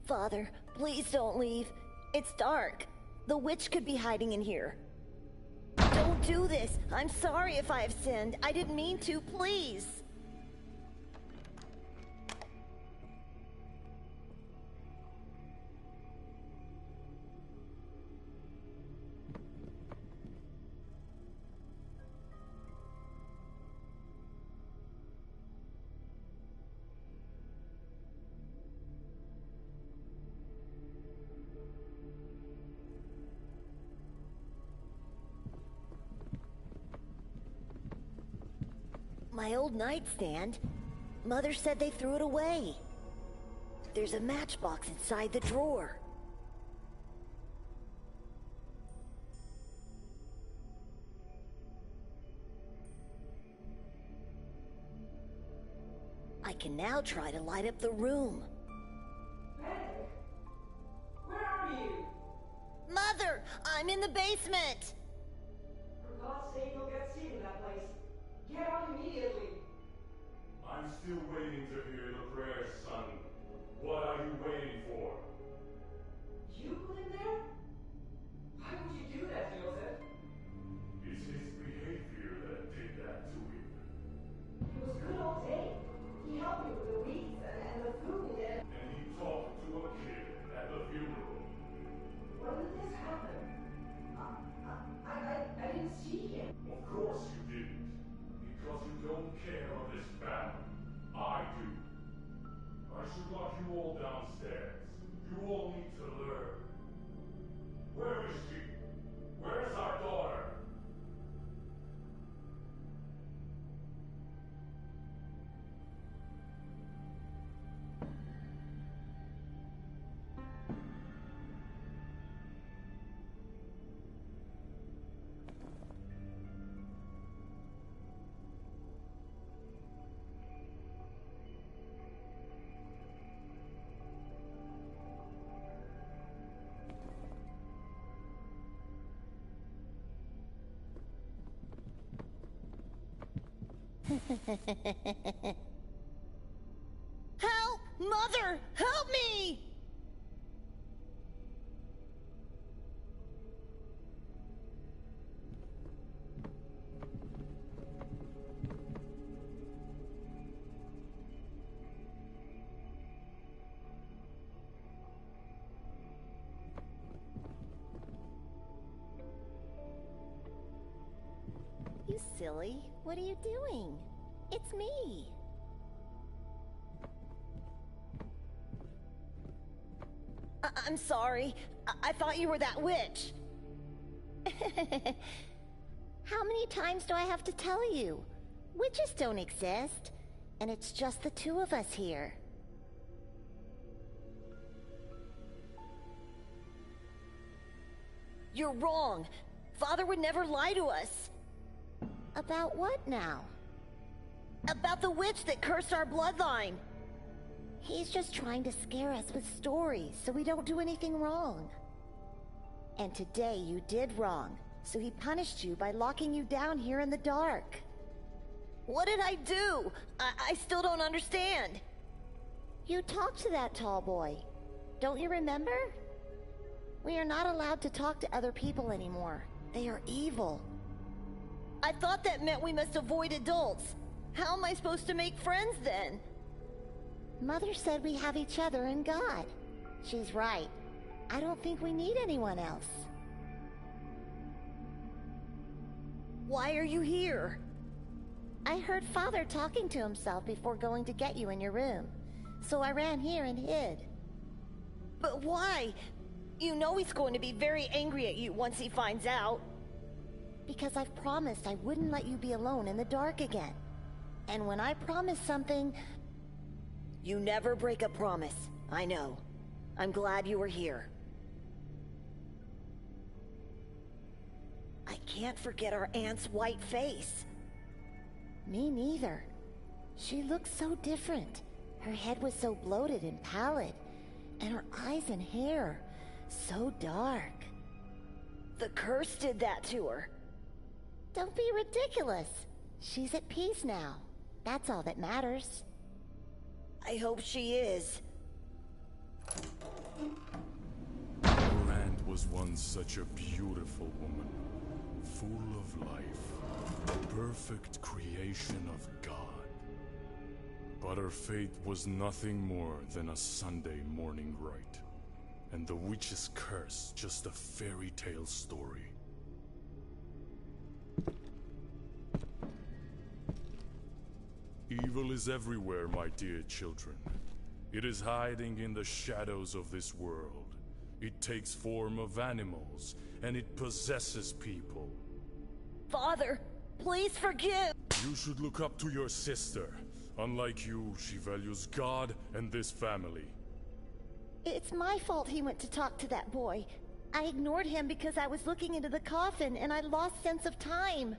Father, please don't leave. It's dark. The witch could be hiding in here. Don't do this. I'm sorry if I have sinned. I didn't mean to, please. My old nightstand. Mother said they threw it away. There's a matchbox inside the drawer. I can now try to light up the room. Benedict? Where are you? Mother, I'm in the basement! For God's sake, you'll get sick in that place. Get out immediately. I'm still waiting to hear the prayers, son. What are you waiting for? You put him there? Why would you do that, Joseph? It's his behavior that did that to him. He was good all day. He helped me with the weeds and the food and... And he talked to a kid at the funeral. When did this happen? I didn't see him. Of course you didn't. Because you don't care of this family. I do. I should lock you all downstairs. You all need to learn. Where is she? Where's our daughter? Help! Mother! Help me! You silly. What are you doing? It's me. I'm sorry. I thought you were that witch. How many times do I have to tell you? Witches don't exist, and it's just the two of us here. You're wrong. Father would never lie to us. About what now? About the witch that cursed our bloodline. He's just trying to scare us with stories so we don't do anything wrong. And today you did wrong, so he punished you by locking you down here in the dark. What did I do? I still don't understand. You talked to that tall boy. Don't you remember? We are not allowed to talk to other people anymore. They are evil. I thought that meant we must avoid adults. How am I supposed to make friends then? Mother said we have each other and God. She's right. I don't think we need anyone else. Why are you here? I heard Father talking to himself before going to get you in your room. So I ran here and hid. But why? You know he's going to be very angry at you once he finds out. Because I've promised I wouldn't let you be alone in the dark again. And when I promise something... You never break a promise. I know. I'm glad you were here. I can't forget our aunt's white face. Me neither. She looked so different. Her head was so bloated and pallid. And her eyes and hair, so dark. The curse did that to her. Don't be ridiculous. She's at peace now. That's all that matters. I hope she is. Your aunt was once such a beautiful woman, full of life, a perfect creation of God. But her fate was nothing more than a Sunday morning rite, and the witch's curse just a fairy tale story. Evil is everywhere, my dear children. It is hiding in the shadows of this world. It takes form of animals, and it possesses people. Father, please forgive. You should look up to your sister. Unlike you, she values God and this family. It's my fault he went to talk to that boy. I ignored him because I was looking into the coffin and I lost sense of time.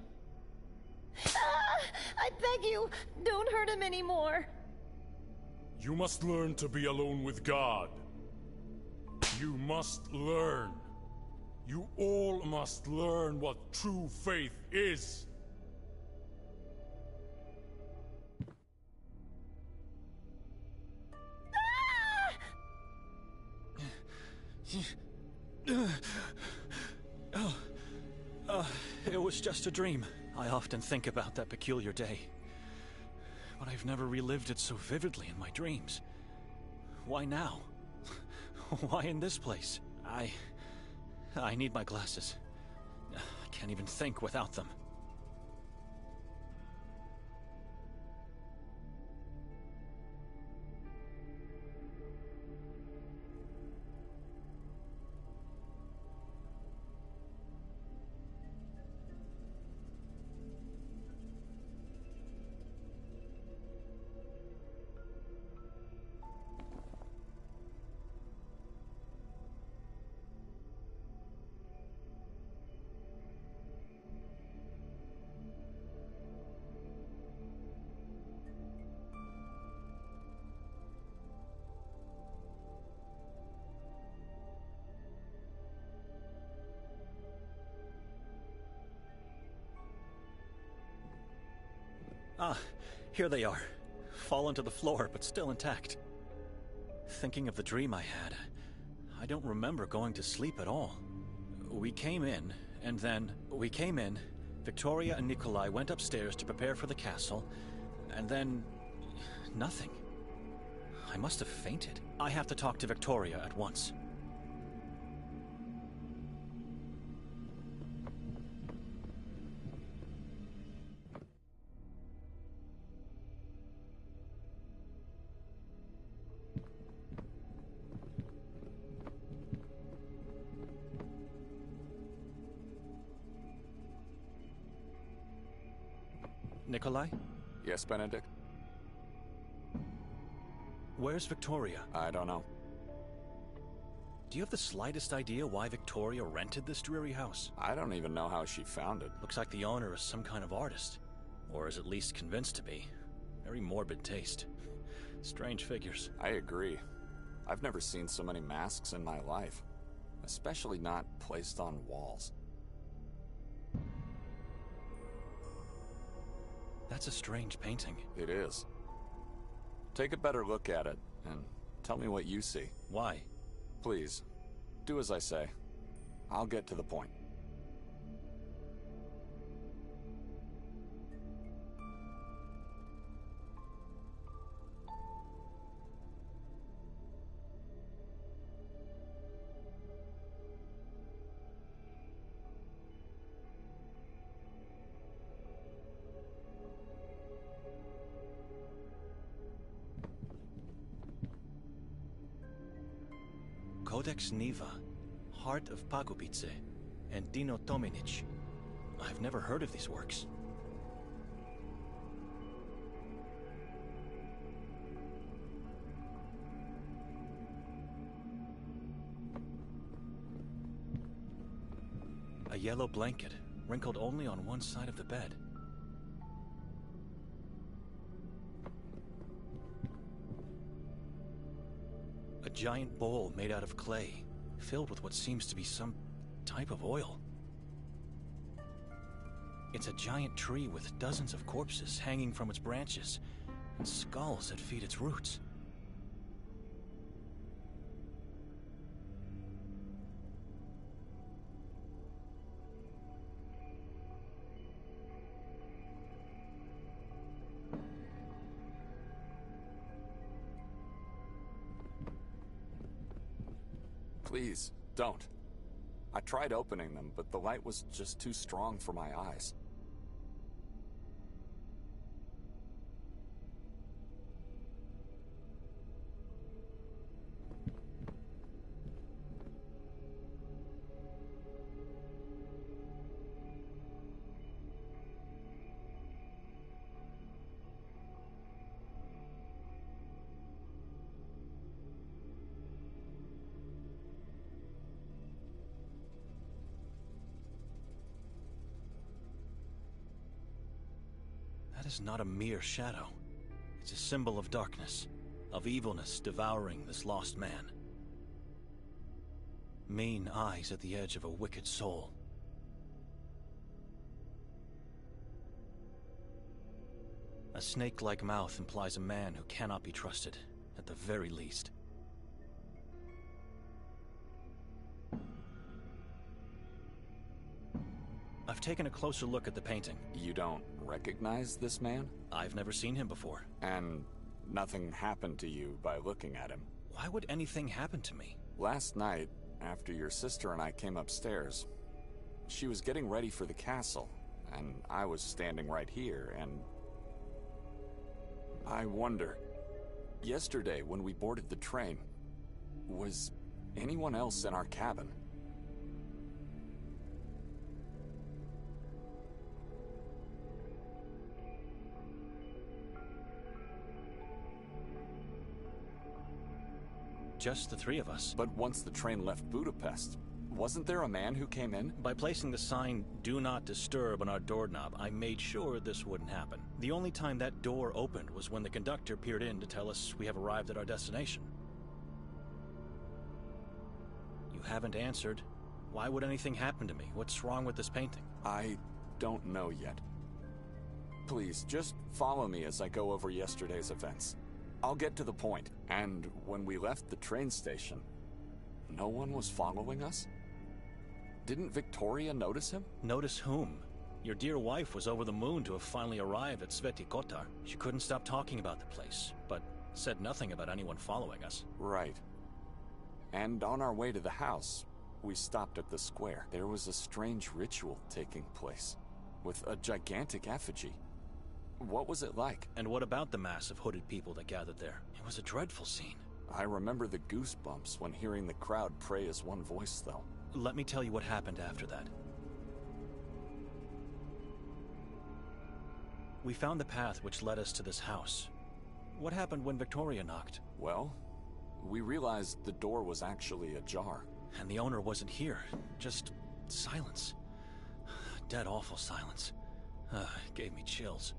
Ah! I beg you, don't hurt him anymore. You must learn to be alone with God. You must learn. You all must learn what true faith is. It was just a dream. I often think about that peculiar day, but I've never relived it so vividly in my dreams. Why now? Why in this place? I need my glasses. I can't even think without them. Ah, here they are. Fallen to the floor, but still intact. Thinking of the dream I had, I don't remember going to sleep at all. We came in, Victoria and Nikolai went upstairs to prepare for the castle, and then... nothing. I must have fainted. I have to talk to Victoria at once. Nikolai? Yes, Benedict? Where's Victoria? I don't know. Do you have the slightest idea why Victoria rented this dreary house? I don't even know how she found it. Looks like the owner is some kind of artist. Or is at least convinced to be. Very morbid taste. Strange figures. I agree. I've never seen so many masks in my life. Especially not placed on walls. That's a strange painting. It is. Take a better look at it, and tell me what you see. Why? Please, do as I say. I'll get to the point. Codex Niva, Heart of Pagopice, and Dino Tominic. I've never heard of these works. A yellow blanket, wrinkled only on one side of the bed. A giant bowl made out of clay, filled with what seems to be some type of oil. It's a giant tree with dozens of corpses hanging from its branches, and skulls that feed its roots. Please, don't. I tried opening them, but the light was just too strong for my eyes. That is not a mere shadow. It's a symbol of darkness, of evilness devouring this lost man. Mean eyes at the edge of a wicked soul. A snake-like mouth implies a man who cannot be trusted, at the very least. I've taken a closer look at the painting. You don't recognize this man? I've never seen him before. And nothing happened to you by looking at him? Why would anything happen to me? Last night, after your sister and I came upstairs, she was getting ready for the castle, and I was standing right here, and I wonder, yesterday when we boarded the train, was anyone else in our cabin? Just the three of us. But once the train left Budapest, wasn't there a man who came in? By placing the sign, "Do Not Disturb" on our doorknob, I made sure this wouldn't happen. The only time that door opened was when the conductor peered in to tell us we have arrived at our destination. You haven't answered. Why would anything happen to me? What's wrong with this painting? I don't know yet. Please, just follow me as I go over yesterday's events. I'll get to the point. And when we left the train station, no one was following us? Didn't Victoria notice him? Notice whom? Your dear wife was over the moon to have finally arrived at Kotar. She couldn't stop talking about the place, but said nothing about anyone following us. Right. And on our way to the house, we stopped at the square. There was a strange ritual taking place, with a gigantic effigy. What was it like? And what about the mass of hooded people that gathered there? It was a dreadful scene. I remember the goosebumps when hearing the crowd pray as one voice, though. Let me tell you what happened after that. We found the path which led us to this house. What happened when Victoria knocked? Well, we realized the door was actually ajar. And the owner wasn't here. Just silence. Dead awful silence. It gave me chills.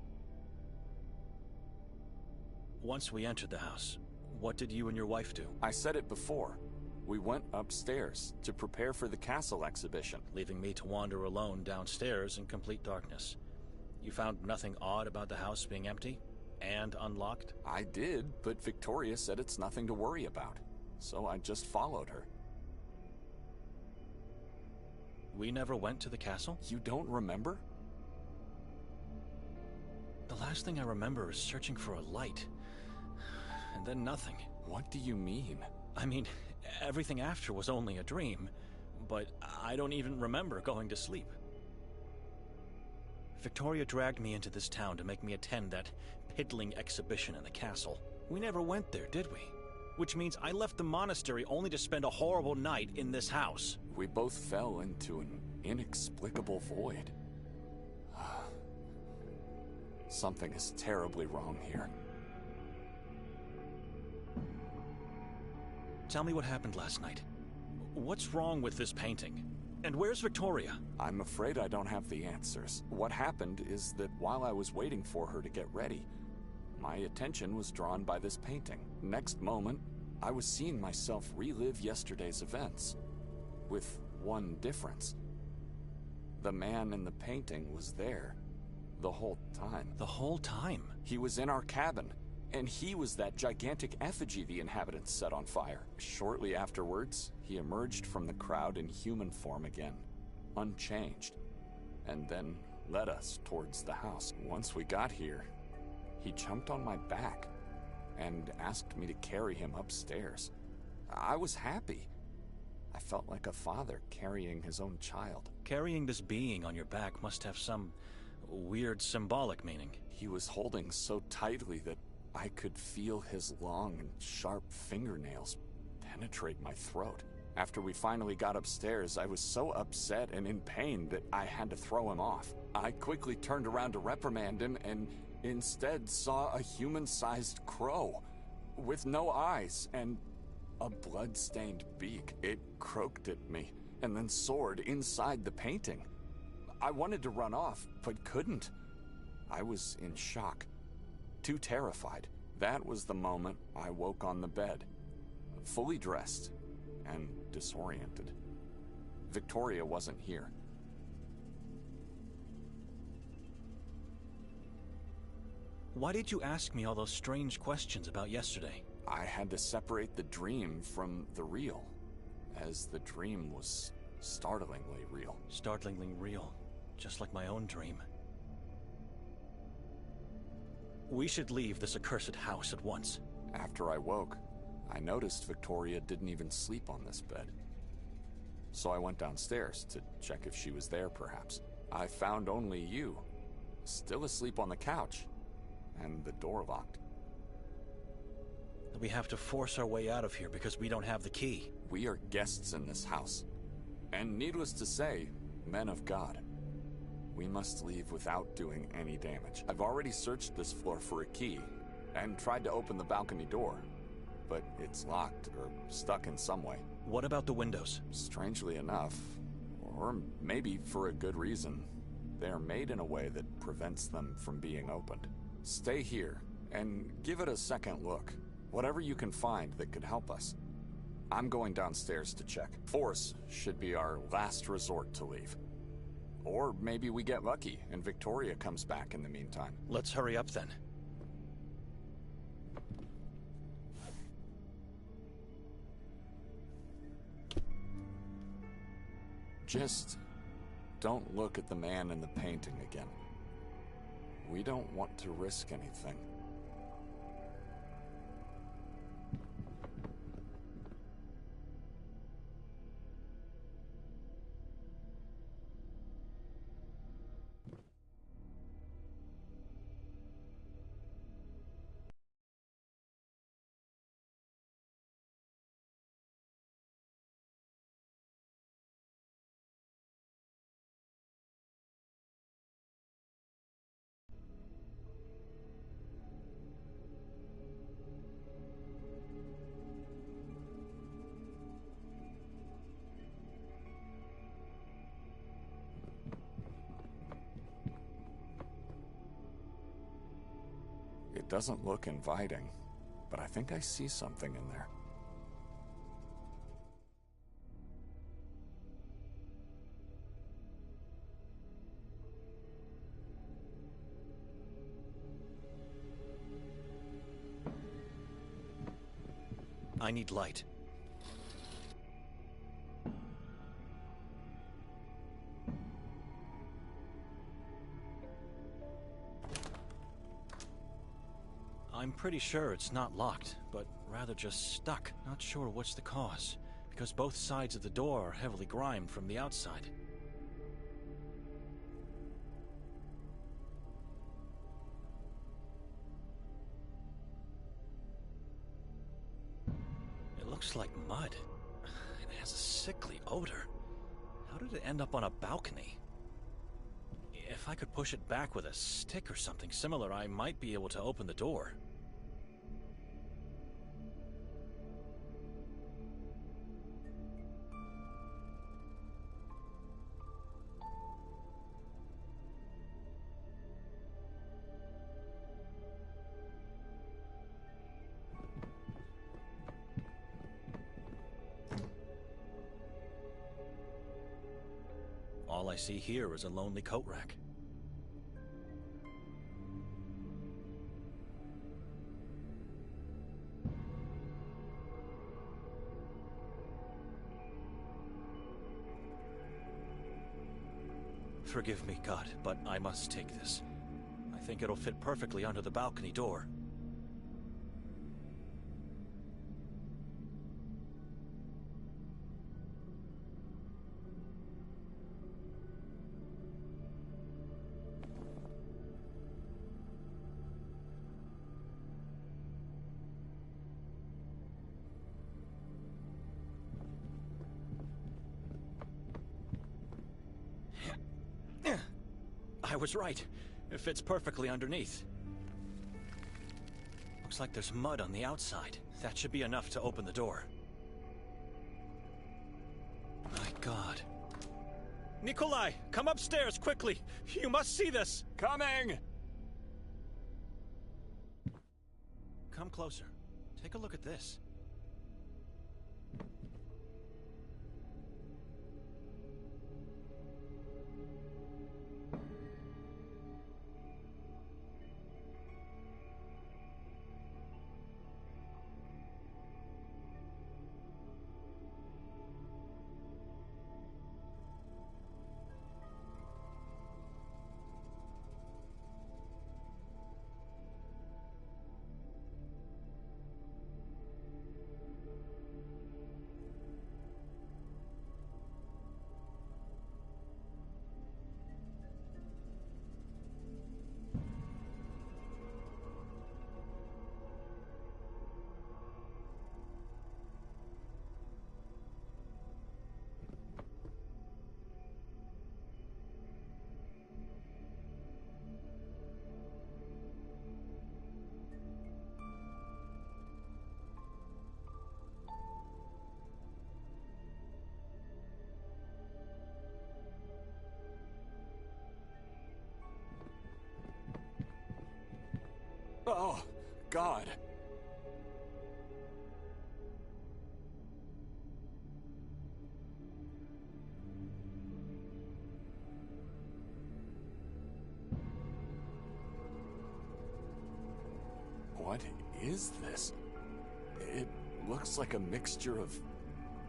Once we entered the house, what did you and your wife do? I said it before. We went upstairs to prepare for the castle exhibition. Leaving me to wander alone downstairs in complete darkness. You found nothing odd about the house being empty and unlocked? I did, but Victoria said it's nothing to worry about. So I just followed her. We never went to the castle? You don't remember? The last thing I remember is searching for a light. And then nothing. What do you mean? I mean, everything after was only a dream, but I don't even remember going to sleep. Victoria dragged me into this town to make me attend that piddling exhibition in the castle. We never went there, did we? Which means I left the monastery only to spend a horrible night in this house. We both fell into an inexplicable void. Something is terribly wrong here. Tell me what happened last night. What's wrong with this painting? And where's Victoria? I'm afraid I don't have the answers. What happened is that while I was waiting for her to get ready, my attention was drawn by this painting. Next moment, I was seeing myself relive yesterday's events. With one difference. The man in the painting was there the whole time. The whole time? He was in our cabin. And he was that gigantic effigy the inhabitants set on fire. Shortly afterwards, he emerged from the crowd in human form again, unchanged, and then led us towards the house. Once we got here, he jumped on my back and asked me to carry him upstairs. I was happy, I felt like a father carrying his own child. Carrying this being on your back must have some weird symbolic meaning. He was holding so tightly that I could feel his long and sharp fingernails penetrate my throat. After we finally got upstairs, I was so upset and in pain that I had to throw him off. I quickly turned around to reprimand him and instead saw a human-sized crow with no eyes and a blood-stained beak. It croaked at me and then soared inside the painting. I wanted to run off, but couldn't. I was in shock, too terrified. That was the moment I woke on the bed, fully dressed and disoriented. Victoria wasn't here. Why did you ask me all those strange questions about yesterday? I had to separate the dream from the real, as the dream was startlingly real. Startlingly real, just like my own dream. We should leave this accursed house at once. After I woke, I noticed Victoria didn't even sleep on this bed. So I went downstairs to check if she was there, perhaps. I found only you, still asleep on the couch, and the door locked. We have to force our way out of here because we don't have the key. We are guests in this house, and needless to say, men of God. We must leave without doing any damage. I've already searched this floor for a key, and tried to open the balcony door, but it's locked or stuck in some way. What about the windows? Strangely enough, or maybe for a good reason, they are made in a way that prevents them from being opened. Stay here, and give it a second look. Whatever you can find that could help us. I'm going downstairs to check. Force should be our last resort to leave. Or maybe we get lucky and Victoria comes back in the meantime. Let's hurry up then. Just don't look at the man in the painting again. We don't want to risk anything. It doesn't look inviting, but I think I see something in there. I need light. I'm pretty sure it's not locked, but rather just stuck. Not sure what's the cause, because both sides of the door are heavily grimed from the outside. It looks like mud. It has a sickly odor. How did it end up on a balcony? If I could push it back with a stick or something similar, I might be able to open the door. All I see here is a lonely coat rack. Forgive me, God, but I must take this. I think it'll fit perfectly under the balcony door. I was right. It fits perfectly underneath. Looks like there's mud on the outside. That should be enough to open the door. My God. Nikolai, come upstairs, quickly! You must see this! Coming! Come closer. Take a look at this. Oh, God. What is this? It looks like a mixture of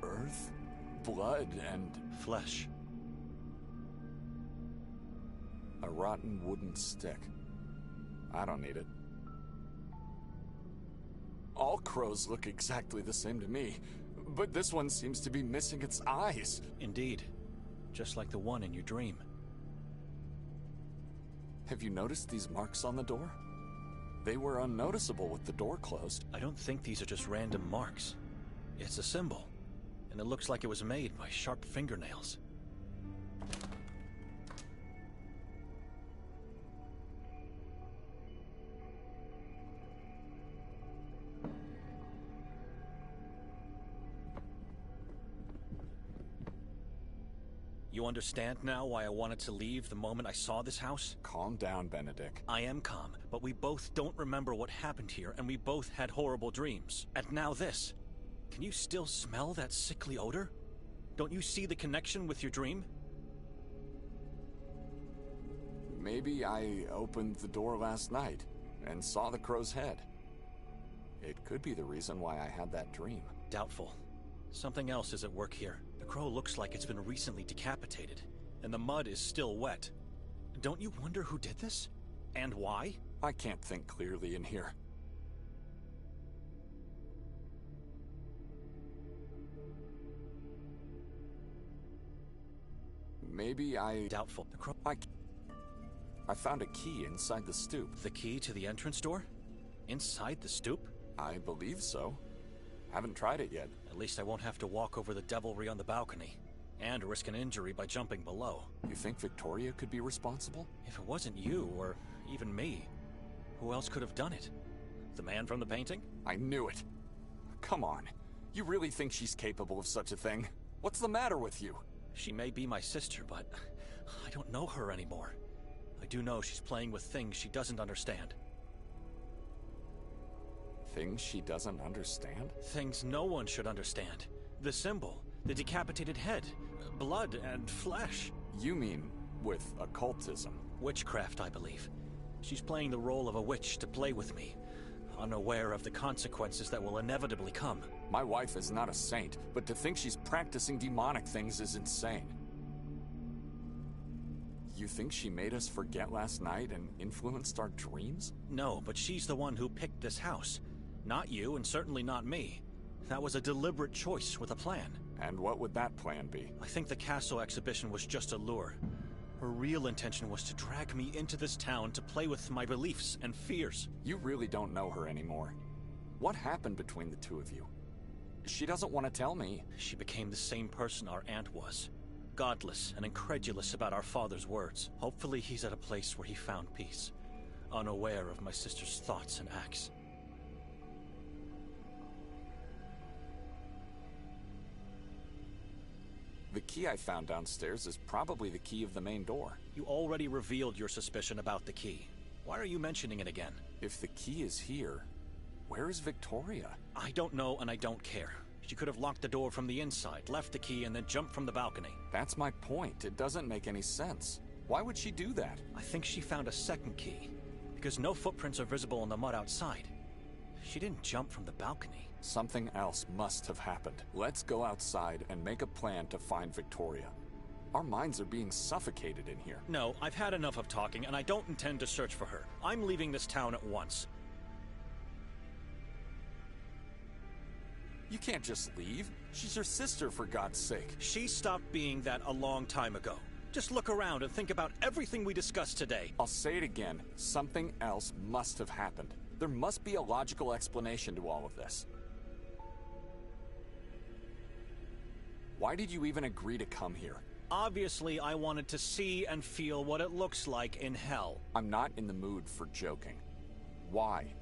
earth, blood, and Flesh. a rotten wooden stick. I don't need it. All crows look exactly the same to me, but this one seems to be missing its eyes. Indeed. Just like the one in your dream. Have you noticed these marks on the door? They were unnoticeable with the door closed. I don't think these are just random marks. It's a symbol, and it looks like it was made by sharp fingernails. You understand now why I wanted to leave the moment I saw this house? Calm down, Benedict. I am calm, but we both don't remember what happened here, and we both had horrible dreams. And now this. Can you still smell that sickly odor? Don't you see the connection with your dream? Maybe I opened the door last night and saw the crow's head. It could be the reason why I had that dream. Doubtful. Something else is at work here. The crow looks like it's been recently decapitated, and the mud is still wet. Don't you wonder who did this? And why? I can't think clearly in here. Maybe I... Doubtful. The crow... I found a key inside the stoop. The key to the entrance door? Inside the stoop? I believe so. Haven't tried it yet. At least I won't have to walk over the devilry on the balcony, and risk an injury by jumping below. You think Victoria could be responsible? If it wasn't you, or even me, who else could have done it? The man from the painting? I knew it. Come on. You really think she's capable of such a thing? What's the matter with you? She may be my sister, but I don't know her anymore. I do know she's playing with things she doesn't understand. Things she doesn't understand? Things no one should understand. The symbol, the decapitated head, blood and flesh. You mean with occultism? Witchcraft, I believe. She's playing the role of a witch to play with me, unaware of the consequences that will inevitably come. My wife is not a saint, but to think she's practicing demonic things is insane. You think she made us forget last night and influenced our dreams? No, but she's the one who picked this house. Not you, and certainly not me. That was a deliberate choice with a plan. And what would that plan be? I think the castle exhibition was just a lure. Her real intention was to drag me into this town to play with my beliefs and fears. You really don't know her anymore. What happened between the two of you? She doesn't want to tell me. She became the same person our aunt was. godless and incredulous about our father's words. Hopefully he's at a place where he found peace, unaware of my sister's thoughts and acts. The key I found downstairs is probably the key of the main door. You already revealed your suspicion about the key. Why are you mentioning it again? If the key is here, where is Victoria? I don't know and I don't care. She could have locked the door from the inside, left the key, and then jumped from the balcony. That's my point. It doesn't make any sense. Why would she do that? I think she found a second key, because no footprints are visible in the mud outside. She didn't jump from the balcony. Something else must have happened. Let's go outside and make a plan to find Victoria. Our minds are being suffocated in here. No, I've had enough of talking, and I don't intend to search for her. I'm leaving this town at once. You can't just leave. She's your sister, for God's sake. She stopped being that a long time ago. Just look around and think about everything we discussed today. I'll say it again. Something else must have happened. There must be a logical explanation to all of this. Why did you even agree to come here? Obviously, I wanted to see and feel what it looks like in hell. I'm not in the mood for joking. Why?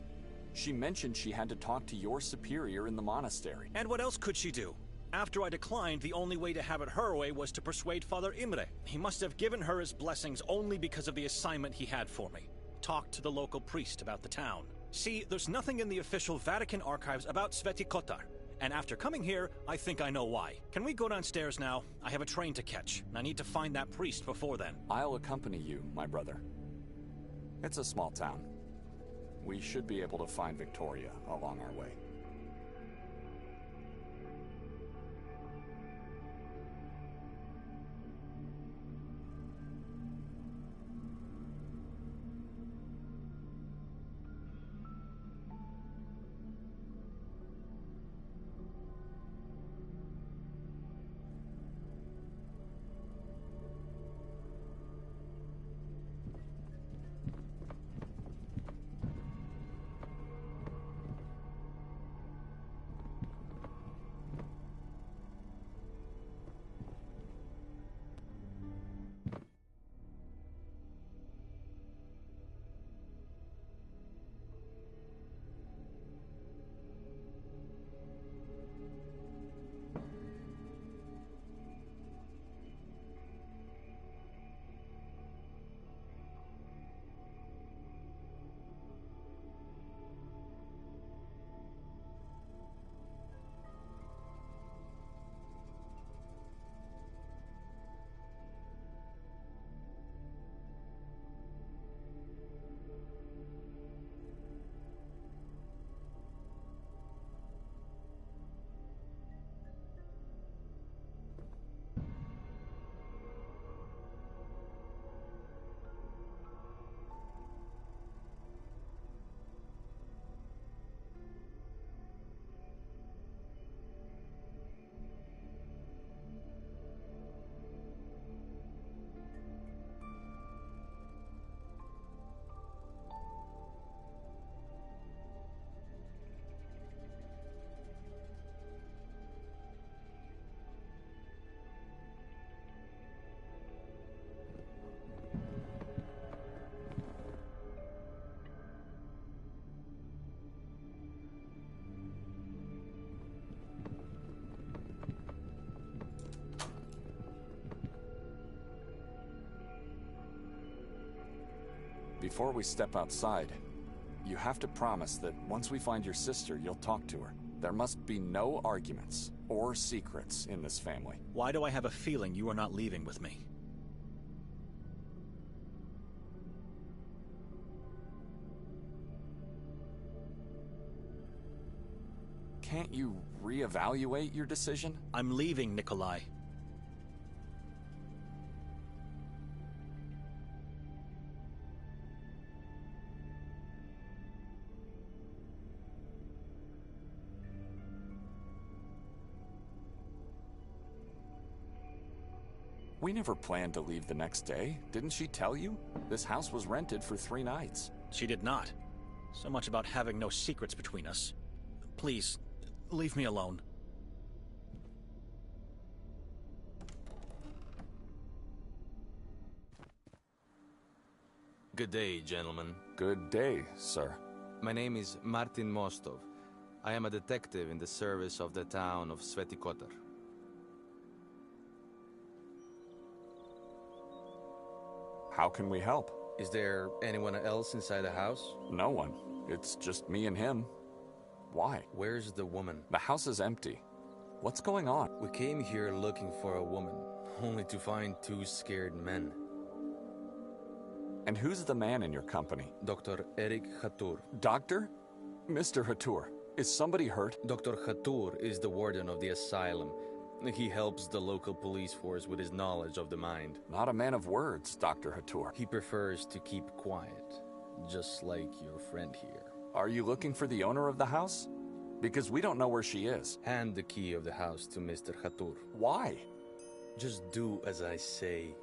She mentioned she had to talk to your superior in the monastery. And what else could she do? After I declined, the only way to have it her way was to persuade Father Imre. He must have given her his blessings only because of the assignment he had for me. Talk to the local priest about the town. See, there's nothing in the official Vatican archives about Sveti Kotar. And after coming here, I think I know why. Can we go downstairs now? I have a train to catch, and I need to find that priest before then. I'll accompany you, my brother. It's a small town. We should be able to find Victoria along our way. Before we step outside, you have to promise that once we find your sister, you'll talk to her. There must be no arguments or secrets in this family. Why do I have a feeling you are not leaving with me? Can't you reevaluate your decision? I'm leaving, Nikolai. We never planned to leave the next day. Didn't she tell you? This house was rented for 3 nights. She did not. So much about having no secrets between us. Please, leave me alone. Good day, gentlemen. Good day, sir. My name is Martin Mostov. I am a detective in the service of the town of Sveti Kotar. How can we help? Is there anyone else inside the house? No one. It's just me and him. Why? Where's the woman? The house is empty. What's going on? We came here looking for a woman, only to find two scared men. And who's the man in your company? Dr. Eric Hatur. Doctor? Mr. Hatur, is somebody hurt? Dr. Hatur is the warden of the asylum. He helps the local police force with his knowledge of the mind. Not a man of words, Dr. Hatur. He prefers to keep quiet, just like your friend here. Are you looking for the owner of the house? Because we don't know where she is. Hand the key of the house to Mr. Hatur. Why? Just do as I say.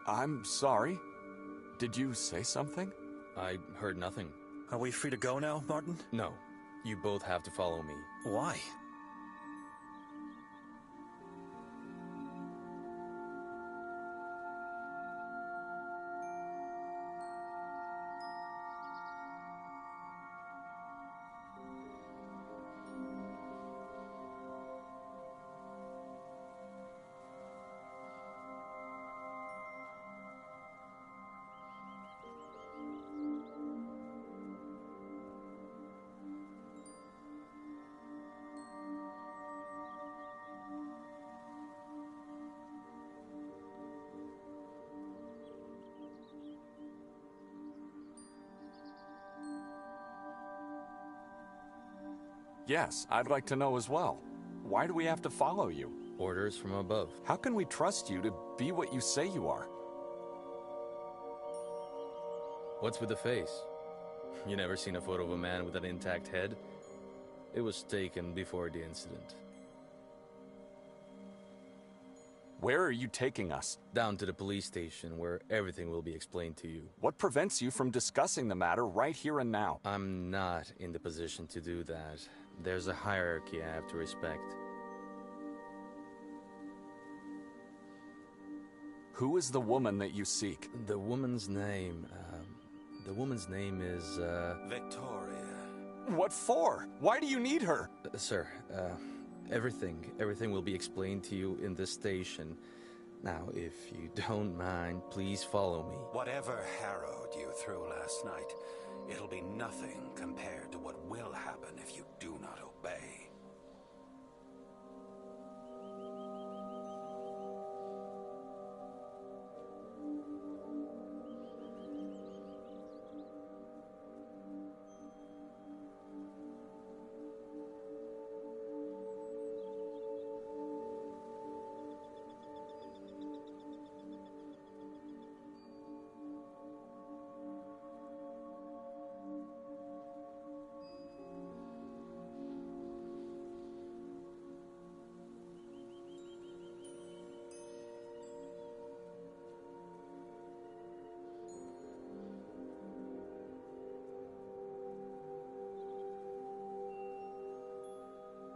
I'm sorry. Did you say something? I heard nothing. Are we free to go now, Martin? No. You both have to follow me. Why? Yes, I'd like to know as well. Why do we have to follow you? Orders from above. How can we trust you to be what you say you are? What's with the face? You never seen a photo of a man with an intact head? It was taken before the incident. Where are you taking us? Down to the police station, where everything will be explained to you. What prevents you from discussing the matter right here and now? I'm not in the position to do that. There's a hierarchy I have to respect. Who is the woman that you seek? The woman's name is, Victoria. What for? Why do you need her? Sir, everything will be explained to you in this station. Now, if you don't mind, please follow me. Whatever harrowed you through last night, it'll be nothing compared to what will happen if you do not obey.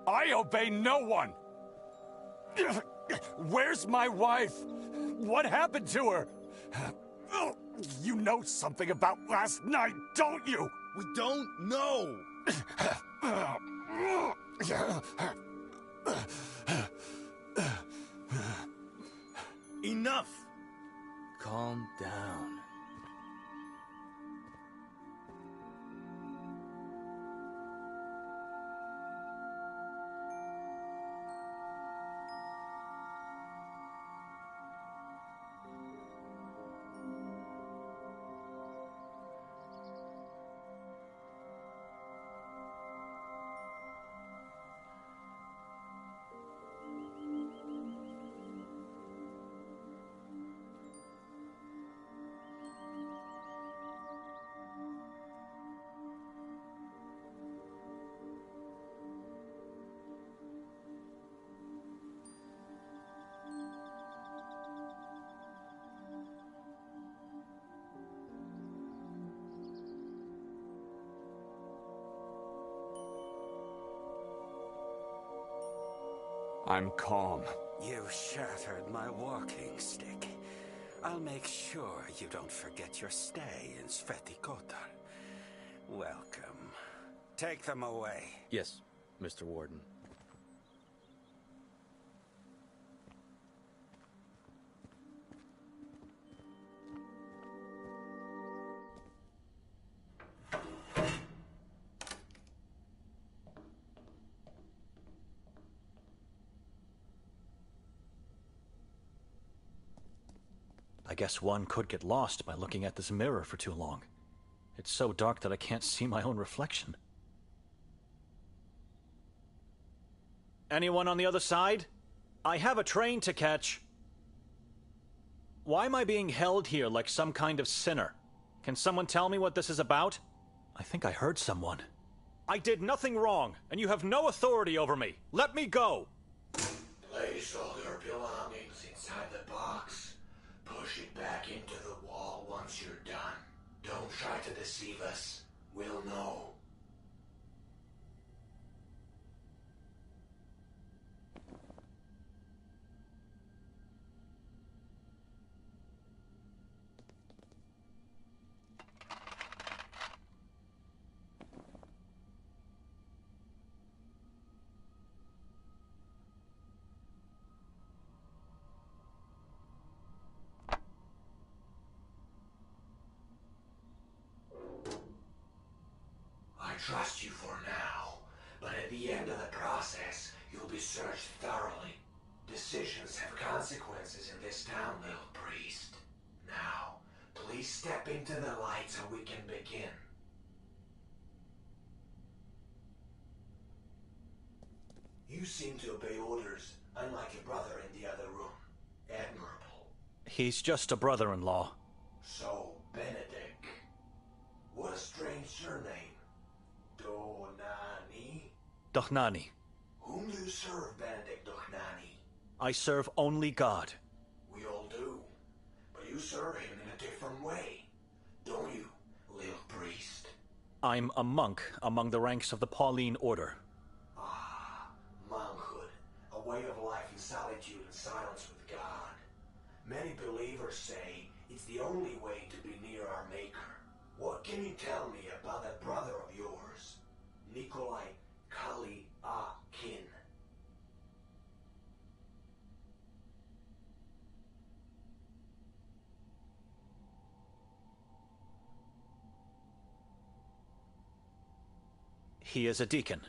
I obey no one! Where's my wife? What happened to her? You know something about last night, don't you? We don't know! Enough! Calm down. I'm calm. You shattered my walking stick. I'll make sure you don't forget your stay in Sveti Kotar. Welcome. Take them away. Yes, Mr. Warden. I guess one could get lost by looking at this mirror for too long. It's so dark that I can't see my own reflection. Anyone on the other side? I have a train to catch. Why am I being held here like some kind of sinner? Can someone tell me what this is about? I think I heard someone. I did nothing wrong, and you have no authority over me. Let me go! Place all your belongings inside the box. Push it back into the wall once you're done. Don't try to deceive us. We'll know. I trust you for now, but at the end of the process, you'll be searched thoroughly. Decisions have consequences in this town, little priest. Now, please step into the light so we can begin. You seem to obey orders, unlike your brother in the other room. Admirable. He's just a brother-in-law. So, Benedict. What a strange surname. Donani? Dohnani. Whom do you serve, Benedict Dohnani? I serve only God. We all do. But you serve him in a different way. Don't you, little priest? I'm a monk among the ranks of the Pauline Order. Ah, monkhood. A way of life in solitude and silence with God. Many believers say it's the only way to be near our Maker. What can you tell me about that brother of yours, Nikolai Kali-A-Kin? He is a deacon.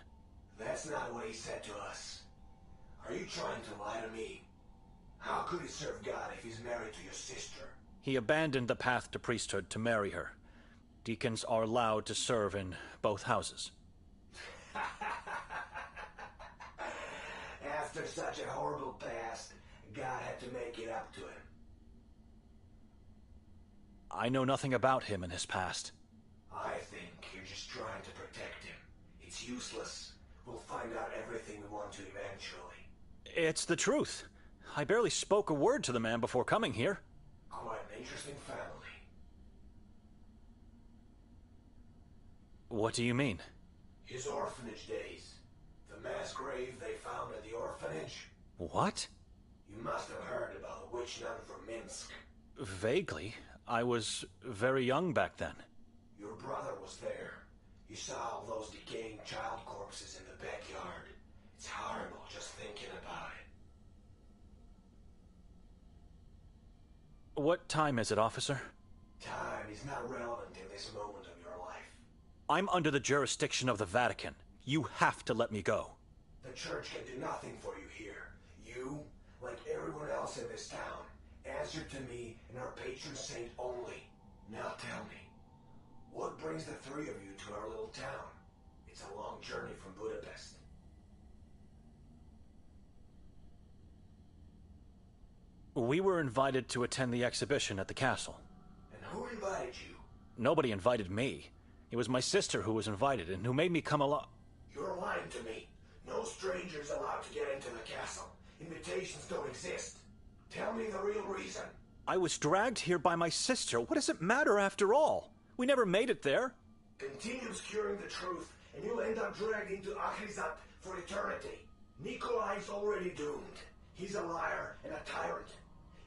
That's not what he said to us. Are you trying to lie to me? How could he serve God if he's married to your sister? He abandoned the path to priesthood to marry her. Deacons are allowed to serve in both houses. After such a horrible past, God had to make it up to him. I know nothing about him and his past. I think you're just trying to protect him. It's useless. We'll find out everything we want to eventually. It's the truth. I barely spoke a word to the man before coming here. Quite an interesting family. What do you mean? His orphanage days. The mass grave they found at the orphanage. What? You must have heard about the witch nun from Minsk. Vaguely. I was very young back then. Your brother was there. You saw all those decaying child corpses in the backyard. It's horrible just thinking about it. What time is it, officer? Time is not relevant in this moment of your life. I'm under the jurisdiction of the Vatican. You have to let me go. The church can do nothing for you here. You, like everyone else in this town, answer to me and our patron saint only. Now tell me, what brings the three of you to our little town? It's a long journey from Budapest. We were invited to attend the exhibition at the castle. And who invited you? Nobody invited me. It was my sister who was invited and who made me come along. You're lying to me. No strangers allowed to get into the castle. Invitations don't exist. Tell me the real reason. I was dragged here by my sister. What does it matter after all? We never made it there. Continue obscuring the truth, and you'll end up dragged into Akhrizat for eternity. Nikolai's already doomed. He's a liar and a tyrant.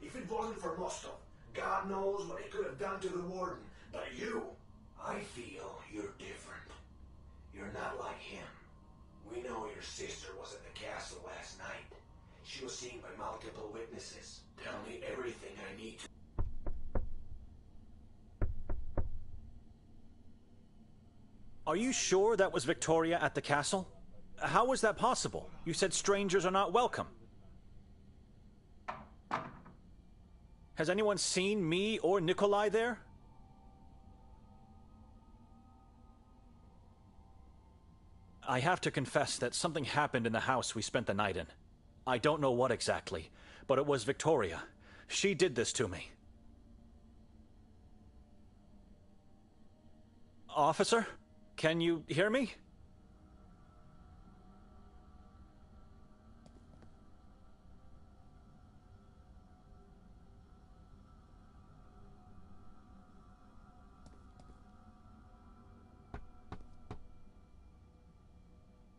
If it wasn't for Mostov, God knows what he could have done to the warden. But you, I feel you're different. You're not like him. We know your sister was at the castle last night. She was seen by multiple witnesses. Tell me everything I need to. Are you sure that was Victoria at the castle? How was that possible? You said strangers are not welcome. Has anyone seen me or Nikolai there? I have to confess that something happened in the house we spent the night in. I don't know what exactly, but it was Victoria. She did this to me. Officer, can you hear me?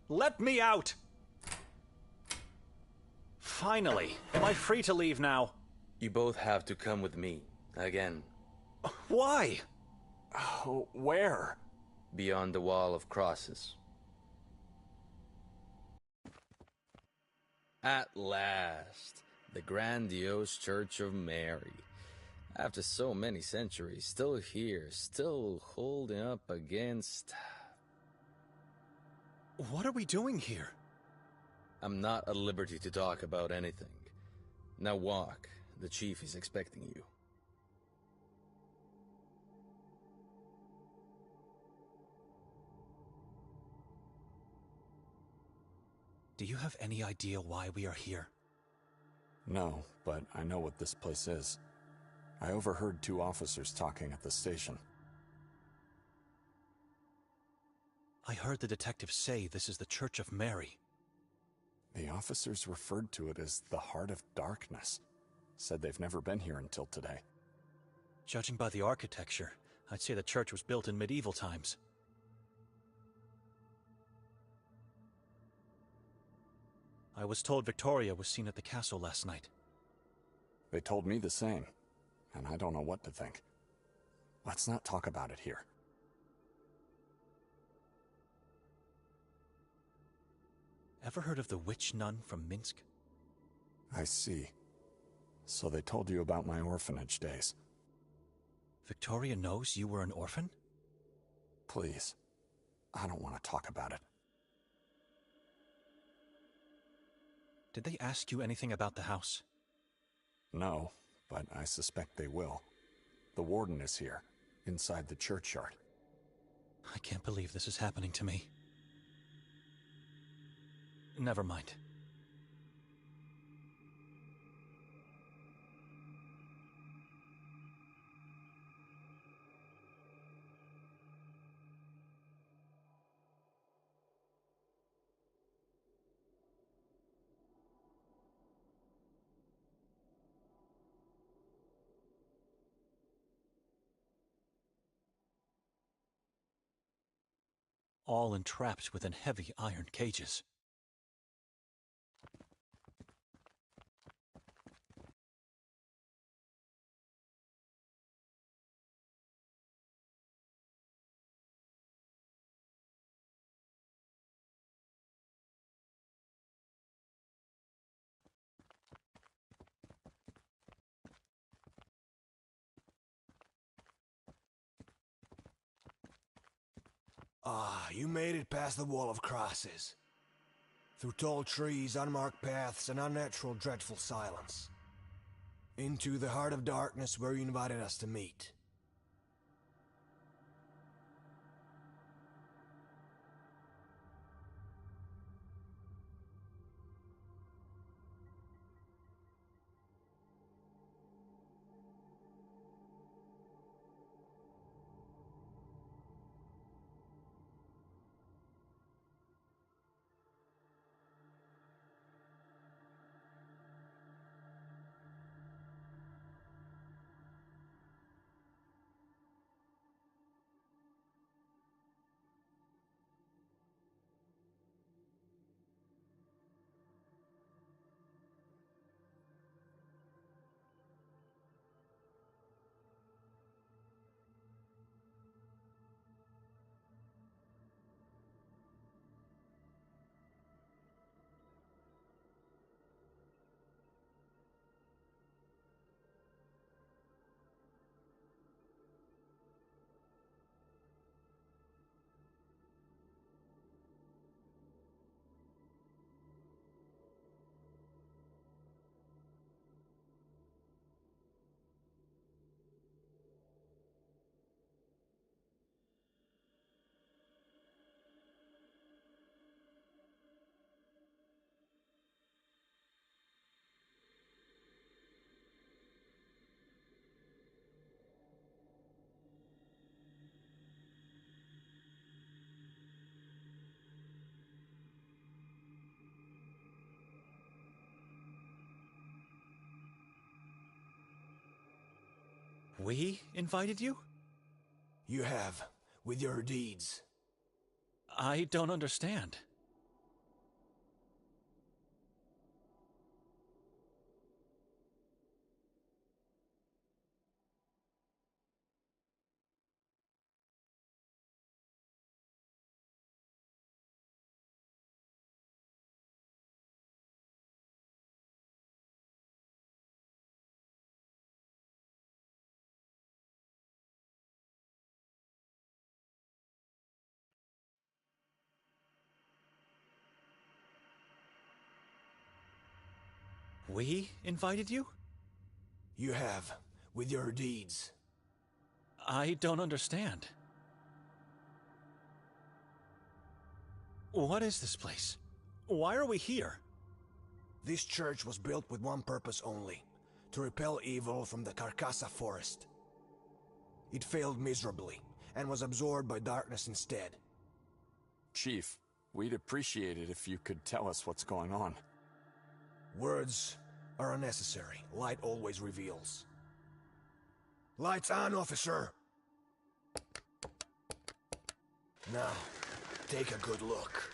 Let me out! Finally, am I free to leave now? You both have to come with me. Again. Why? Oh, where? Beyond the wall of crosses. At last, the grandiose Church of Mary. After so many centuries, still here, still holding up against... What are we doing here? I'm not at liberty to talk about anything. Now walk. The chief is expecting you. Do you have any idea why we are here? No, but I know what this place is. I overheard two officers talking at the station. I heard the detective say this is the Church of Mary. The officers referred to it as the Heart of Darkness. Said they've never been here until today. Judging by the architecture, I'd say the church was built in medieval times. I was told Victoria was seen at the castle last night. They told me the same, and I don't know what to think. Let's not talk about it here. Ever heard of the witch nun from Minsk? I see. So they told you about my orphanage days. Victoria knows you were an orphan? Please. I don't want to talk about it. Did they ask you anything about the house? No, but I suspect they will. The warden is here, inside the churchyard. I can't believe this is happening to me. Never mind. All entrapped within heavy iron cages. Ah, you made it past the wall of crosses. Through tall trees, unmarked paths, and unnatural, dreadful silence. Into the heart of darkness where you invited us to meet. We invited you? You have, with your deeds. I don't understand. We invited you? You have, with your deeds. I don't understand. What is this place? Why are we here? This church was built with one purpose only, to repel evil from the Carcassa forest. It failed miserably, and was absorbed by darkness instead. Chief, we'd appreciate it if you could tell us what's going on. Words are unnecessary. Light always reveals. Lights on, officer! Now, take a good look.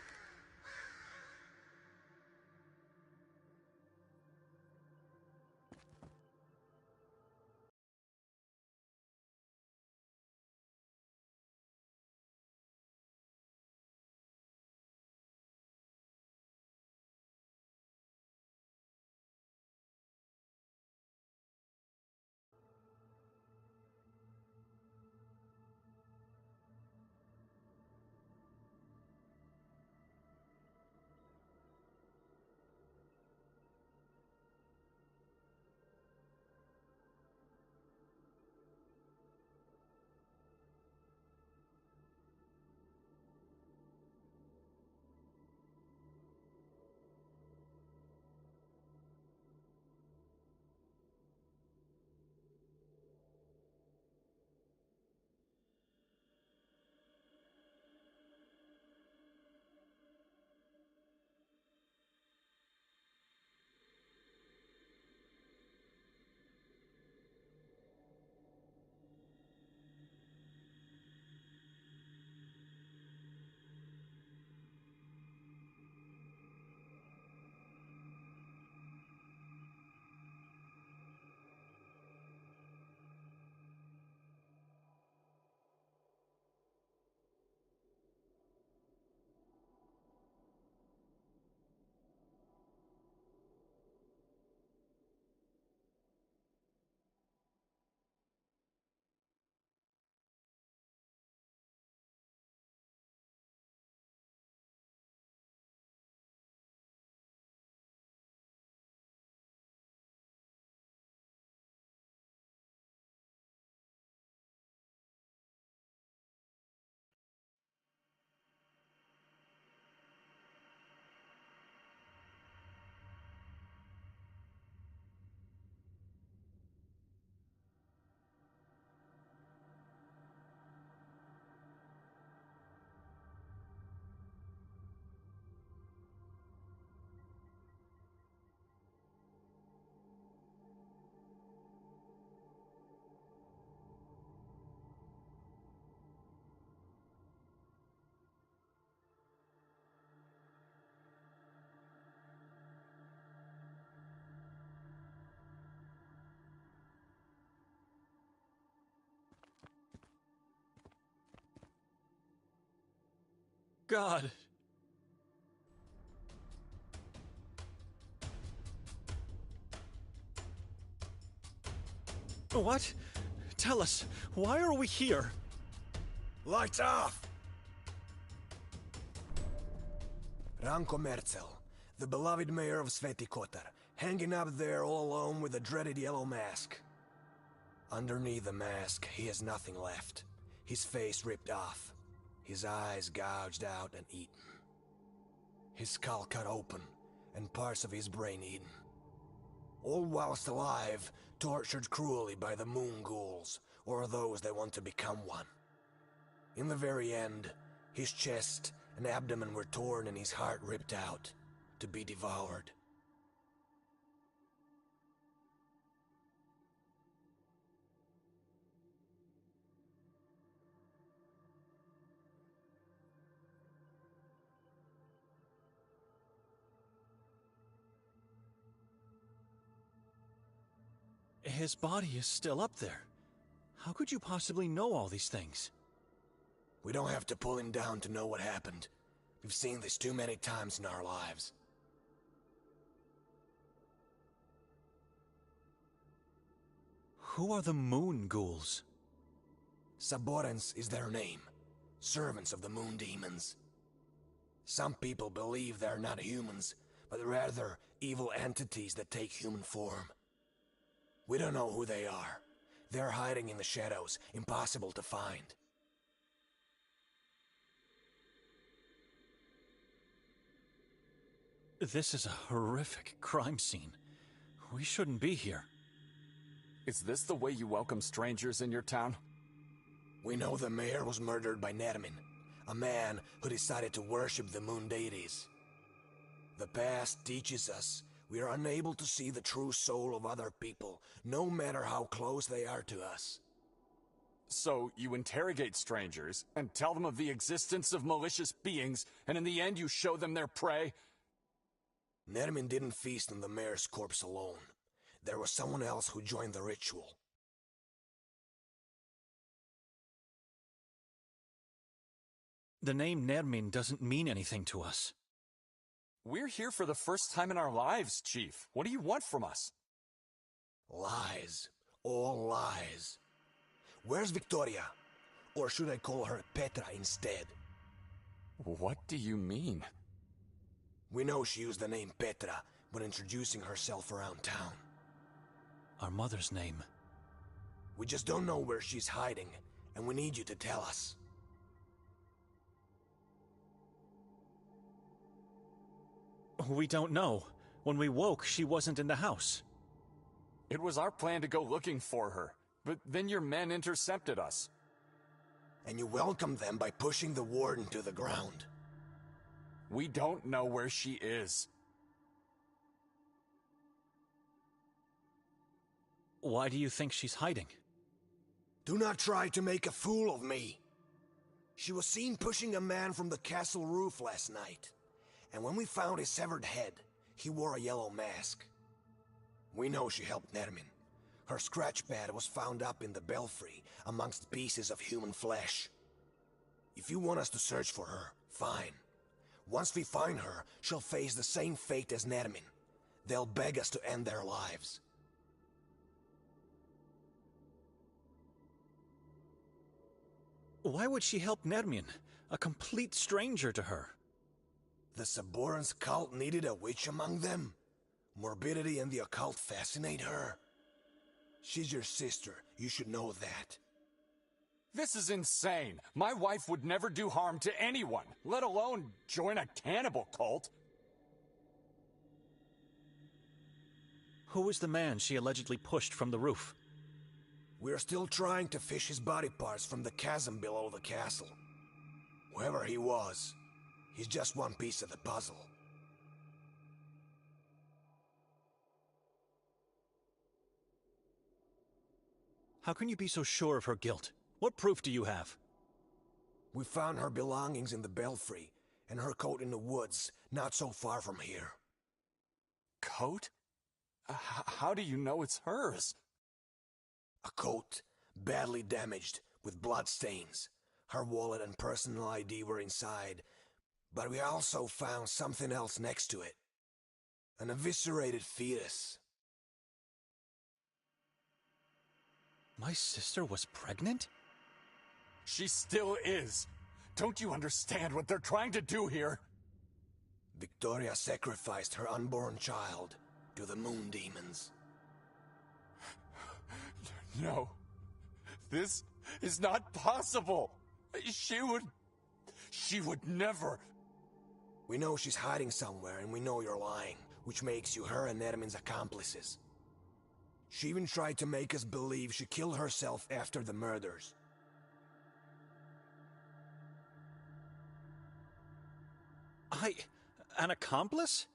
God! What? Tell us, why are we here? Lights off! Ranko Merzel, the beloved mayor of Sveti Kotar, hanging up there all alone with a dreaded yellow mask. Underneath the mask, he has nothing left. His face ripped off, his eyes gouged out and eaten. His skull cut open, and parts of his brain eaten. All whilst alive, tortured cruelly by the moon ghouls, or those that want to become one. In the very end, his chest and abdomen were torn and his heart ripped out, to be devoured. His body is still up there. How could you possibly know all these things? We don't have to pull him down to know what happened. We've seen this too many times in our lives. Who are the Moon Ghouls? Saborans is their name. Servants of the Moon Demons. Some people believe they're not humans, but rather evil entities that take human form. We don't know who they are. They're hiding in the shadows, impossible to find. This is a horrific crime scene. We shouldn't be here. Is this the way you welcome strangers in your town? We know the mayor was murdered by Nermin, a man who decided to worship the moon deities. The past teaches us we are unable to see the true soul of other people, no matter how close they are to us. So you interrogate strangers and tell them of the existence of malicious beings, and in the end you show them their prey? Nermin didn't feast on the mayor's corpse alone. There was someone else who joined the ritual. The name Nermin doesn't mean anything to us. We're here for the first time in our lives, Chief. What do you want from us? Lies. All lies. Where's Victoria? Or should I call her Petra instead? What do you mean? We know she used the name Petra when introducing herself around town. Our mother's name. We just don't know where she's hiding, and we need you to tell us. We don't know. When we woke, she wasn't in the house. It was our plan to go looking for her, but then your men intercepted us. And you welcomed them by pushing the warden to the ground. We don't know where she is. Why do you think she's hiding? Do not try to make a fool of me. She was seen pushing a man from the castle roof last night. And when we found his severed head, he wore a yellow mask. We know she helped Nermin. Her scratch pad was found up in the belfry amongst pieces of human flesh. If you want us to search for her, fine. Once we find her, she'll face the same fate as Nermin. They'll beg us to end their lives. Why would she help Nermin, a complete stranger to her? The Saborans cult needed a witch among them. Morbidity and the occult fascinate her. She's your sister. You should know that. This is insane. My wife would never do harm to anyone, let alone join a cannibal cult. Who was the man she allegedly pushed from the roof? We're still trying to fish his body parts from the chasm below the castle. Whoever he was, he's just one piece of the puzzle. How can you be so sure of her guilt? What proof do you have? We found her belongings in the belfry, and her coat in the woods, not so far from here. Coat? How do you know it's hers? A coat, badly damaged, with blood stains. Her wallet and personal ID were inside, but we also found something else next to it. An eviscerated fetus. My sister was pregnant? She still is. Don't you understand what they're trying to do here? Victoria sacrificed her unborn child to the moon demons. No. This is not possible. She would never. We know she's hiding somewhere, and we know you're lying, which makes you her and Nermin's accomplices. She even tried to make us believe she killed herself after the murders. An accomplice?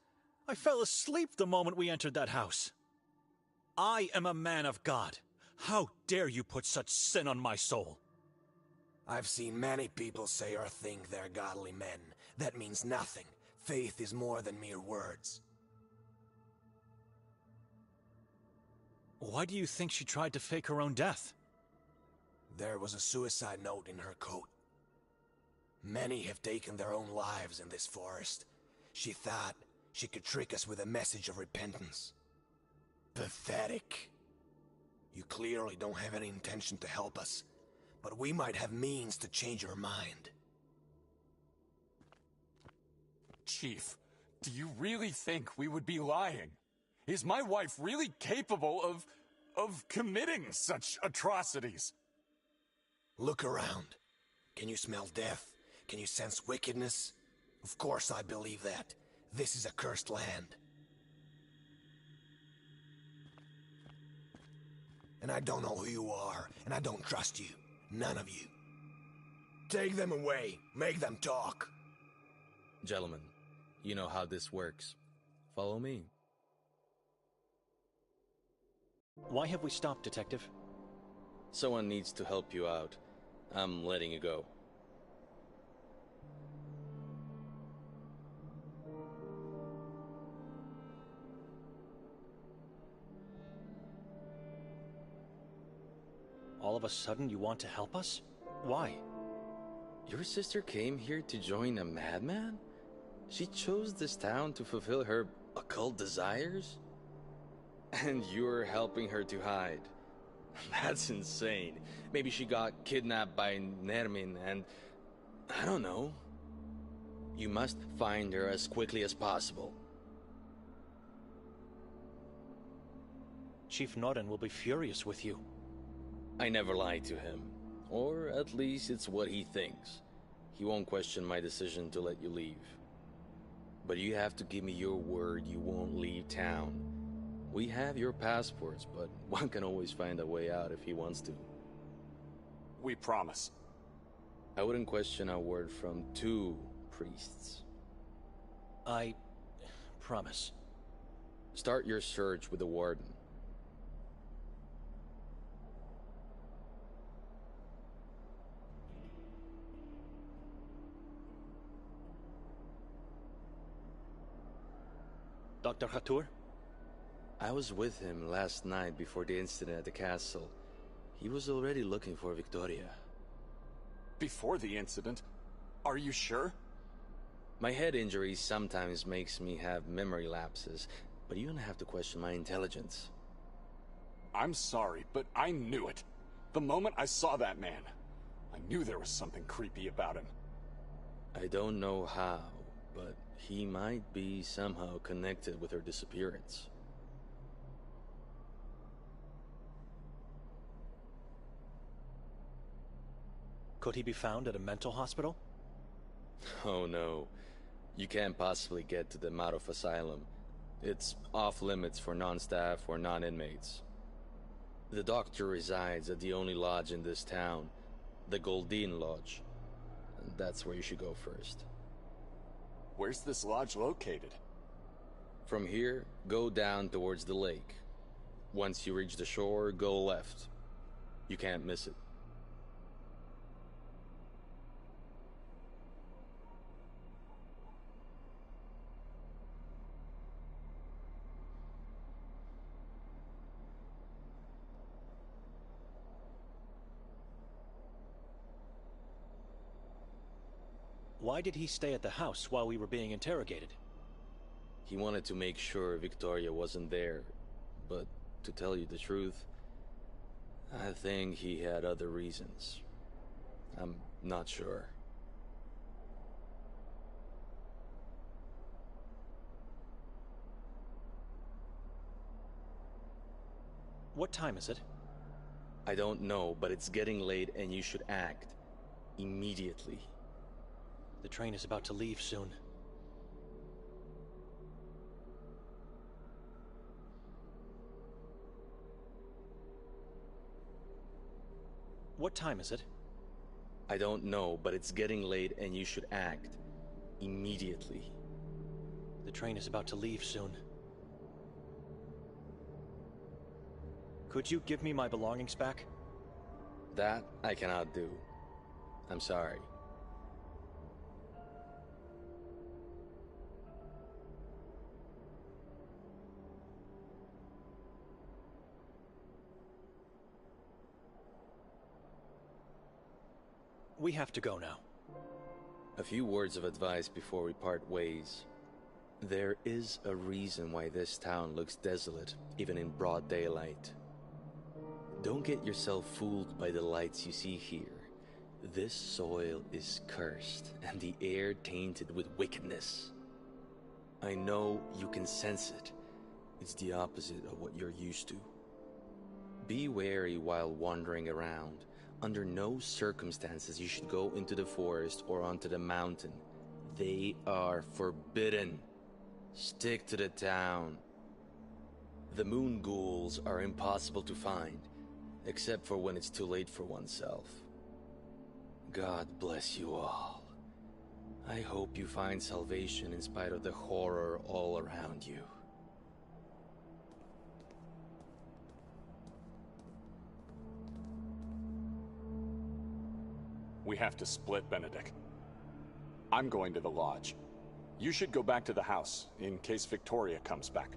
I fell asleep the moment we entered that house. I am a man of God. How dare you put such sin on my soul? I've seen many people say or think they're godly men. That means nothing. Faith is more than mere words. Why do you think she tried to fake her own death? There was a suicide note in her coat. Many have taken their own lives in this forest. She thought she could trick us with a message of repentance. Pathetic. You clearly don't have any intention to help us, but we might have means to change your mind. Chief, do you really think we would be lying? Is my wife really capable of committing such atrocities? Look around. Can you smell death? Can you sense wickedness? Of course I believe that. This is a cursed land. And I don't know who you are, and I don't trust you. None of you. Take them away. Make them talk. Gentlemen, you know how this works. Follow me. Why have we stopped, Detective? Someone needs to help you out. I'm letting you go. All of a sudden you want to help us? Why? Your sister came here to join a madman? She chose this town to fulfill her occult desires? And you're helping her to hide. That's insane. Maybe she got kidnapped by Nermin and... I don't know. You must find her as quickly as possible. Chief Noren will be furious with you. I never lied to him. Or at least it's what he thinks. He won't question my decision to let you leave. But you have to give me your word you won't leave town. We have your passports, but one can always find a way out if he wants to. We promise. I wouldn't question a word from two priests. I promise. Start your search with the warden. Dr. Hatur? I was with him last night before the incident at the castle. He was already looking for Victoria. Before the incident? Are you sure? My head injury sometimes makes me have memory lapses, but you don't have to question my intelligence. I'm sorry, but I knew it. The moment I saw that man, I knew there was something creepy about him. I don't know how, but he might be somehow connected with her disappearance. Could he be found at a mental hospital? Oh no. You can't possibly get to the Marov Asylum. It's off limits for non-staff or non-inmates. The doctor resides at the only lodge in this town, the Goldine Lodge. And that's where you should go first. Where's this lodge located? From here, go down towards the lake. Once you reach the shore, go left. You can't miss it. Why did he stay at the house while we were being interrogated? He wanted to make sure Victoria wasn't there, but to tell you the truth, I think he had other reasons. I'm not sure. What time is it? I don't know, but it's getting late and you should act. Immediately. The train is about to leave soon. What time is it? I don't know, but it's getting late and you should act. Immediately. The train is about to leave soon. Could you give me my belongings back? That I cannot do. I'm sorry. We have to go now. A few words of advice before we part ways. There is a reason why this town looks desolate, even in broad daylight. Don't get yourself fooled by the lights you see here. This soil is cursed, and the air tainted with wickedness. I know you can sense it. It's the opposite of what you're used to. Be wary while wandering around. Under no circumstances you should go into the forest or onto the mountain. They are forbidden. Stick to the town. The moon ghouls are impossible to find, except for when it's too late for oneself. God bless you all. I hope you find salvation in spite of the horror all around you. We have to split, Benedict. I'm going to the lodge. You should go back to the house, in case Victoria comes back.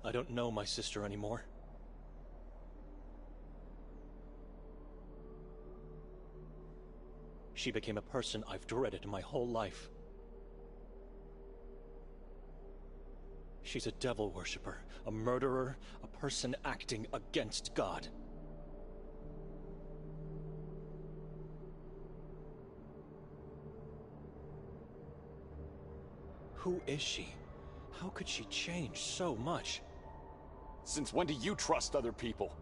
I don't know my sister anymore. She became a person I've dreaded my whole life. She's a devil worshipper, a murderer, a person acting against God. Who is she? How could she change so much? Since when do you trust other people?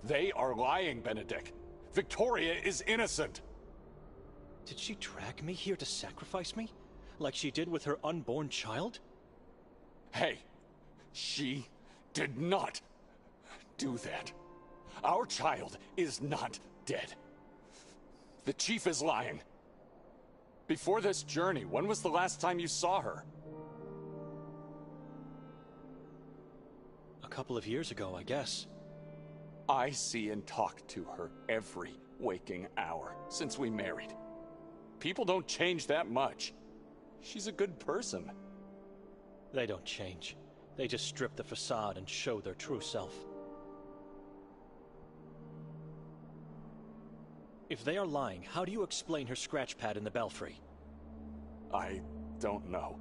They are lying, Benedict. Victoria is innocent. Did she drag me here to sacrifice me? Like she did with her unborn child? Hey, she did not do that. Our child is not dead. The chief is lying. Before this journey, when was the last time you saw her? A couple of years ago, I guess. I see and talk to her every waking hour since we married. People don't change that much. She's a good person. They don't change. They just strip the facade and show their true self. If they are lying, how do you explain her scratch pad in the belfry? I don't know.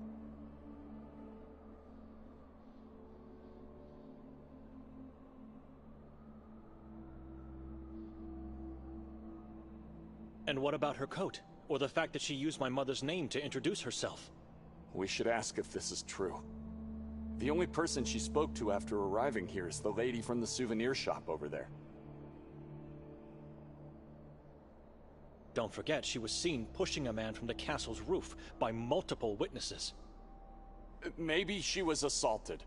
And what about her coat? Or the fact that she used my mother's name to introduce herself. We should ask if this is true. The only person she spoke to after arriving here is the lady from the souvenir shop over there. Don't forget, she was seen pushing a man from the castle's roof by multiple witnesses. Maybe she was assaulted.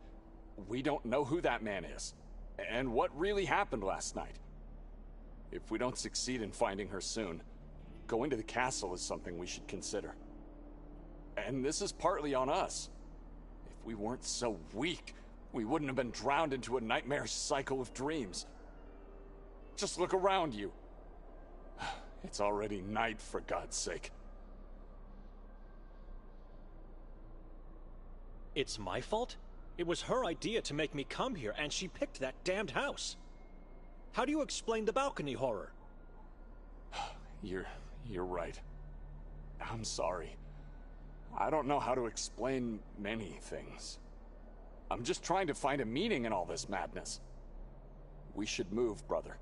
We don't know who that man is, and what really happened last night. If we don't succeed in finding her soon, going to the castle is something we should consider. And this is partly on us. If we weren't so weak, we wouldn't have been drowned into a nightmarish cycle of dreams. Just look around you. It's already night, for God's sake. It's my fault? It was her idea to make me come here, and she picked that damned house. How do you explain the balcony horror? You're right. I'm sorry. I don't know how to explain many things. I'm just trying to find a meaning in all this madness. We should move, brother.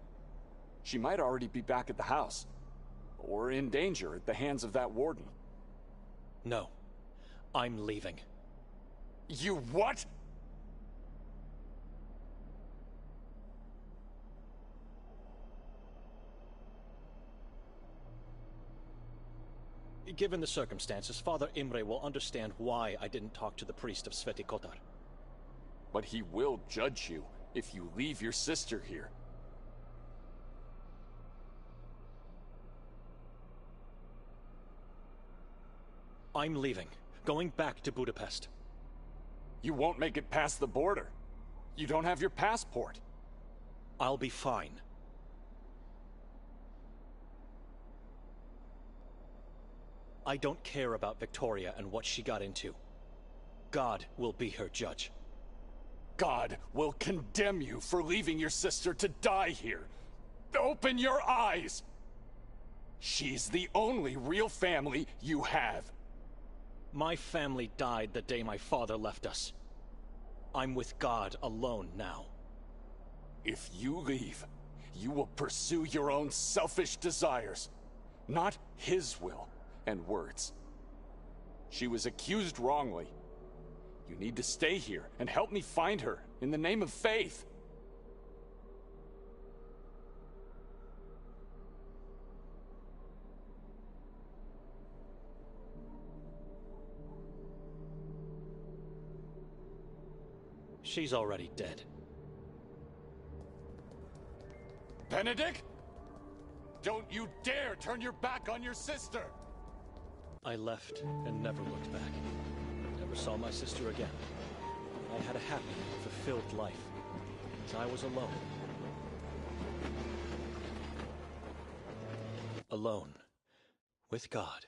She might already be back at the house, or in danger at the hands of that warden. No. I'm leaving. You what? Given the circumstances, Father Imre will understand why I didn't talk to the priest of Sveti Kotar. But he will judge you if you leave your sister here. I'm leaving. Going back to Budapest. You won't make it past the border. You don't have your passport. I'll be fine. I don't care about Victoria and what she got into. God will be her judge. God will condemn you for leaving your sister to die here. Open your eyes! She's the only real family you have. My family died the day my father left us. I'm with God alone now. If you leave, you will pursue your own selfish desires, not his will and words. She was accused wrongly. You need to stay here and help me find her in the name of faith. She's already dead. Benedict? Don't you dare turn your back on your sister! I left and never looked back. Never saw my sister again. I had a happy, fulfilled life. As I was alone. Alone. With God.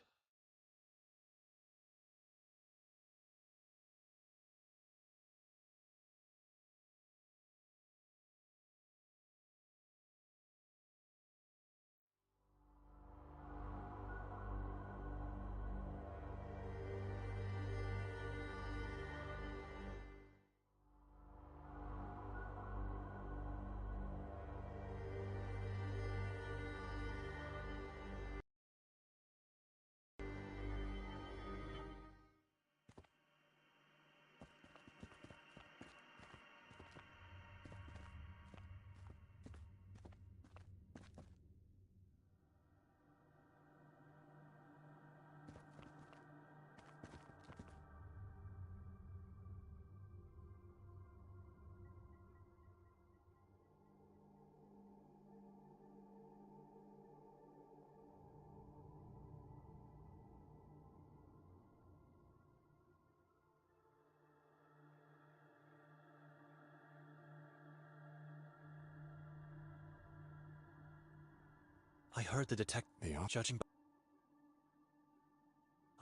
I heard the detective judging.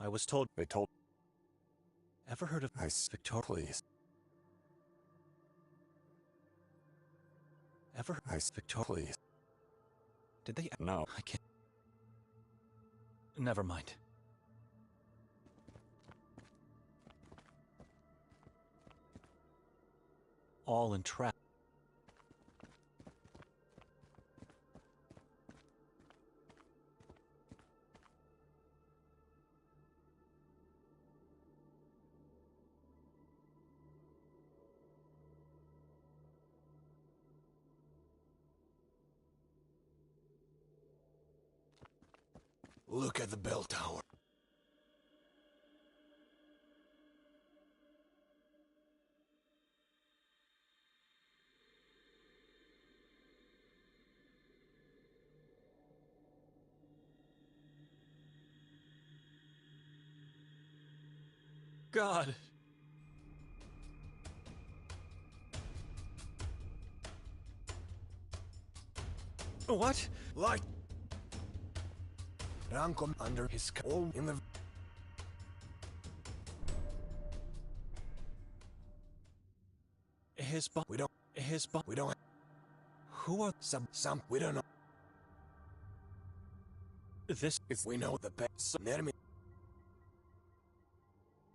I was told. They told. Ever heard of Victoria? Please. Ever heard Victoria? Please. Did they? No. I can't. Never mind. All in trap. Look at the bell tower. God. What? Light! Rankom under his skull in the... We don't... We don't... Who are... Some... We don't know. This... If we know the best enemy...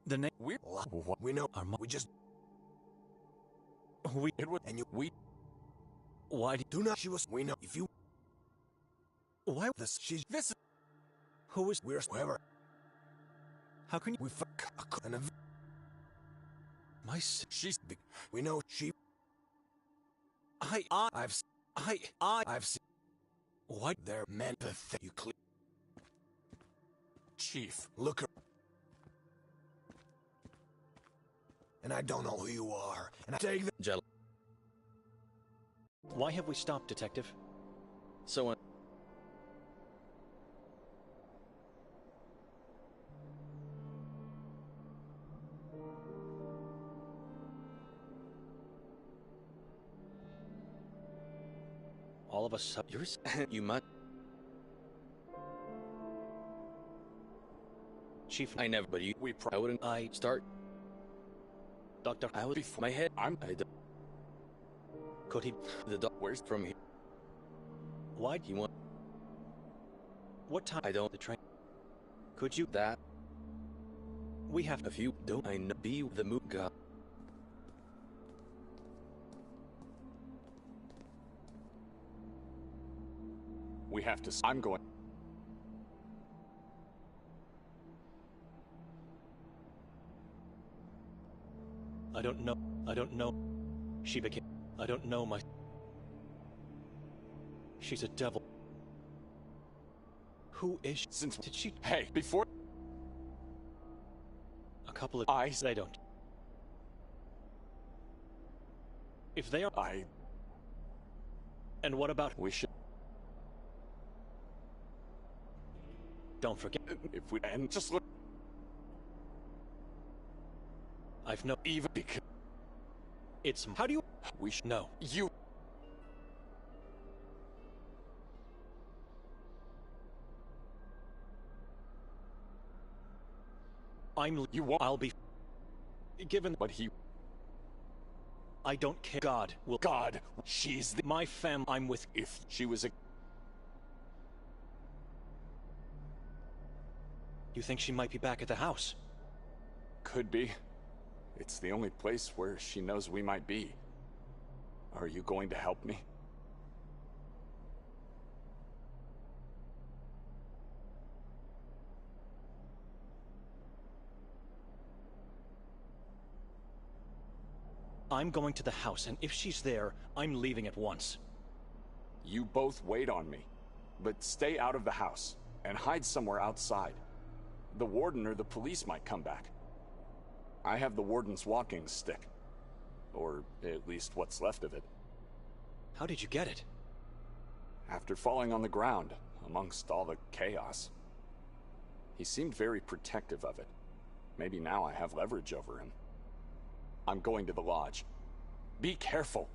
The name... We know... We just... We... And you... We... Why do not... She was... We know... If you... Why... This... She's... This... Who is... We're... Whoever... How can you... We fuck... My... She's... Big... We know she... I've seen... What? They're meant to think you clear... Chief. Look her... And I don't know who you are, and I take the... Why have we stopped, Detective? So, All of us... You might... Chief... I never... But you... I wouldn't... Start... Doctor... I would... My head... I don't... Could he... The doc... Where's from here? Why do you want... What time... I don't... The train... Could you... That... We have... If you don't... I know... Be the moot god. We have to... I'm going... I don't know. I don't know. She became... I don't know my... She's a devil. Who is she? Since... Did she... Hey, before... A couple of... They don't. If they are... And what about... We should... Don't forget... If we... And just look... I've no... Even because... It's... How do you... We should... No. You... I'm... You won't... I'll be... Given... But he... I don't care. God will... God! She's the... My fam... I'm with... If she was a... You think she might be back at the house? Could be. It's the only place where she knows we might be. Are you going to help me? I'm going to the house, and if she's there, I'm leaving at once. You both wait on me. But stay out of the house, and hide somewhere outside. The warden or the police might come back. I have the warden's walking stick. Or at least what's left of it. How did you get it? After falling on the ground, amongst all the chaos. He seemed very protective of it. Maybe now I have leverage over him. I'm going to the lodge. Be careful!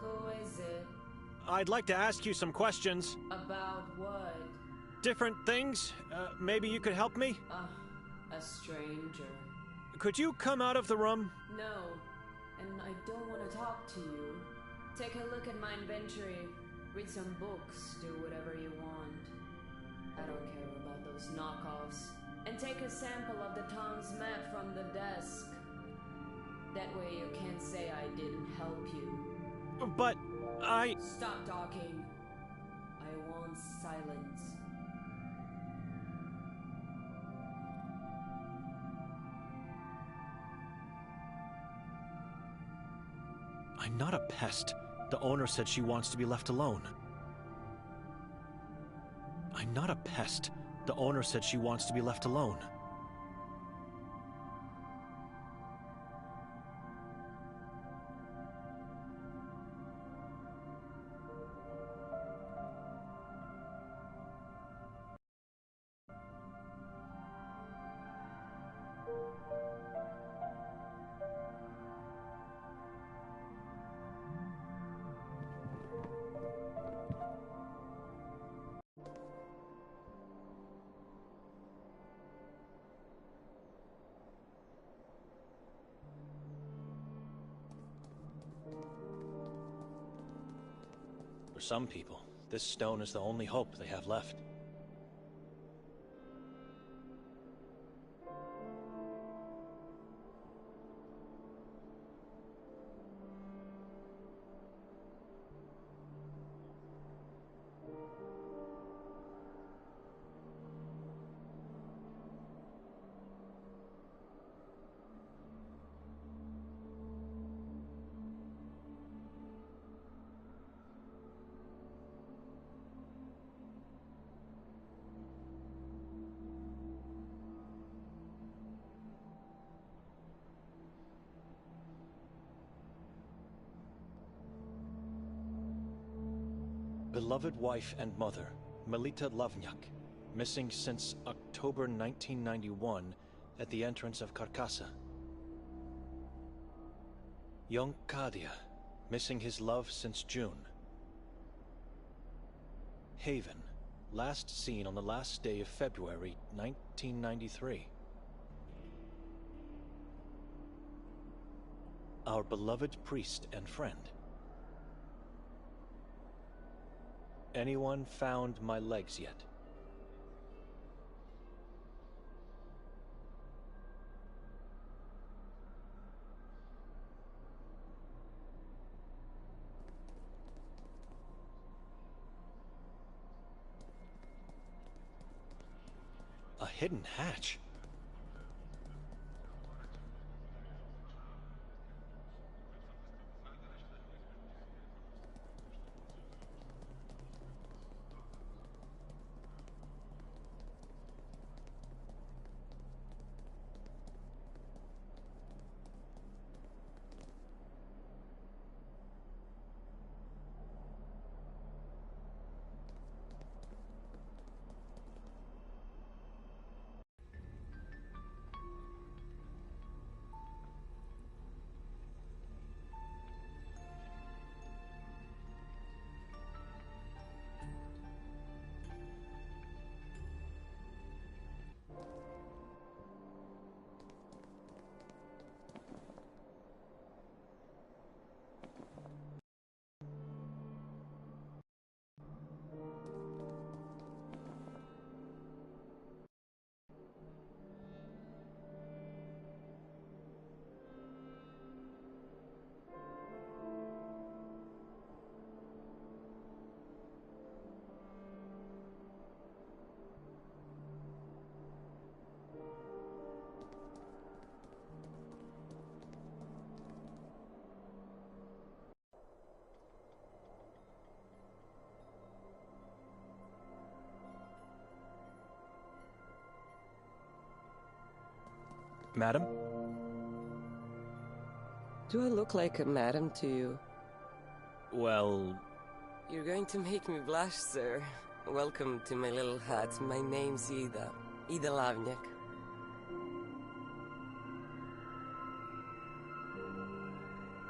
Who is it? I'd like to ask you some questions. About what? Different things. Maybe you could help me? A stranger. Could you come out of the room? No, and I don't want to talk to you. Take a look at my inventory. Read some books. Do whatever you want. I don't care about those knockoffs. And take a sample of the town's map from the desk. That way you can't say I didn't help you. But I... Stop talking. I want silence. I'm not a pest. The owner said she wants to be left alone. I'm not a pest. The owner said she wants to be left alone. For some people, this stone is the only hope they have left. Beloved wife and mother, Melita Lavnyak, missing since October 1991 at the entrance of Carcassa. Young Kadia, missing his love since June. Haven, last seen on the last day of February 1993. Our beloved priest and friend. Anyone found my legs yet? A hidden hatch? Madam? Do I look like a madam to you? Well... You're going to make me blush, sir. Welcome to my little hut. My name's Ida. Ida Lavnyak.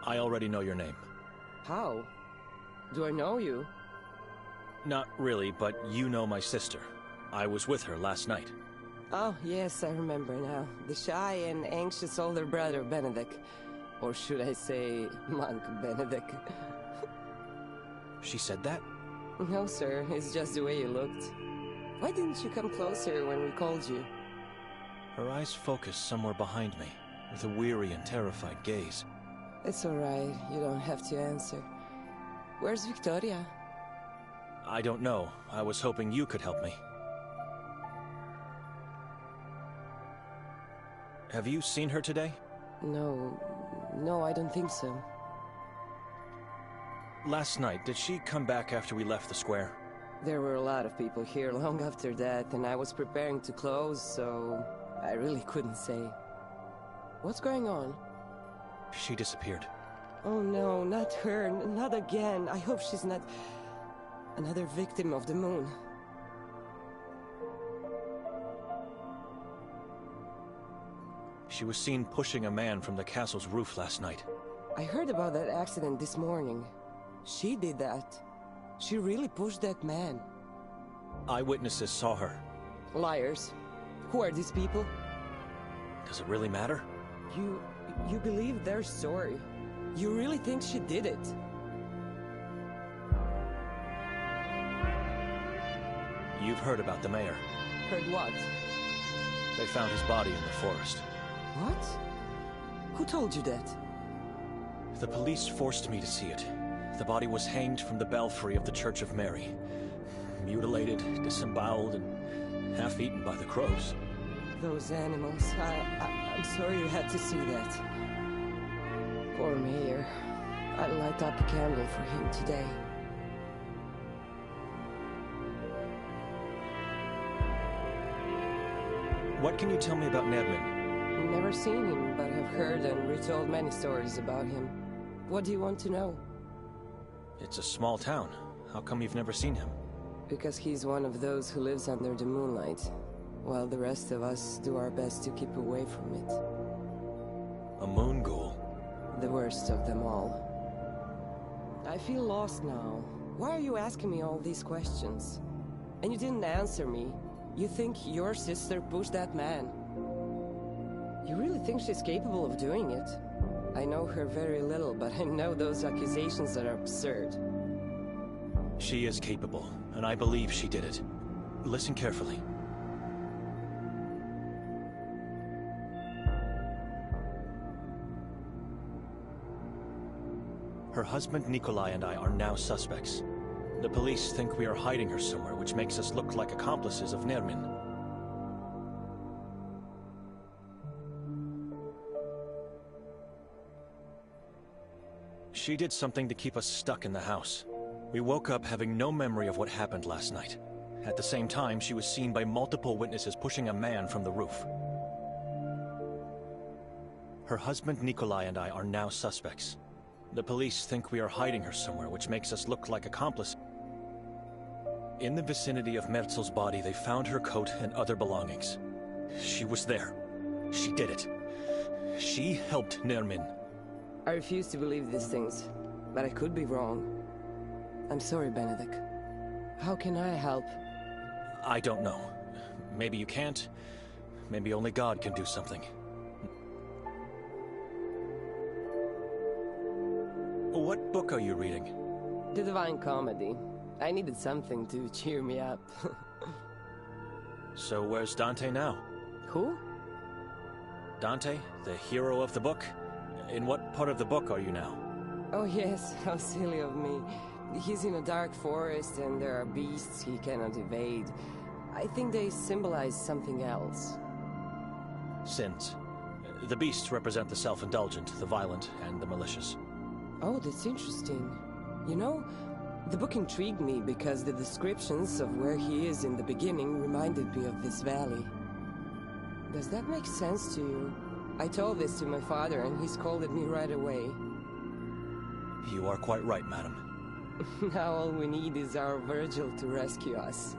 I already know your name. How? Do I know you? Not really, but you know my sister. I was with her last night. Oh, yes, I remember now. The shy and anxious older brother, Benedict. Or should I say, Monk Benedict. She said that? No, sir. It's just the way you looked. Why didn't you come closer when we called you? Her eyes focused somewhere behind me, with a weary and terrified gaze. It's alright. You don't have to answer. Where's Victoria? I don't know. I was hoping you could help me. Have you seen her today? No, I don't think so. Last night, did she come back after we left the square? There were a lot of people here long after that, and I was preparing to close, so I really couldn't say. What's going on? She disappeared. Oh no, not her, not again. I hope she's not another victim of the moon. She was seen pushing a man from the castle's roof last night. I heard about that accident this morning. She did that. She really pushed that man. Eyewitnesses saw her. Liars. Who are these people? Does it really matter? You believe their story? You really think she did it? You've heard about the mayor. Heard what? They found his body in the forest. What? Who told you that? The police forced me to see it. The body was hanged from the belfry of the Church of Mary. Mutilated, disemboweled, and half-eaten by the crows. Those animals. I'm sorry you had to see that. Poor mayor. I light up a candle for him today. What can you tell me about Nedman? Never seen him, but have heard and retold many stories about him. What do you want to know? It's a small town. How come you've never seen him? Because he's one of those who lives under the moonlight, while the rest of us do our best to keep away from it. A moon ghoul? The worst of them all. I feel lost now. Why are you asking me all these questions? And you didn't answer me. You think your sister pushed that man? You really think she's capable of doing it? I know her very little, but I know those accusations are absurd. She is capable, and I believe she did it. Listen carefully. Her husband Nikolai and I are now suspects. The police think we are hiding her somewhere, which makes us look like accomplices of Nermin. She did something to keep us stuck in the house. We woke up having no memory of what happened last night. At the same time, she was seen by multiple witnesses pushing a man from the roof. Her husband Nikolai and I are now suspects. The police think we are hiding her somewhere, which makes us look like accomplices. In the vicinity of Merzel's body, they found her coat and other belongings. She was there. She did it. She helped Nermin. I refuse to believe these things, but I could be wrong. I'm sorry, Benedict. How can I help? I don't know. Maybe you can't. Maybe only God can do something. What book are you reading? The Divine Comedy. I needed something to cheer me up. So where's Dante now? Who? Dante, the hero of the book? In what part of the book are you now? Oh yes, how silly of me. He's in a dark forest and there are beasts he cannot evade. I think they symbolize something else. Sins. The beasts represent the self-indulgent, the violent, and the malicious. Oh, that's interesting. You know, the book intrigued me because the descriptions of where he is in the beginning reminded me of this valley. Does that make sense to you? I told this to my father and he scolded me right away. You are quite right, madam. Now all we need is our Virgil to rescue us.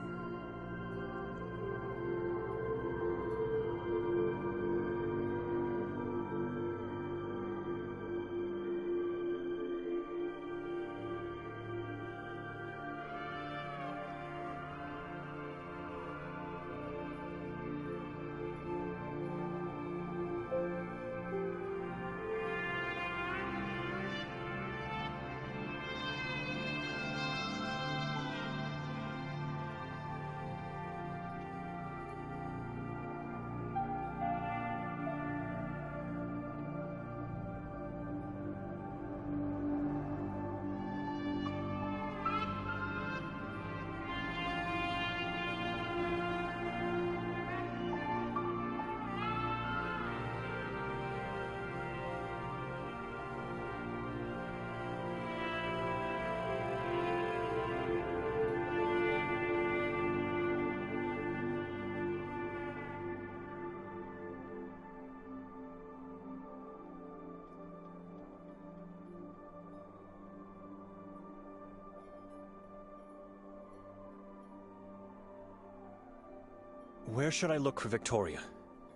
Where should I look for Victoria?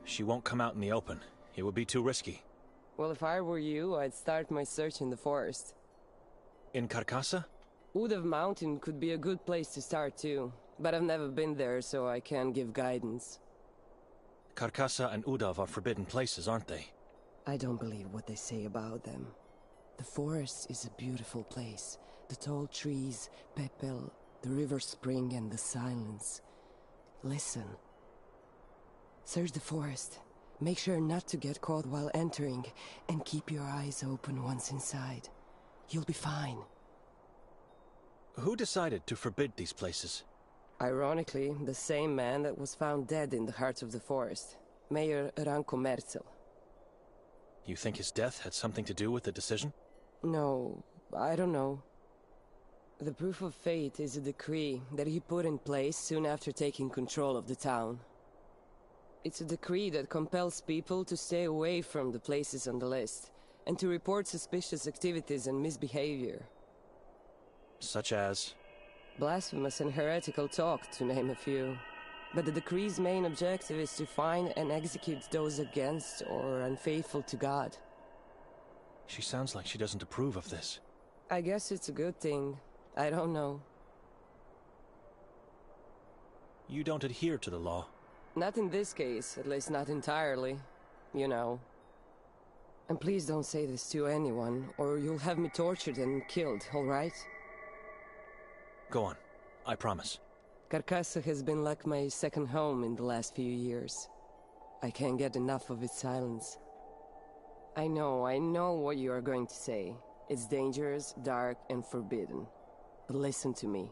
She won't come out in the open. It would be too risky. Well, if I were you, I'd start my search in the forest. In Carcassa? Udav Mountain could be a good place to start too, but I've never been there, so I can't give guidance. Carcassa and Udav are forbidden places, aren't they? I don't believe what they say about them. The forest is a beautiful place. The tall trees, Pepel, the river spring and the silence. Listen. Search the forest. Make sure not to get caught while entering, and keep your eyes open once inside. You'll be fine. Who decided to forbid these places? Ironically, the same man that was found dead in the heart of the forest. Mayor Ranko Merzel. You think his death had something to do with the decision? No, I don't know. The proof of fate is a decree that he put in place soon after taking control of the town. It's a decree that compels people to stay away from the places on the list, and to report suspicious activities and misbehavior. Such as? Blasphemous and heretical talk, to name a few. But the decree's main objective is to find and execute those against or unfaithful to God. She sounds like she doesn't approve of this. I guess it's a good thing. I don't know. You don't adhere to the law? Not in this case, at least not entirely. You know. And please don't say this to anyone, or you'll have me tortured and killed, all right? Go on. I promise. Carcassa has been like my second home in the last few years. I can't get enough of its silence. I know what you are going to say. It's dangerous, dark, and forbidden. But listen to me.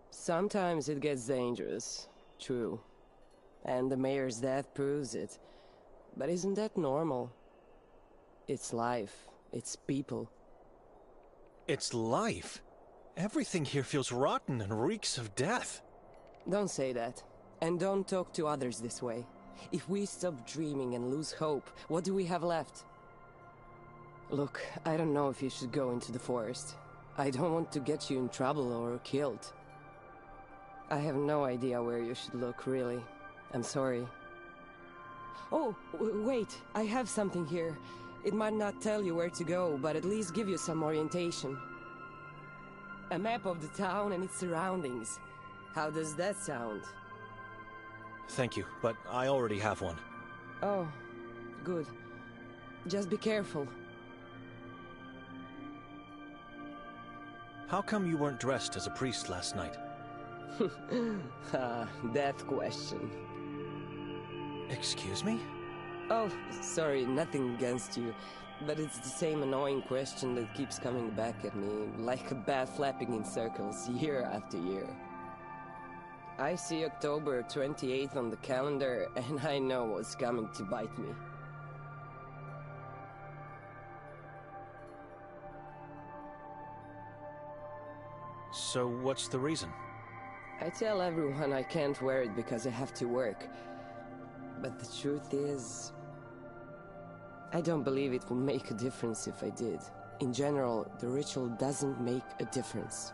Sometimes it gets dangerous, true. And the mayor's death proves it. But isn't that normal? It's life. It's people. It's life? Everything here feels rotten and reeks of death. Don't say that. And don't talk to others this way. If we stop dreaming and lose hope, what do we have left? Look, I don't know if you should go into the forest. I don't want to get you in trouble or killed. I have no idea where you should look, really. I'm sorry. Oh, wait, I have something here. It might not tell you where to go, but at least give you some orientation. A map of the town and its surroundings. How does that sound? Thank you, but I already have one. Oh, good. Just be careful. How come you weren't dressed as a priest last night? That question. Excuse me? Oh, sorry, nothing against you. But it's the same annoying question that keeps coming back at me, like a bat flapping in circles, year after year. I see October 28th on the calendar, and I know what's coming to bite me. So what's the reason? I tell everyone I can't wear it because I have to work. But the truth is, I don't believe it will make a difference if I did. In general, the ritual doesn't make a difference.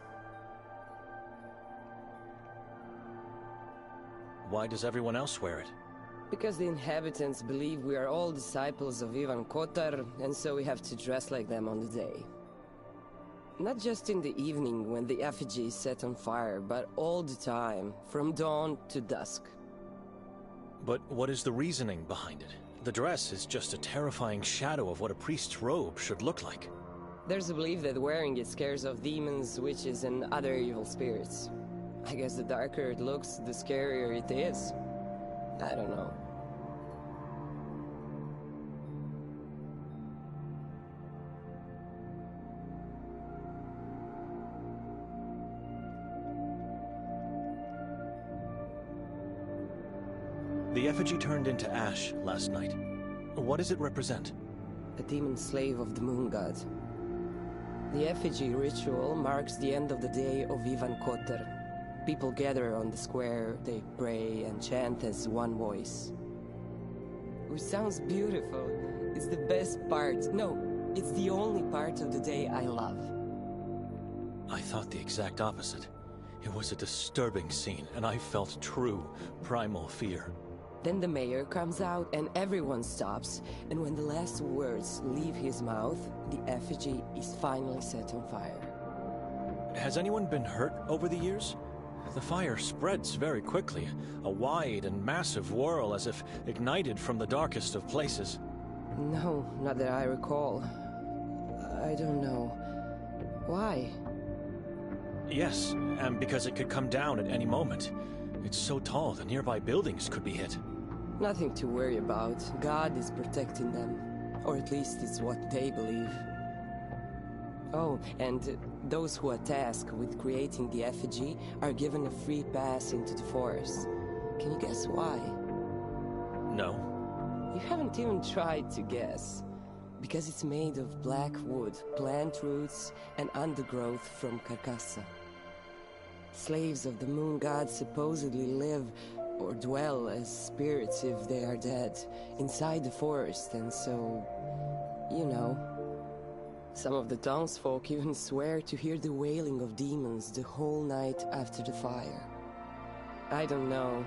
Why does everyone else wear it? Because the inhabitants believe we are all disciples of Ivan Kotar, and so we have to dress like them on the day. Not just in the evening when the effigy is set on fire, but all the time, from dawn to dusk. But what is the reasoning behind it? The dress is just a terrifying shadow of what a priest's robe should look like. There's a belief that wearing it scares off demons, witches, and other evil spirits. I guess the darker it looks, the scarier it is. I don't know. The effigy turned into ash last night. What does it represent? A demon slave of the moon god. The effigy ritual marks the end of the day of Ivan Kotar. People gather on the square, they pray and chant as one voice. Which sounds beautiful. It's the best part. No, it's the only part of the day I love. I thought the exact opposite. It was a disturbing scene, and I felt true, primal fear. Then the mayor comes out and everyone stops, and when the last words leave his mouth, the effigy is finally set on fire. Has anyone been hurt over the years? The fire spreads very quickly, a wide and massive whirl as if ignited from the darkest of places. No, not that I recall. I don't know. Why? Yes, and because it could come down at any moment. It's so tall the nearby buildings could be hit. Nothing to worry about. God is protecting them. Or at least it's what they believe. Oh, and those who are tasked with creating the effigy are given a free pass into the forest. Can you guess why? No. You haven't even tried to guess. Because it's made of black wood, plant roots, and undergrowth from Carcassa. Slaves of the moon god supposedly live or dwell as spirits if they are dead, inside the forest, and so, you know. Some of the townsfolk even swear to hear the wailing of demons the whole night after the fire. I don't know.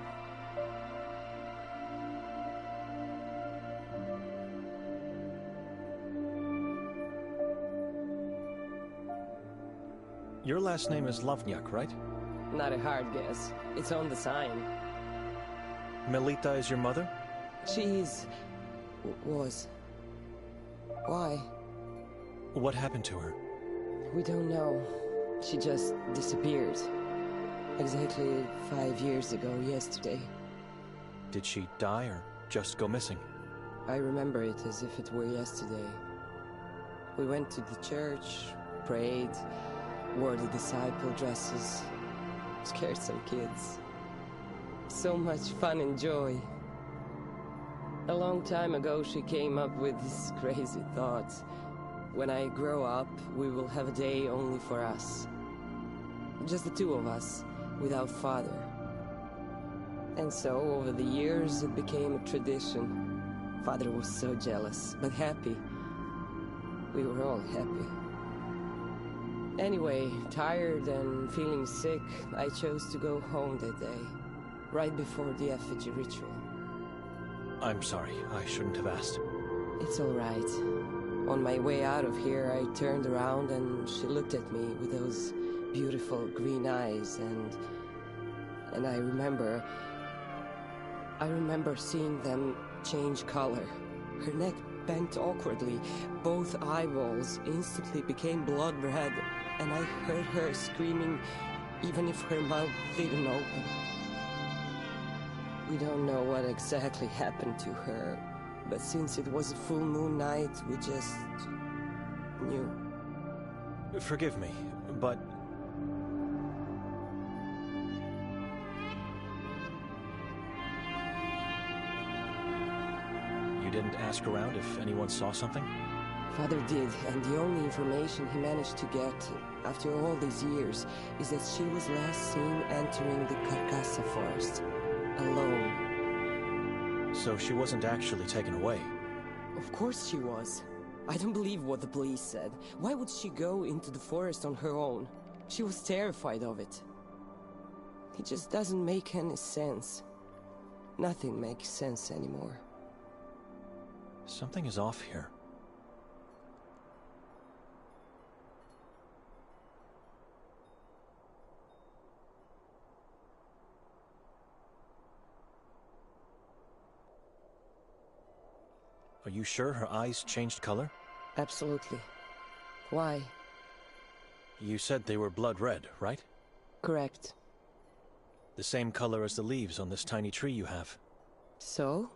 Your last name is Lovnyak, right? Not a hard guess. It's on the sign. Melita is your mother? She was. Why? What happened to her? We don't know. She just disappeared. Exactly 5 years ago yesterday. Did she die or just go missing? I remember it as if it were yesterday. We went to the church, prayed, wore the disciple dresses, scared some kids. So much fun and joy. A long time ago she came up with this crazy thought. When I grow up, we will have a day only for us. Just the two of us, without father. And so, over the years, it became a tradition. Father was so jealous, but happy. We were all happy. Anyway, tired and feeling sick, I chose to go home that day, right before the effigy ritual. I'm sorry, I shouldn't have asked. It's all right. On my way out of here, I turned around and she looked at me with those beautiful green eyes, and I remember seeing them change color. Her neck bent awkwardly, both eyeballs instantly became blood red, and I heard her screaming even if her mouth didn't open. We don't know what exactly happened to her, but since it was a full moon night, we just knew. Forgive me, but... You didn't ask around if anyone saw something? Father did, and the only information he managed to get, after all these years, is that she was last seen entering the Carcassa forest, alone. So she wasn't actually taken away? Of course she was. I don't believe what the police said. Why would she go into the forest on her own? She was terrified of it. It just doesn't make any sense. Nothing makes sense anymore. Something is off here. Are you sure her eyes changed color? Absolutely. Why? You said they were blood red, right? Correct. The same color as the leaves on this tiny tree you have. So?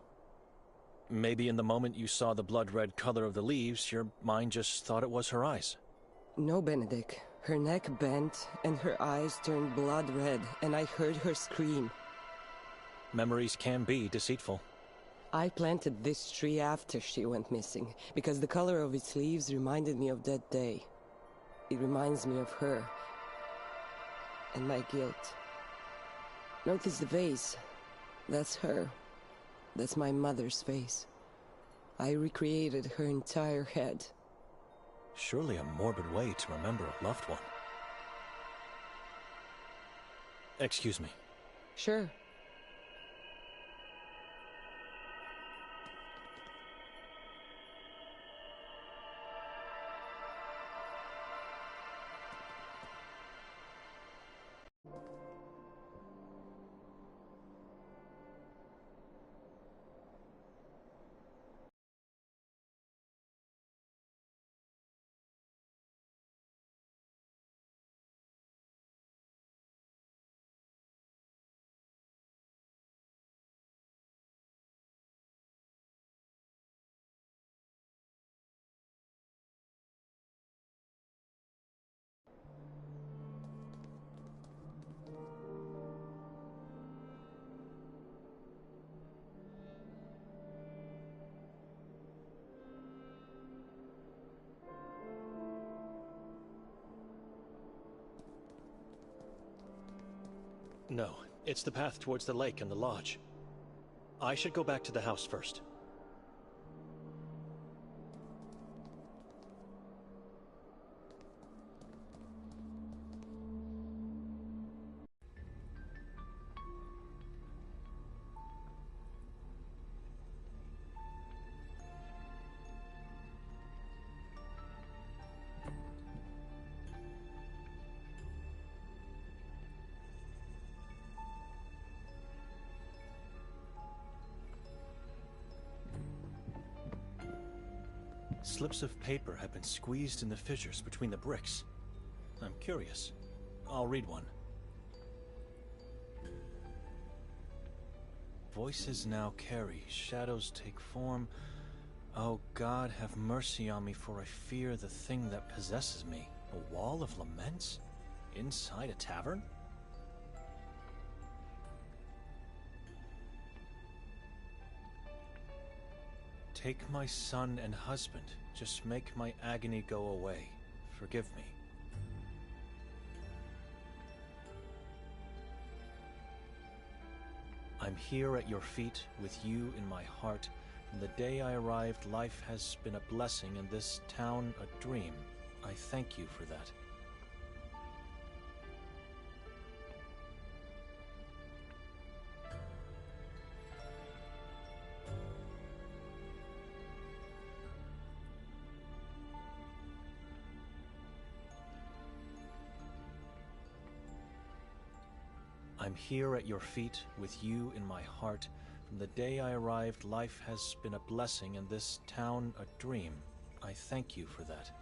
Maybe in the moment you saw the blood red color of the leaves, your mind just thought it was her eyes. No, Benedict. Her neck bent and her eyes turned blood red, and I heard her scream. Memories can be deceitful. I planted this tree after she went missing, because the color of its leaves reminded me of that day. It reminds me of her. And my guilt. Notice the vase. That's her. That's my mother's face. I recreated her entire head. Surely a morbid way to remember a loved one. Excuse me. Sure. No, it's the path towards the lake and the lodge. I should go back to the house first. Slips of paper have been squeezed in the fissures between the bricks. I'm curious. I'll read one. Voices now carry, shadows take form. Oh God, have mercy on me, for I fear the thing that possesses me. A wall of laments? Inside a tavern? Take my son and husband. Just make my agony go away. Forgive me. I'm here at your feet, with you in my heart. From the day I arrived, life has been a blessing, and this town a dream. I thank you for that. I'm here at your feet, with you in my heart. From the day I arrived, life has been a blessing, and this town a dream. I thank you for that.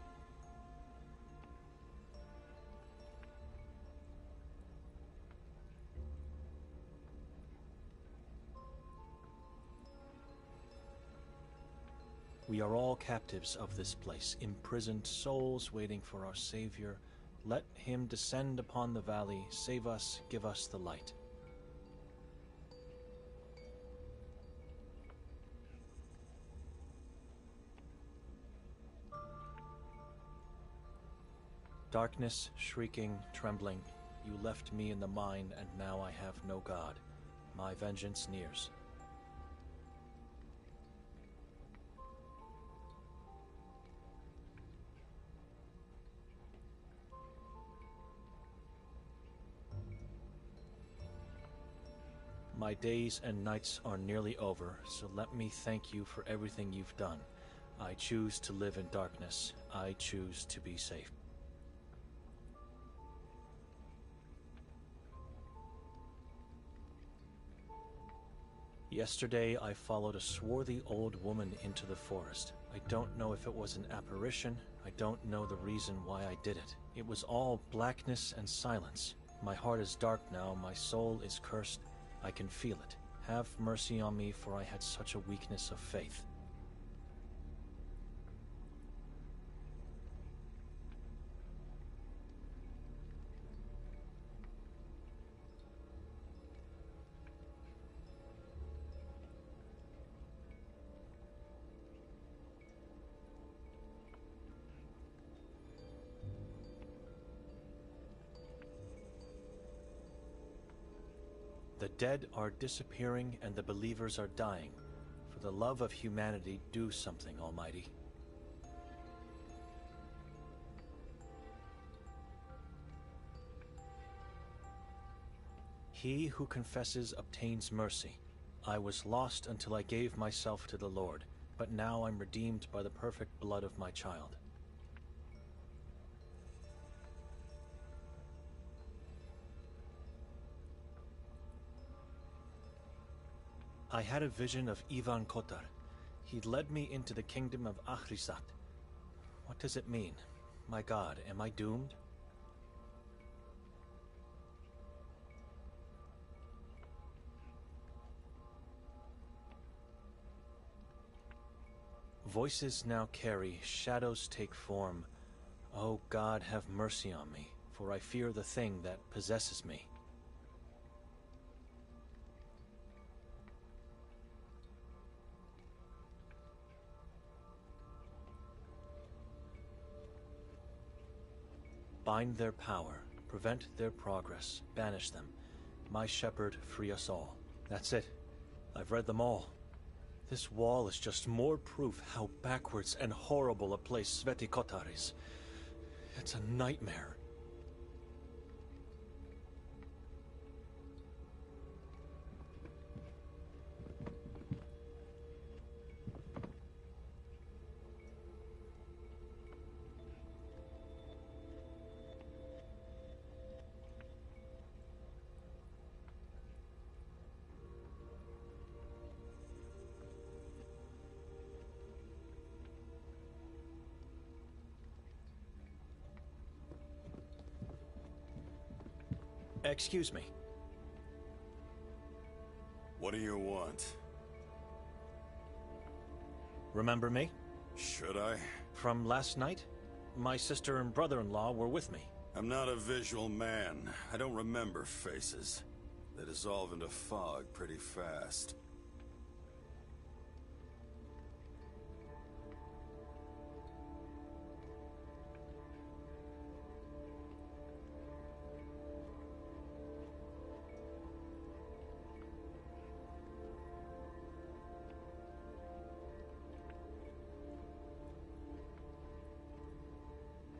We are all captives of this place, imprisoned souls waiting for our Savior. Let him descend upon the valley, save us, give us the light. Darkness, shrieking, trembling, you left me in the mine, and now I have no God. My vengeance nears. My days and nights are nearly over, so let me thank you for everything you've done. I choose to live in darkness. I choose to be safe. Yesterday, I followed a swarthy old woman into the forest. I don't know if it was an apparition. I don't know the reason why I did it. It was all blackness and silence. My heart is dark now. My soul is cursed. I can feel it. Have mercy on me, for I had such a weakness of faith. The dead are disappearing and the believers are dying. For the love of humanity, do something, Almighty. He who confesses obtains mercy. I was lost until I gave myself to the Lord, but now I'm redeemed by the perfect blood of my child. I had a vision of Ivan Kotar. He led me into the kingdom of Ahrisat. What does it mean? My God, am I doomed? Voices now carry, shadows take form. Oh God, have mercy on me, for I fear the thing that possesses me. Bind their power, prevent their progress, banish them. My shepherd, free us all. That's it. I've read them all. This wall is just more proof how backwards and horrible a place Sveti Kotar is. It's a nightmare. Excuse me. What do you want? Remember me? Should I? From last night? My sister and brother-in-law were with me. I'm not a visual man. I don't remember faces. They dissolve into fog pretty fast.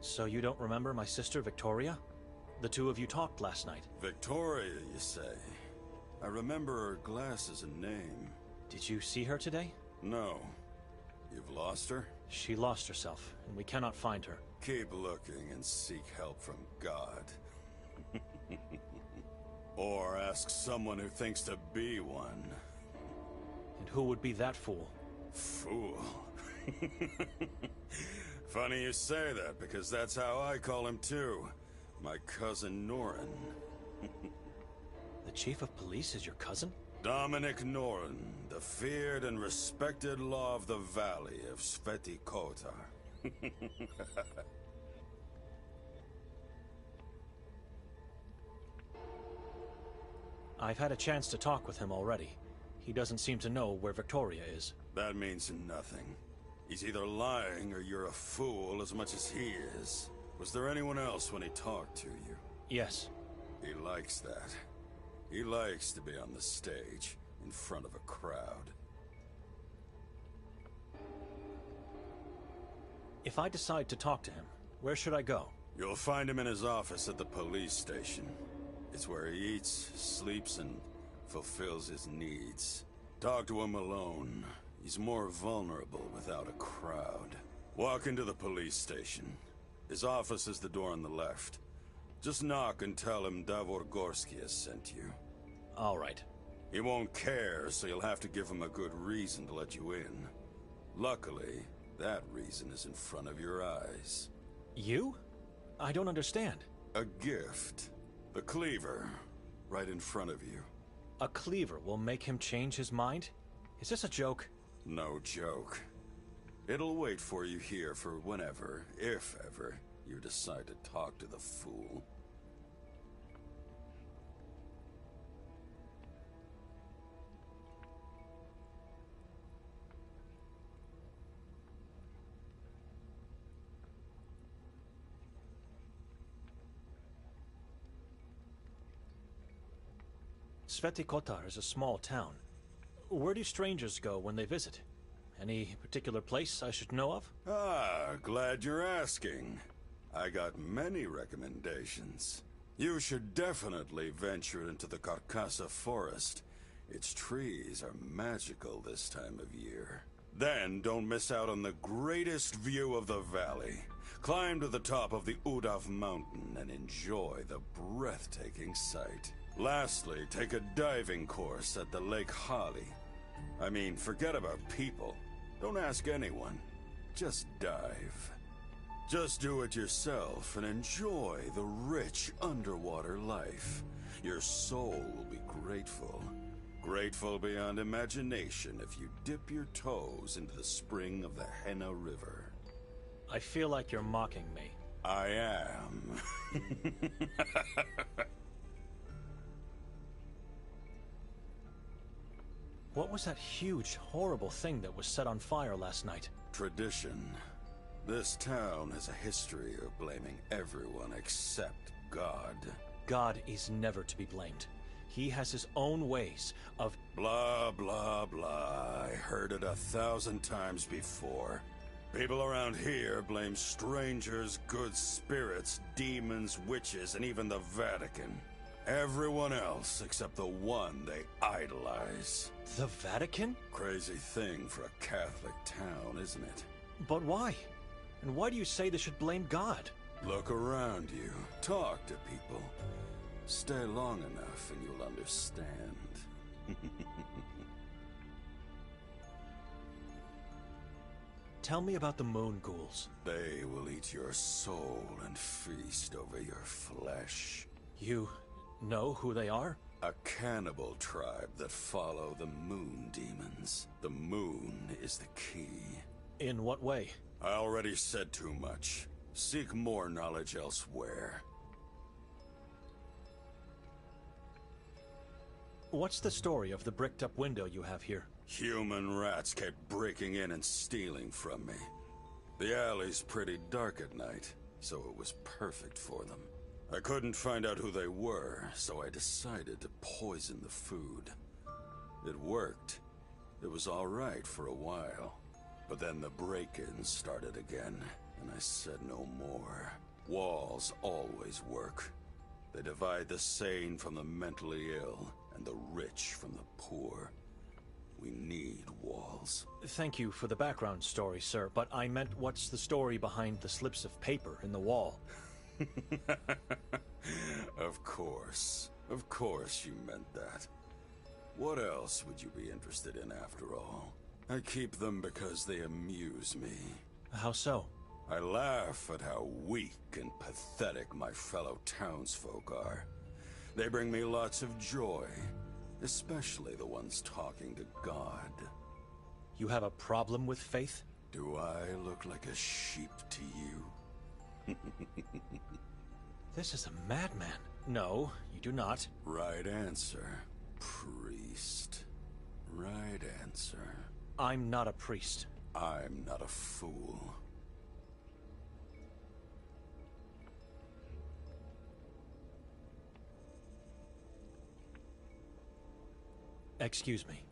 So you don't remember my sister Victoria? The two of you talked last night. Victoria, you say? I remember her glasses and name. Did you see her today? No. You've lost her? She lost herself, and we cannot find her. Keep looking and seek help from God. Or ask someone who thinks to be one. And who would be that fool? Fool? Funny you say that, because that's how I call him too. My cousin Norin. The chief of police is your cousin? Dominic Norin, the feared and respected law of the valley of Sveti Kotar. I've had a chance to talk with him already. He doesn't seem to know where Victoria is. That means nothing. He's either lying or you're a fool as much as he is. Was there anyone else when he talked to you? Yes. He likes that. He likes to be on the stage, in front of a crowd. If I decide to talk to him, where should I go? You'll find him in his office at the police station. It's where he eats, sleeps, and fulfills his needs. Talk to him alone. He's more vulnerable without a crowd. Walk into the police station. His office is the door on the left. Just knock and tell him Davor Gorski has sent you. All right. He won't care, so you'll have to give him a good reason to let you in. Luckily, that reason is in front of your eyes. You? I don't understand. A gift. The cleaver. Right in front of you. A cleaver will make him change his mind? Is this a joke? No joke. It'll wait for you here for whenever, if ever, you decide to talk to the fool. Sveti Kotar is a small town. Where do strangers go when they visit? Any particular place I should know of? Ah, glad you're asking. I got many recommendations. You should definitely venture into the Carcassa forest. Its trees are magical this time of year. Then don't miss out on the greatest view of the valley. Climb to the top of the Udav mountain and enjoy the breathtaking sight. Lastly, take a diving course at the Lake Hali. I mean, forget about people. Don't ask anyone. Just dive. Just do it yourself and enjoy the rich underwater life. Your soul will be grateful. Grateful beyond imagination if you dip your toes into the spring of the Henna River. I feel like you're mocking me. I am. What was that huge, horrible thing that was set on fire last night? Tradition. This town has a history of blaming everyone except God. God is never to be blamed. He has his own ways of... Blah, blah, blah. I heard it 1,000 times before. People around here blame strangers, good spirits, demons, witches, and even the Vatican. Everyone else except the one they idolize. The Vatican? Crazy thing for a Catholic town, isn't it? But why? And why do you say they should blame God? Look around you. Talk to people. Stay long enough and you'll understand. Tell me about the moon ghouls. They will eat your soul and feast over your flesh. You know who they are? A cannibal tribe that follow the moon demons. The moon is the key. In what way? I already said too much. Seek more knowledge elsewhere. What's the story of the bricked-up window you have here? Human rats kept breaking in and stealing from me. The alley's pretty dark at night, so it was perfect for them. I couldn't find out who they were, so I decided to poison the food. It worked. It was all right for a while. But then the break-ins started again, and I said no more. Walls always work. They divide the sane from the mentally ill, and the rich from the poor. We need walls. Thank you for the background story, sir, but I meant what's the story behind the slips of paper in the wall? Of course. Of course you meant that. What else would you be interested in after all? I keep them because they amuse me. How so? I laugh at how weak and pathetic my fellow townsfolk are. They bring me lots of joy, especially the ones talking to God. You have a problem with faith? Do I look like a sheep to you? This is a madman. No, you do not. Right answer, priest. Right answer. I'm not a priest. I'm not a fool. Excuse me.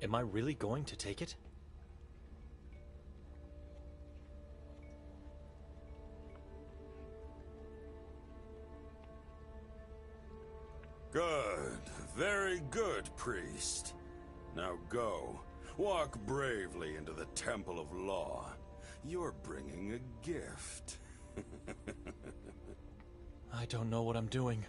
Am I really going to take it? Good. Very good, priest. Now go. Walk bravely into the Temple of Law. You're bringing a gift. I don't know what I'm doing.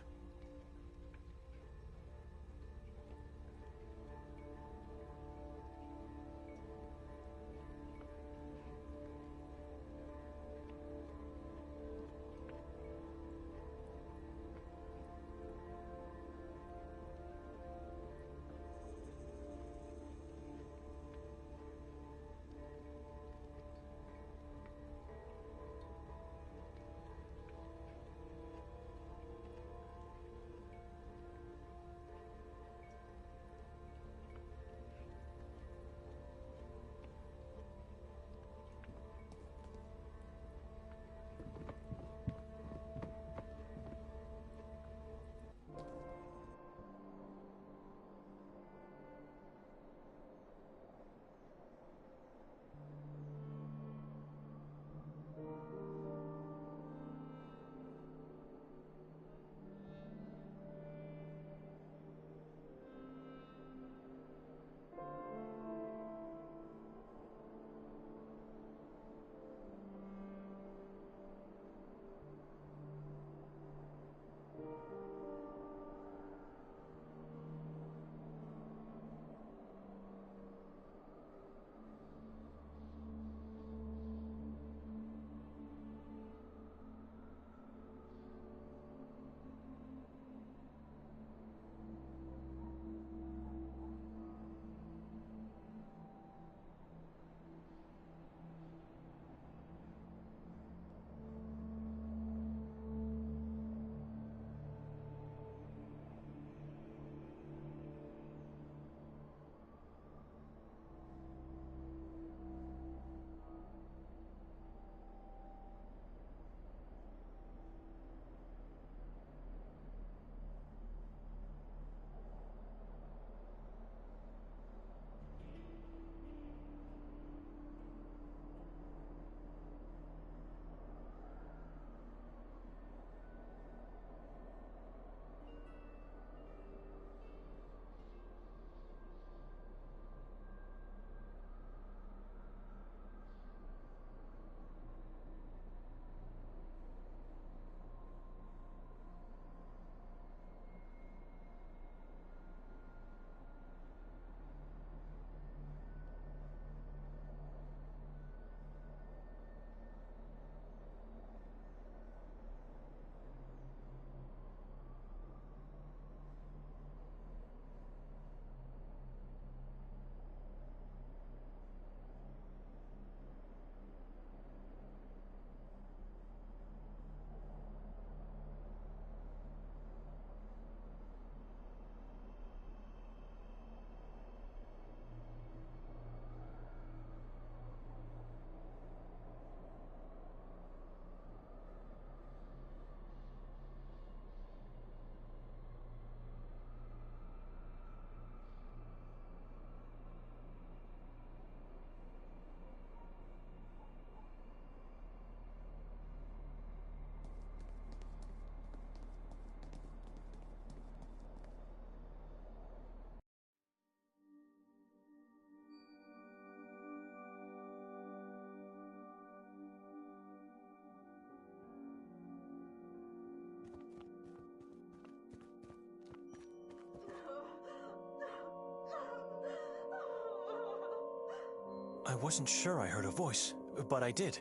I wasn't sure I heard a voice, but I did.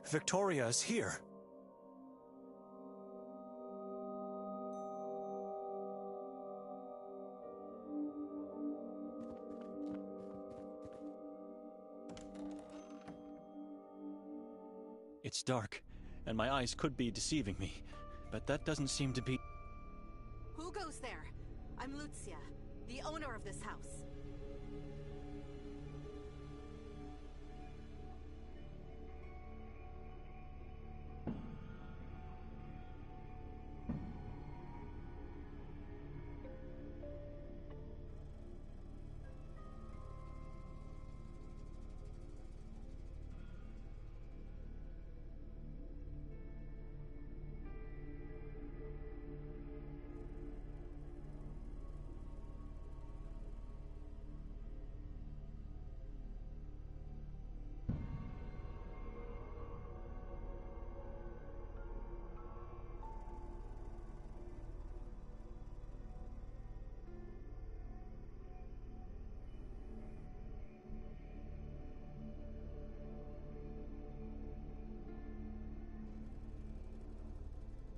Victoria is here. It's dark, and my eyes could be deceiving me, but that doesn't seem to be... Who goes there? I'm Lucia, the owner of this house.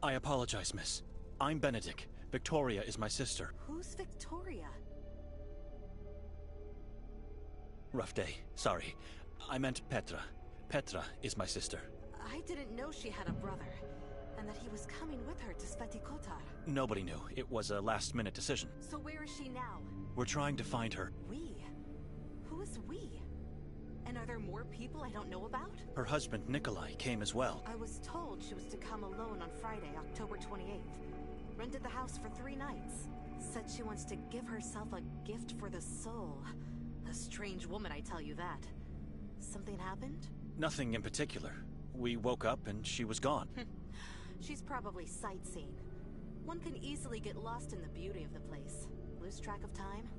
I apologize, miss. I'm Benedict. Victoria is my sister. Who's Victoria? Rough day. Sorry. I meant Petra. Petra is my sister. I didn't know she had a brother, and that he was coming with her to Sveti Kotar. Nobody knew. It was a last-minute decision. So where is she now? We're trying to find her. We? Who is we? And are there more people I don't know about? Her husband, Nikolai, came as well. I was told she was to come alone on Friday, October 28th. Rented the house for 3 nights. Said she wants to give herself a gift for the soul. A strange woman, I tell you that. Something happened? Nothing in particular. We woke up and she was gone. She's probably sightseeing. One can easily get lost in the beauty of the place. Lose track of time.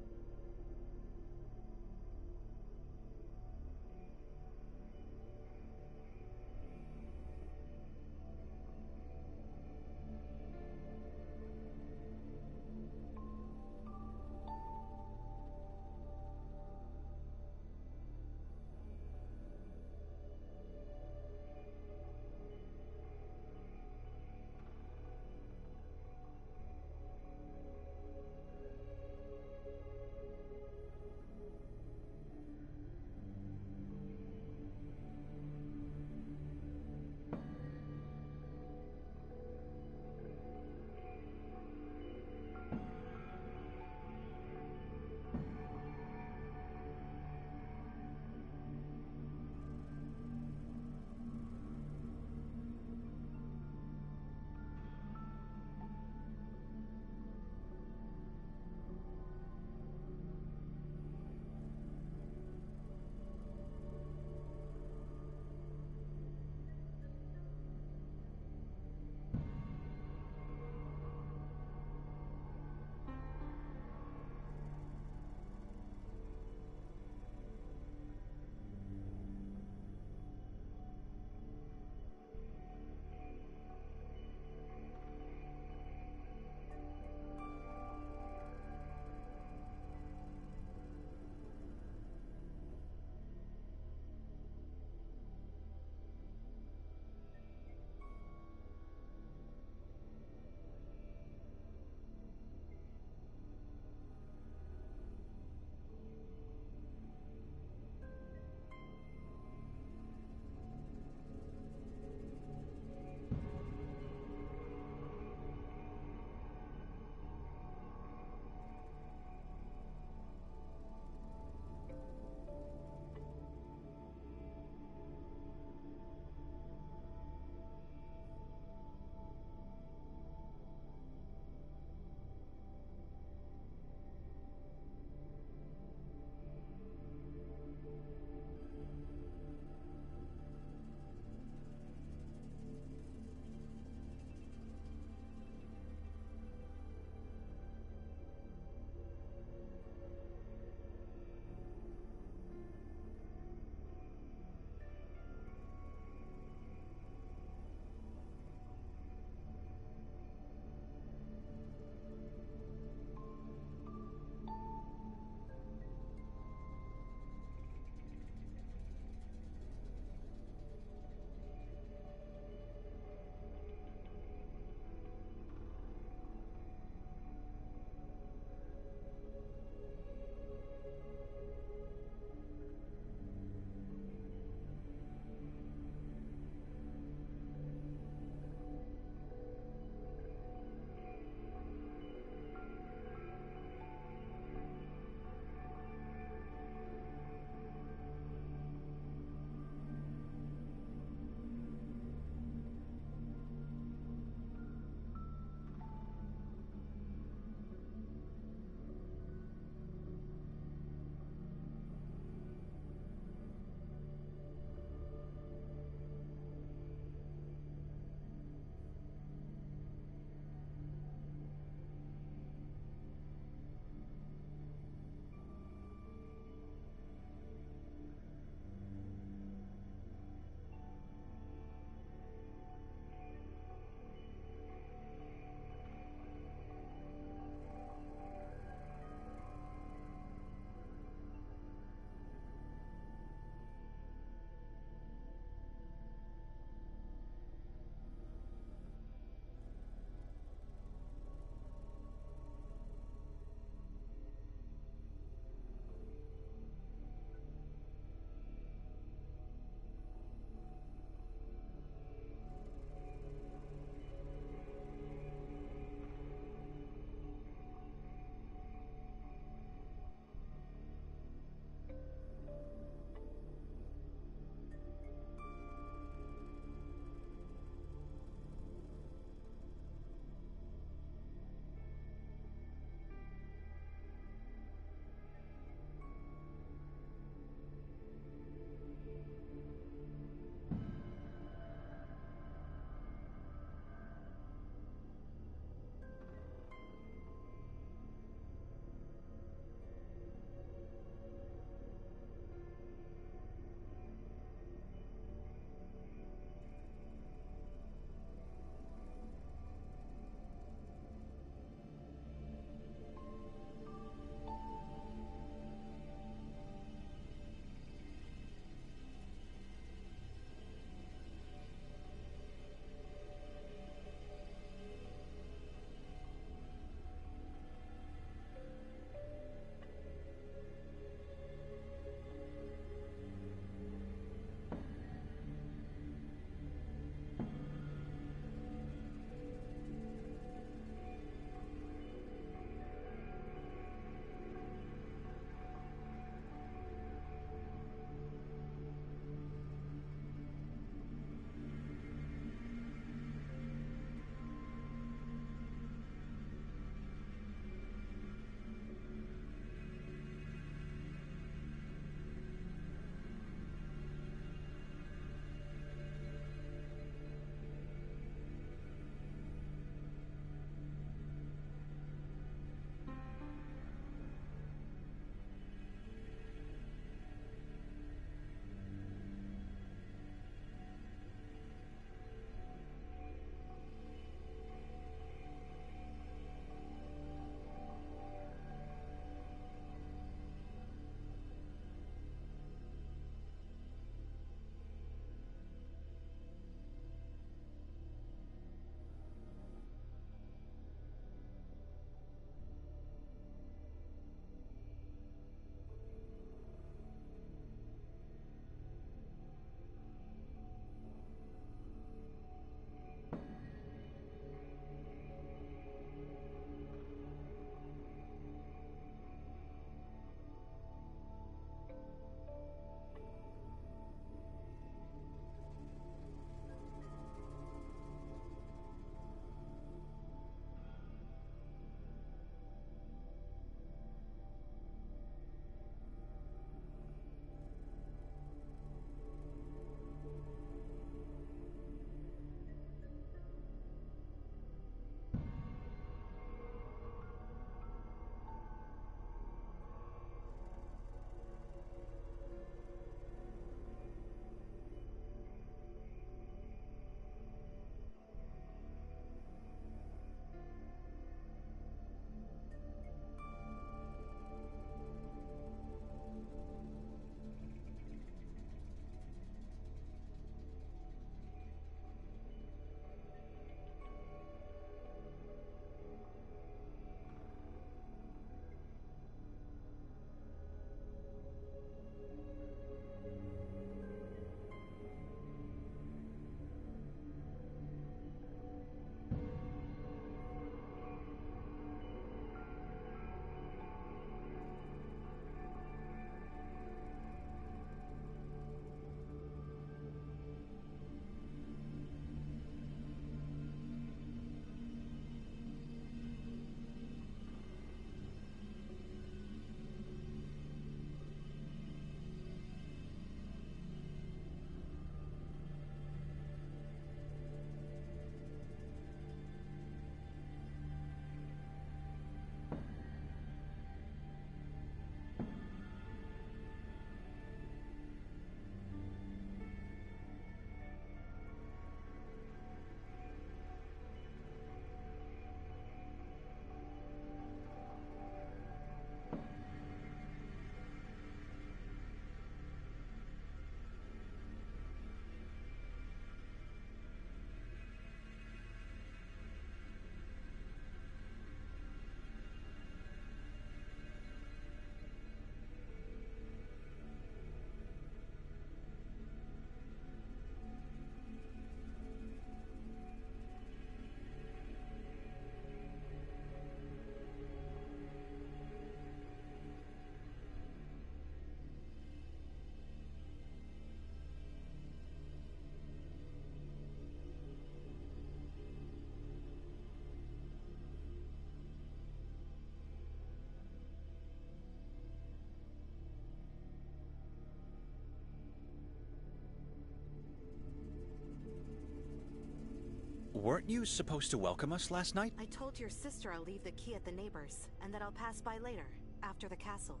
Weren't you supposed to welcome us last night? I told your sister I'll leave the key at the neighbors, and that I'll pass by later, after the castle.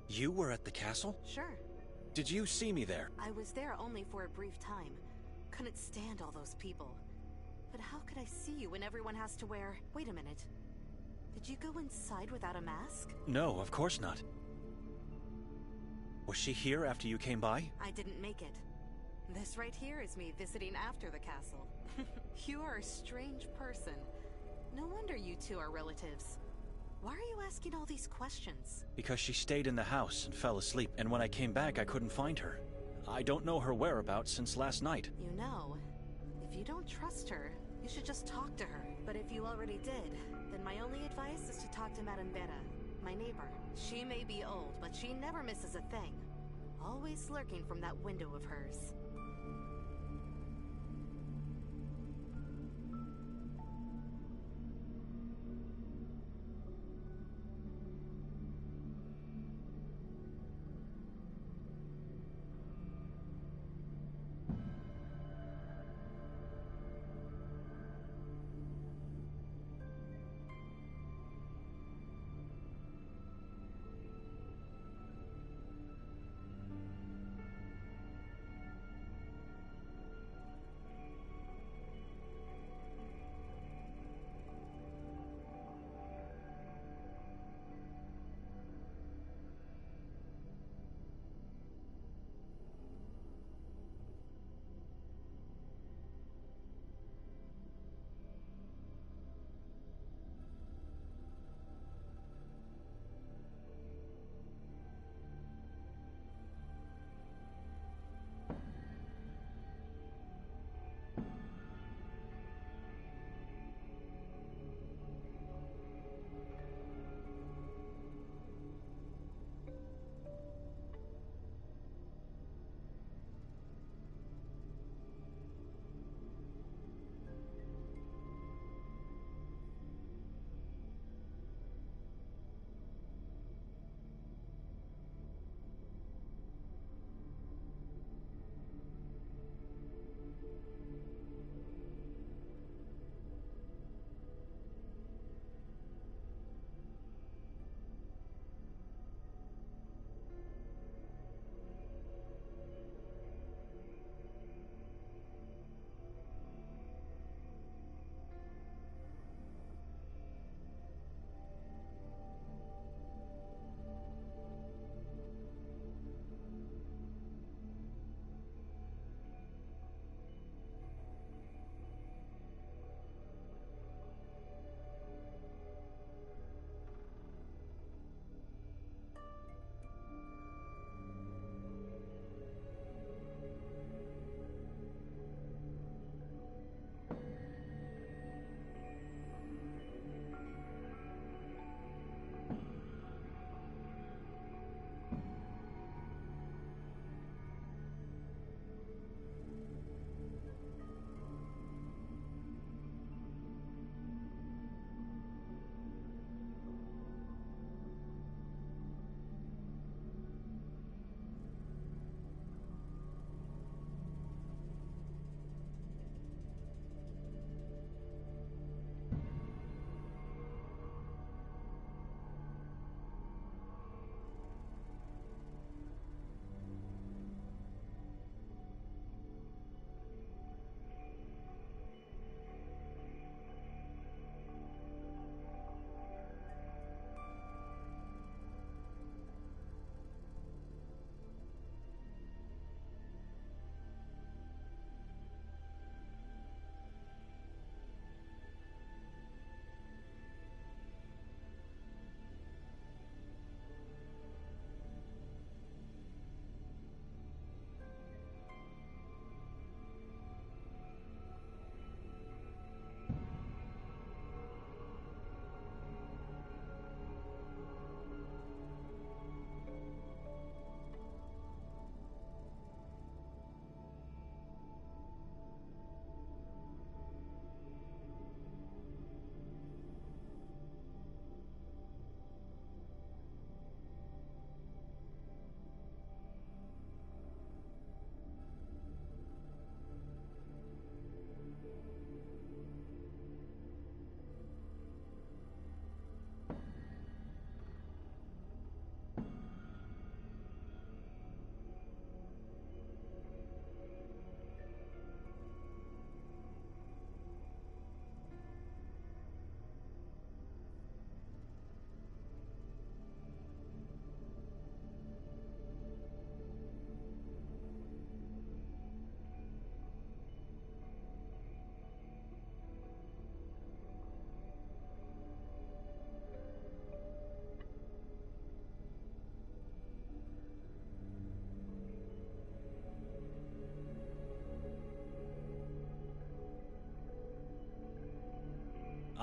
You were at the castle? Sure. Did you see me there? I was there only for a brief time. Couldn't stand all those people. But how could I see you when everyone has to wear... Wait a minute. Did you go inside without a mask? No, of course not. Was she here after you came by? I didn't make it. This right here is me visiting after the castle. You are a strange person. No wonder you two are relatives. Why are you asking all these questions? Because she stayed in the house and fell asleep, and when I came back I couldn't find her. I don't know her whereabouts since last night. You know, if you don't trust her, you should just talk to her. But if you already did, then my only advice is to talk to Madame Beta, my neighbor. She may be old, but she never misses a thing. Always lurking from that window of hers.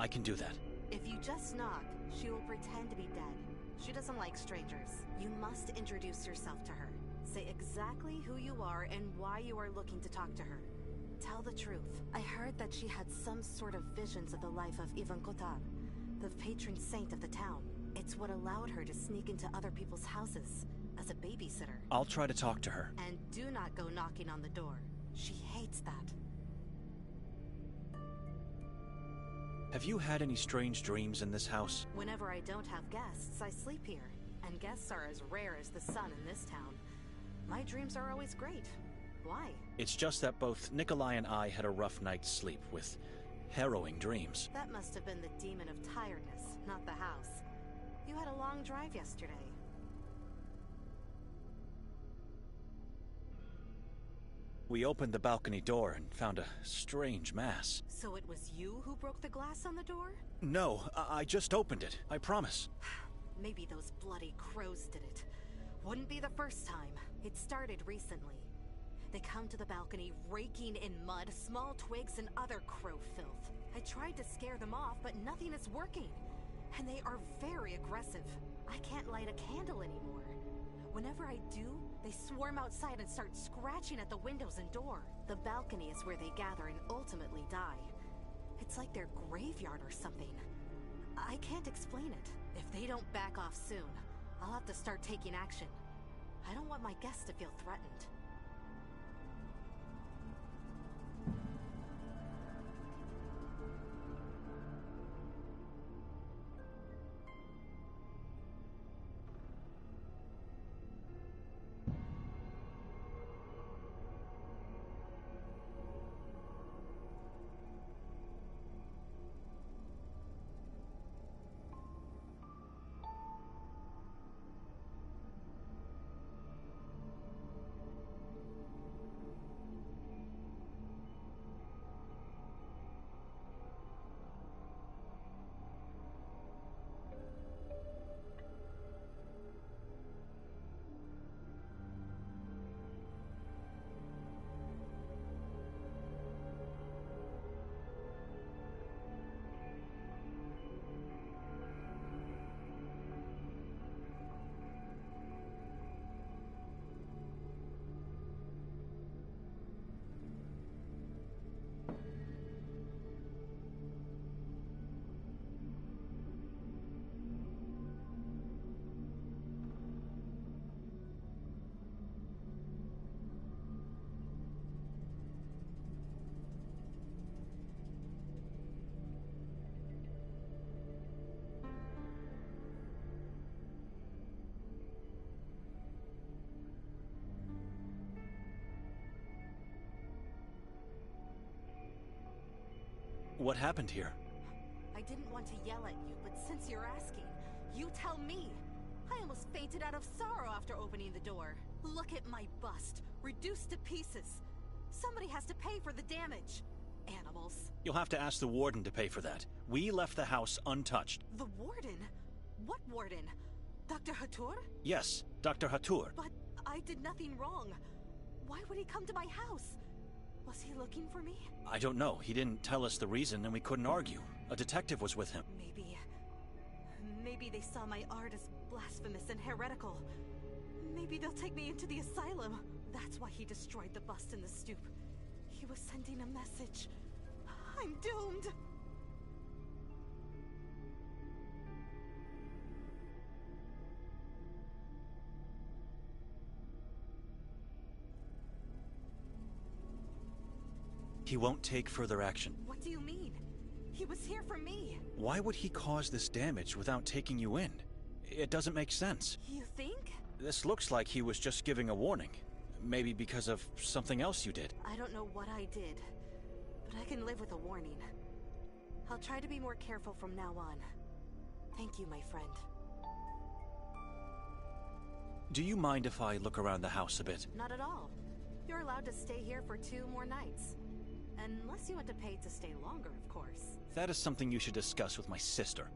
I can do that. If you just knock, she will pretend to be dead. She doesn't like strangers. You must introduce yourself to her. Say exactly who you are and why you are looking to talk to her. Tell the truth. I heard that she had some sort of visions of the life of Ivan Kotar, the patron saint of the town. It's what allowed her to sneak into other people's houses as a babysitter. I'll try to talk to her. And do not go knocking on the door. She hates that. Have you had any strange dreams in this house? Whenever I don't have guests, I sleep here. And guests are as rare as the sun in this town. My dreams are always great. Why? It's just that both Nikolai and I had a rough night's sleep with harrowing dreams. That must have been the demon of tiredness, not the house. You had a long drive yesterday. We opened the balcony door and found a strange mass. So it was you who broke the glass on the door? No, I just opened it. I promise. Maybe those bloody crows did it. Wouldn't be the first time. It started recently. They come to the balcony raking in mud, small twigs, and other crow filth. I tried to scare them off, but nothing is working. And they are very aggressive. I can't light a candle anymore. Whenever I do, they swarm outside and start scratching at the windows and door. The balcony is where they gather and ultimately die. It's like their graveyard or something. I can't explain it. If they don't back off soon, I'll have to start taking action. I don't want my guests to feel threatened. What happened here? I didn't want to yell at you, but since you're asking, you tell me. I almost fainted out of sorrow after opening the door. Look at my bust, reduced to pieces. Somebody has to pay for the damage. Animals. You'll have to ask the warden to pay for that. We left the house untouched. The warden? What warden? Dr. Hatur? Yes, Dr. Hatur. But I did nothing wrong. Why would he come to my house? Was he looking for me? I don't know. He didn't tell us the reason and we couldn't argue. A detective was with him. Maybe they saw my art as blasphemous and heretical. Maybe they'll take me into the asylum. That's why he destroyed the bust in the stoop. He was sending a message. I'm doomed! He won't take further action. What do you mean? He was here for me. Why would he cause this damage without taking you in? It doesn't make sense. You think? This looks like he was just giving a warning. Maybe because of something else you did. I don't know what I did, but I can live with a warning. I'll try to be more careful from now on. Thank you, my friend. Do you mind if I look around the house a bit? Not at all. You're allowed to stay here for 2 more nights. Unless you want to pay to stay longer, of course. That is something you should discuss with my sister.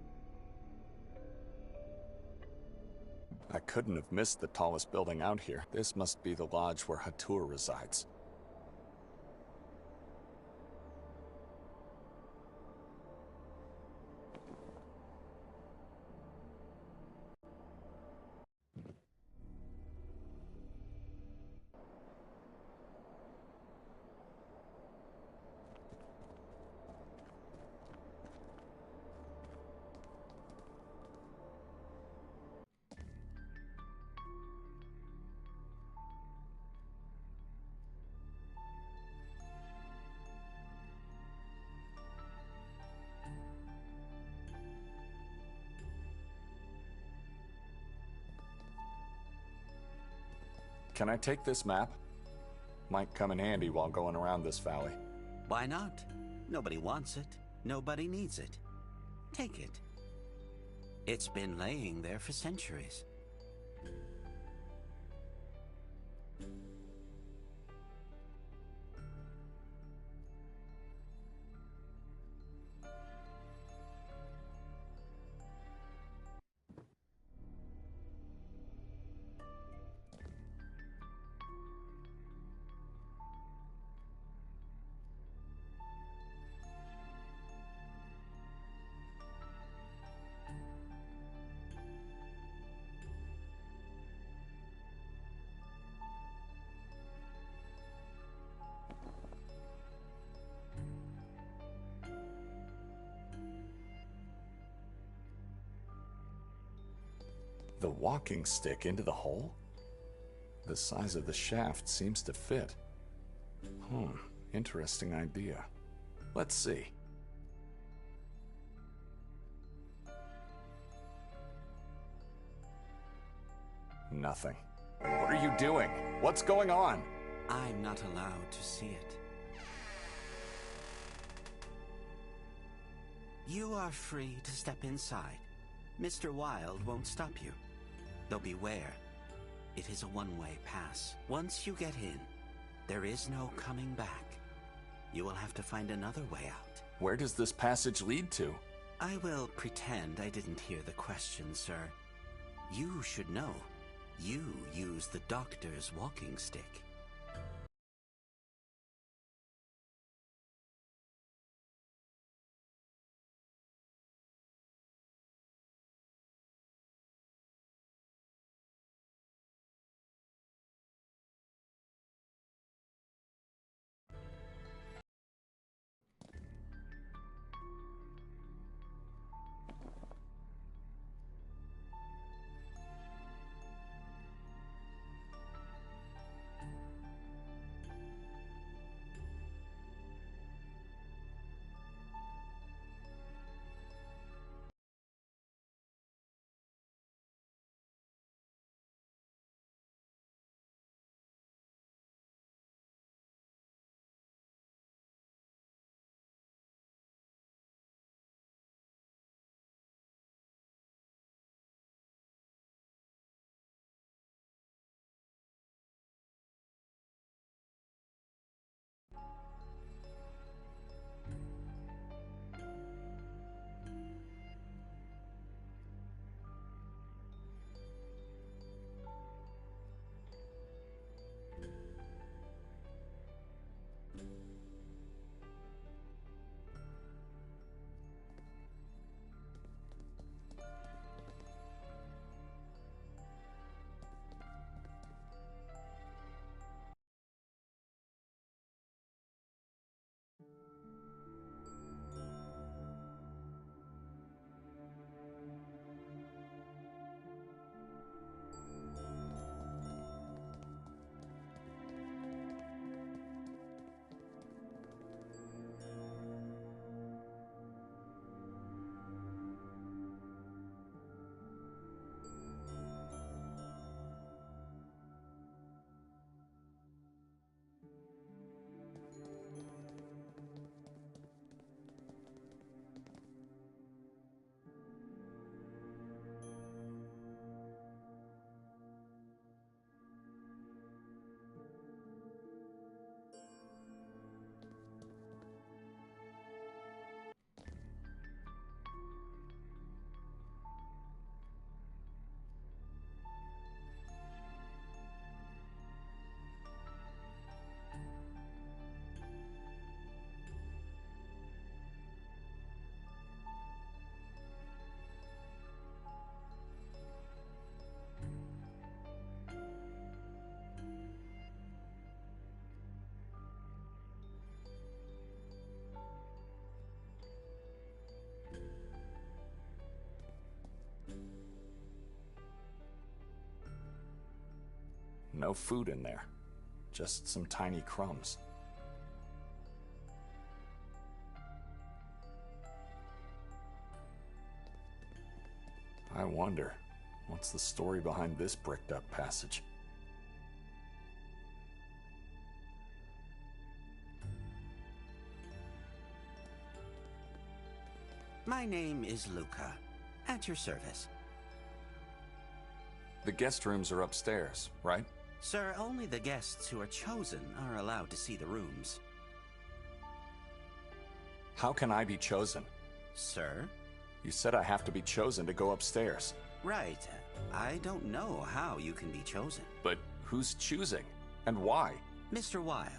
I couldn't have missed the tallest building out here. This must be the lodge where Hatur resides. Can I take this map? Might come in handy while going around this valley. Why not? Nobody wants it. Nobody needs it. Take it. It's been laying there for centuries. The walking stick into the hole? The size of the shaft seems to fit. Interesting idea. Let's see. Nothing. What are you doing? What's going on? I'm not allowed to see it. You are free to step inside. Mr. Wilde won't stop you. Though beware, it is a one-way pass. Once you get in, there is no coming back. You will have to find another way out. Where does this passage lead to? I will pretend I didn't hear the question, sir. You should know. You use the doctor's walking stick. No food in there. Just some tiny crumbs. I wonder, what's the story behind this bricked up passage? My name is Luca. At your service. The guest rooms are upstairs, right? Sir, only the guests who are chosen are allowed to see the rooms. How can I be chosen? Sir? You said I have to be chosen to go upstairs. Right. I don't know how you can be chosen. But who's choosing? And why? Mr. Wilde.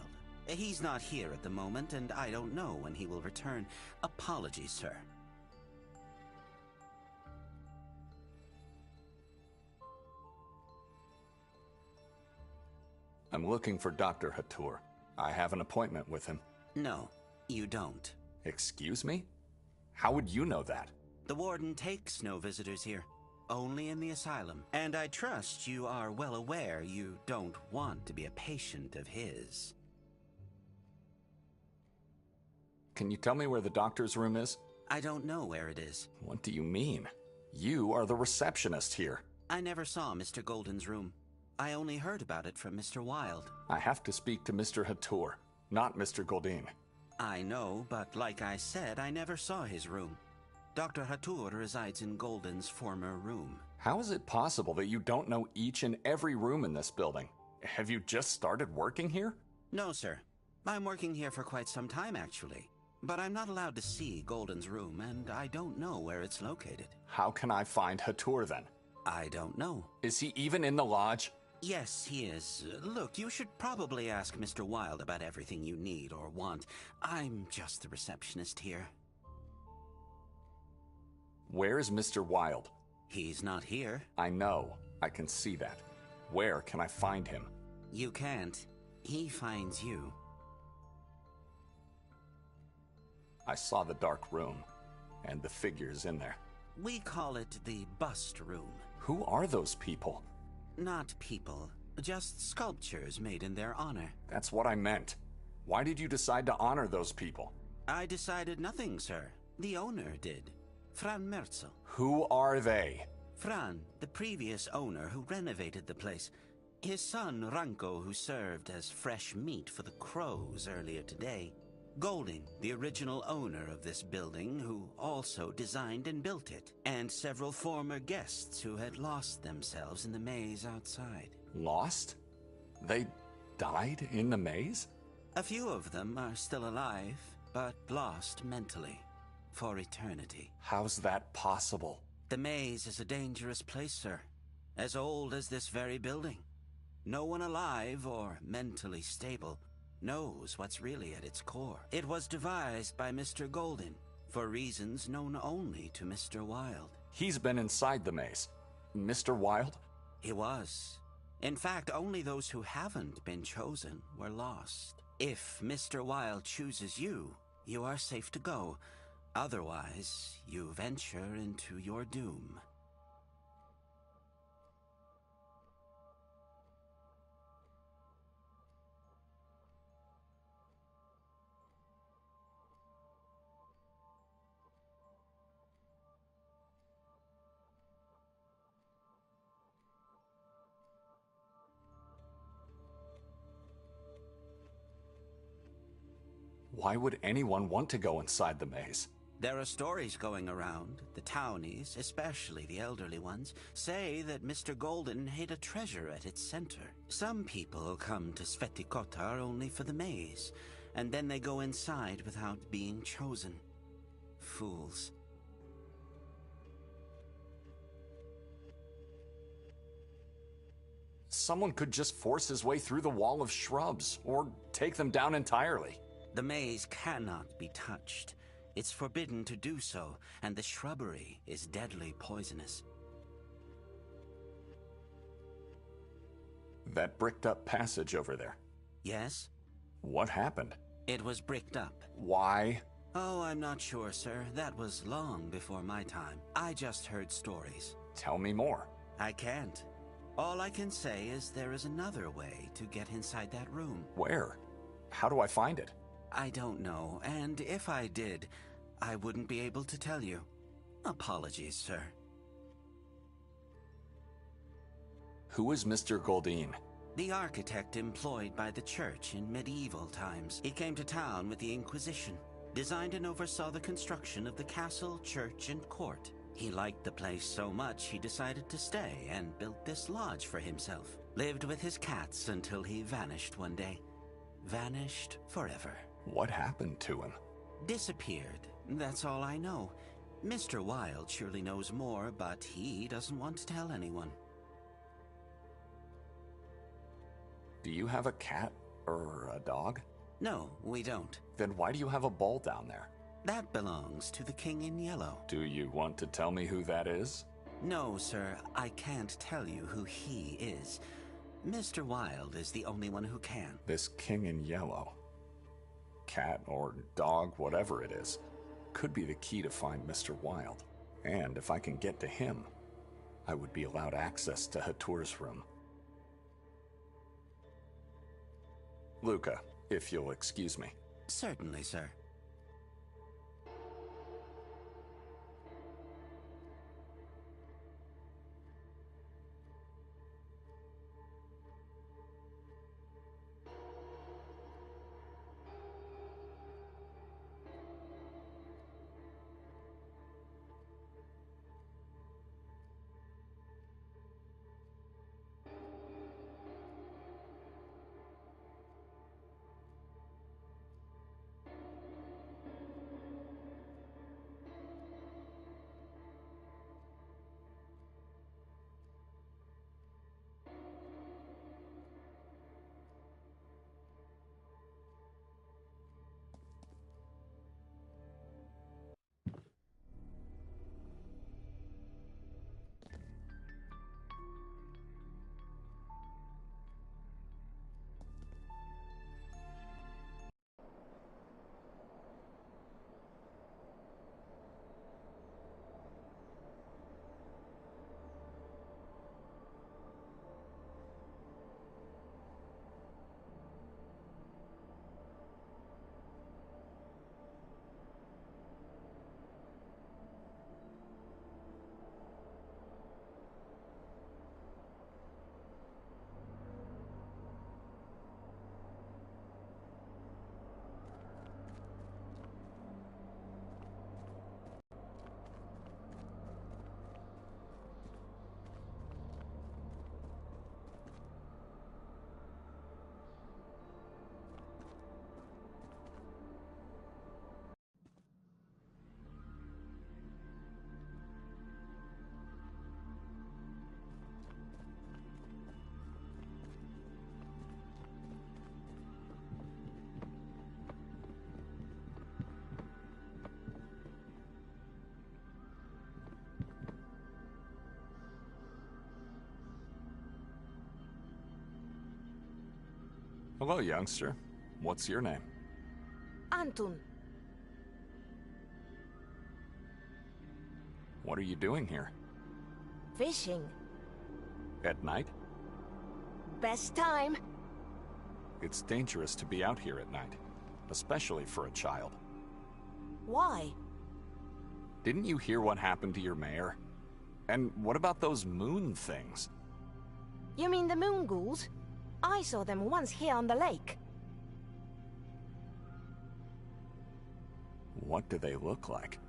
He's not here at the moment, and I don't know when he will return. Apologies, sir. I'm looking for Dr. Hatur. I have an appointment with him. No, you don't. Excuse me? How would you know that? The warden takes no visitors here. Only in the asylum. And I trust you are well aware you don't want to be a patient of his. Can you tell me where the doctor's room is? I don't know where it is. What do you mean? You are the receptionist here. I never saw Mr. Golden's room. I only heard about it from Mr. Wilde. I have to speak to Mr. Hatur, not Mr. Goldin. I know, but like I said, I never saw his room. Dr. Hatur resides in Golden's former room. How is it possible that you don't know each and every room in this building? Have you just started working here? No, sir. I'm working here for quite some time, actually. But I'm not allowed to see Golden's room, and I don't know where it's located. How can I find Hatur then? I don't know. Is he even in the lodge? Yes, he is. Look, you should probably ask Mr. Wilde about everything you need or want. I'm just the receptionist here. Where is Mr. Wilde? He's not here. I know. I can see that. Where can I find him? You can't. He finds you. I saw the dark room, and the figures in there. We call it the bust room. Who are those people? Not people, just sculptures made in their honor. That's what I meant. Why did you decide to honor those people? I decided nothing, sir. The owner did. Fran Merzel. Who are they? Fran, the previous owner who renovated the place. His son, Ranko, who served as fresh meat for the crows earlier today. Golding, the original owner of this building, who also designed and built it. And several former guests who had lost themselves in the maze outside. Lost? They died in the maze? A few of them are still alive, but lost mentally. For eternity. How's that possible? The maze is a dangerous place, sir. As old as this very building. No one alive or mentally stable knows what's really at its core. It was devised by Mr. Golden, for reasons known only to Mr. Wilde. He's been inside the maze. Mr. Wilde? He was. In fact, only those who haven't been chosen were lost. If Mr. Wilde chooses you, you are safe to go. Otherwise, you venture into your doom. Why would anyone want to go inside the maze? There are stories going around. The townies, especially the elderly ones, say that Mr. Golden hid a treasure at its center. Some people come to Sveti Kotar only for the maze, and then they go inside without being chosen. Fools. Someone could just force his way through the wall of shrubs, or take them down entirely. The maze cannot be touched. It's forbidden to do so, and the shrubbery is deadly poisonous. That bricked-up passage over there. Yes? What happened? It was bricked up. Why? Oh, I'm not sure, sir. That was long before my time. I just heard stories. Tell me more. I can't. All I can say is there is another way to get inside that room. Where? How do I find it? I don't know, and if I did, I wouldn't be able to tell you. Apologies, sir. Who is Mr. Goldin? The architect employed by the church in medieval times. He came to town with the Inquisition. designed and oversaw the construction of the castle, church, and court. He liked the place so much he decided to stay and built this lodge for himself. Lived with his cats until he vanished one day. Vanished forever. What happened to him? Disappeared. That's all I know. Mr. Wilde surely knows more, but he doesn't want to tell anyone. Do you have a cat or a dog? No, we don't. Then why do you have a ball down there? That belongs to the King in Yellow. Do you want to tell me who that is? No, sir, I can't tell you who he is. Mr. Wilde is the only one who can. This King in Yellow, cat or dog, whatever it is, could be the key to find Mr. Wilde. And if I can get to him, I would be allowed access to Hatur's room. Luca, if you'll excuse me. Certainly, sir. Hello, youngster. What's your name? Anton. What are you doing here? Fishing. At night? Best time. It's dangerous to be out here at night, especially for a child. Why? Didn't you hear what happened to your mayor? And what about those moon things? You mean the moon ghouls? I saw them once here on the lake. What do they look like?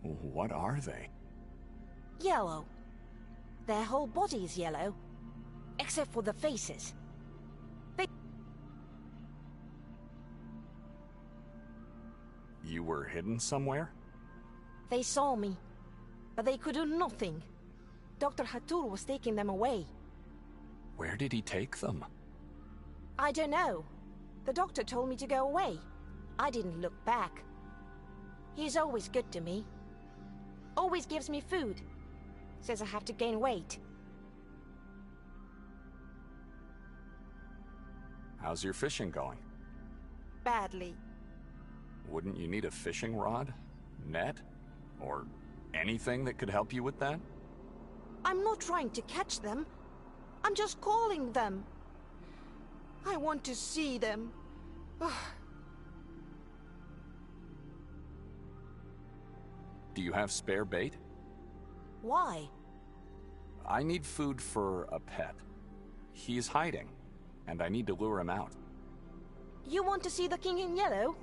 What are they? Yellow. Their whole body is yellow, except for the faces. You were hidden somewhere? They saw me, but they could do nothing. Dr. Hatur was taking them away. Where did he take them? I don't know. The doctor told me to go away. I didn't look back. He's always good to me. Always gives me food. Says I have to gain weight. How's your fishing going? Badly. Wouldn't you need a fishing rod, net, or anything that could help you with that? I'm not trying to catch them. I'm just calling them. I want to see them. Do you have spare bait? Why? I need food for a pet. He's hiding, and I need to lure him out. You want to see the King in Yellow?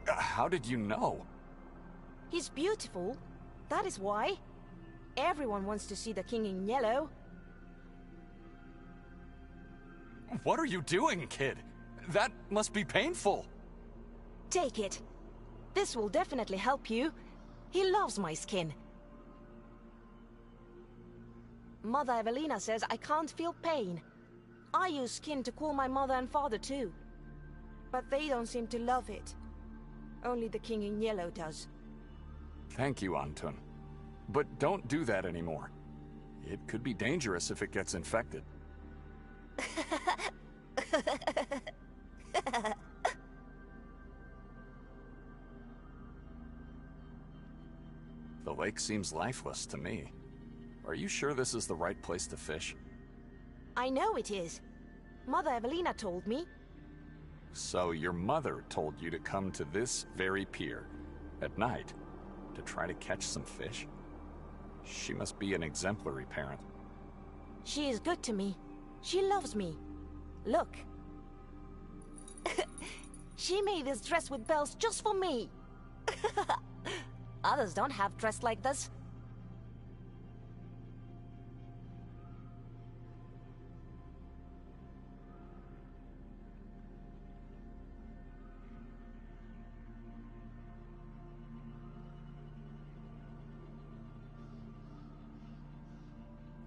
How did you know? He's beautiful. That is why. Everyone wants to see the king in yellow. What are you doing, kid? That must be painful. Take it. This will definitely help you. He loves my skin. Mother Evelina says I can't feel pain. I use skin to cool my mother and father too. But they don't seem to love it. Only the king in yellow does. Thank you, Antun. But don't do that anymore. It could be dangerous if it gets infected. The lake seems lifeless to me. Are you sure this is the right place to fish? I know it is. Mother Evelina told me. So your mother told you to come to this very pier, at night, to try to catch some fish? She must be an exemplary parent. She is good to me. She loves me. Look. She made this dress with bells just for me. Others don't have dress like this.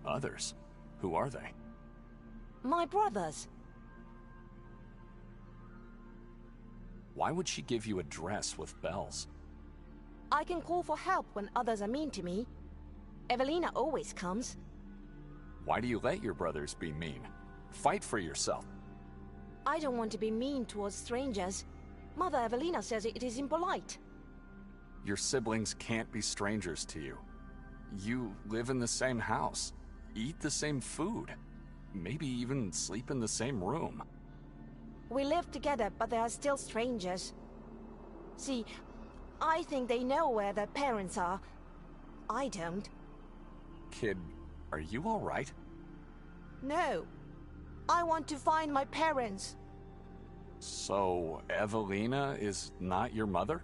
Others? Who are they? My brothers. Why would she give you a dress with bells? I can call for help when others are mean to me. Evelina always comes. Why do you let your brothers be mean? Fight for yourself. I don't want to be mean towards strangers. Mother Evelina says it is impolite. Your siblings can't be strangers to you. You live in the same house, eat the same food, maybe even sleep in the same room. We live together, but they are still strangers. See, I think they know where their parents are. I don't. Kid, are you all right? No. I want to find my parents. So, Evelina is not your mother?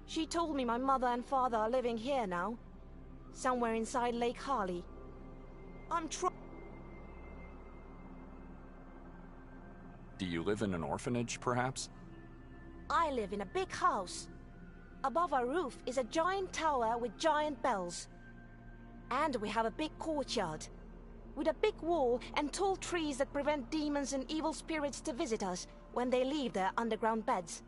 She told me my mother and father are living here now. Somewhere inside Lake Harley. I'm trying. Do you live in an orphanage, perhaps? I live in a big house. Above our roof is a giant tower with giant bells. And we have a big courtyard, with a big wall and tall trees that prevent demons and evil spirits to visit us when they leave their underground beds.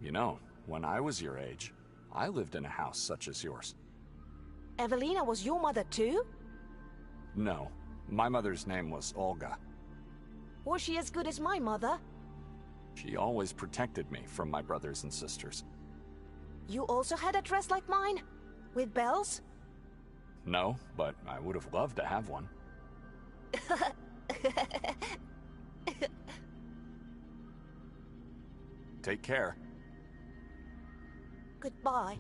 You know, when I was your age, I lived in a house such as yours. Evelina was your mother too? No, my mother's name was Olga. Was she as good as my mother? She always protected me from my brothers and sisters. You also had a dress like mine? With bells? No, but I would have loved to have one. Take care. Goodbye.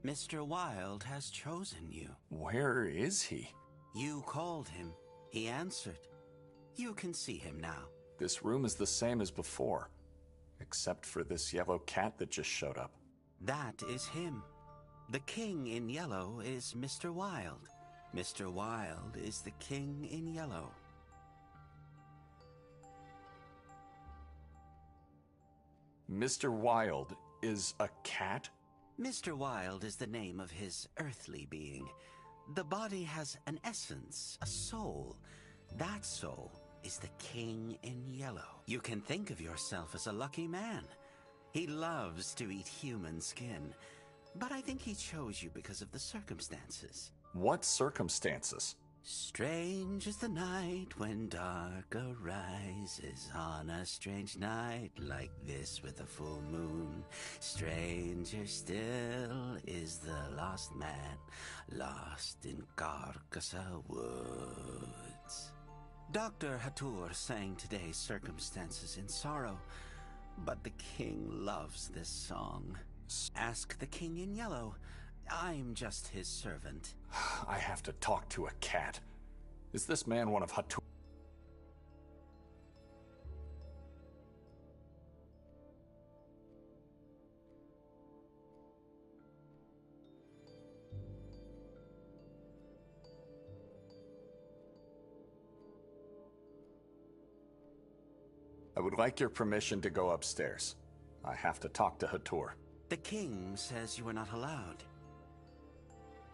Mr. Wilde has chosen you. Where is he? You called him. He answered. You can see him now. This room is the same as before, except for this yellow cat that just showed up. That is him. The king in yellow is Mr. Wilde. Mr. Wilde is the king in yellow. Mr. Wilde is a cat? Mr. Wilde is the name of his earthly being. The body has an essence, a soul. That soul is the king in yellow. You can think of yourself as a lucky man. He loves to eat human skin. But I think he chose you because of the circumstances. What circumstances? Strange is the night when dark arises on a strange night like this with a full moon. Stranger still is the lost man, lost in Carcassa woods. Dr. Hatur sang today's circumstances in sorrow, but the king loves this song. Ask the king in yellow. I'm just his servant. I have to talk to a cat. Is this man one of Hatur? I would like your permission to go upstairs. I have to talk to Hatur. The king says you are not allowed.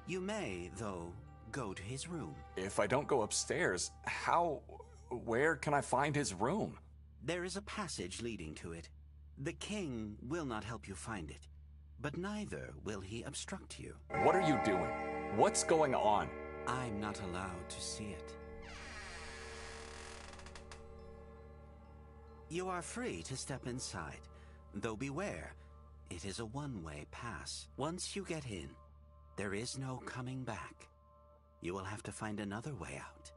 You may, though, go to his room. If I don't go upstairs, where can I find his room? There is a passage leading to it. The king will not help you find it, but neither will he obstruct you. What are you doing? What's going on? I'm not allowed to see it. You are free to step inside, though beware, it is a one-way pass. Once you get in, there is no coming back. You will have to find another way out.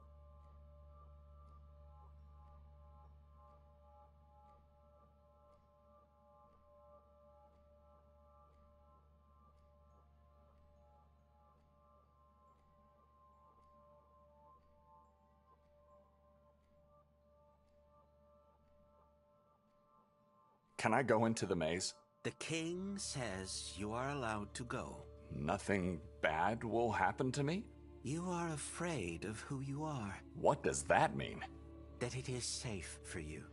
Can I go into the maze? The king says you are allowed to go. Nothing bad will happen to me? You are afraid of who you are. What does that mean? That it is safe for you.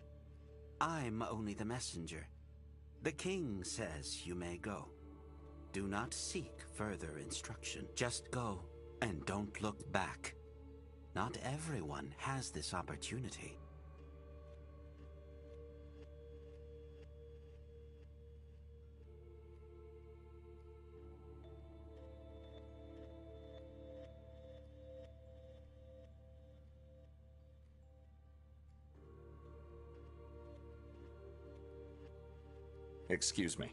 I'm only the messenger. The king says you may go. Do not seek further instruction. Just go and don't look back. Not everyone has this opportunity. Excuse me.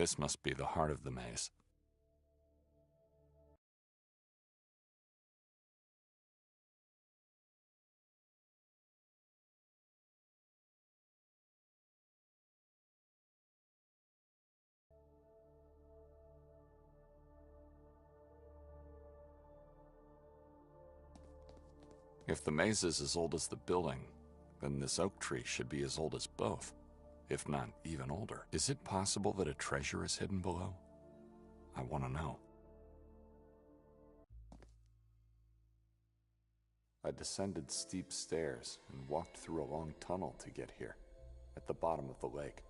This must be the heart of the maze. If the maze is as old as the building, then this oak tree should be as old as both, if not even older. Is it possible that a treasure is hidden below? I want to know. I descended steep stairs and walked through a long tunnel to get here, at the bottom of the lake.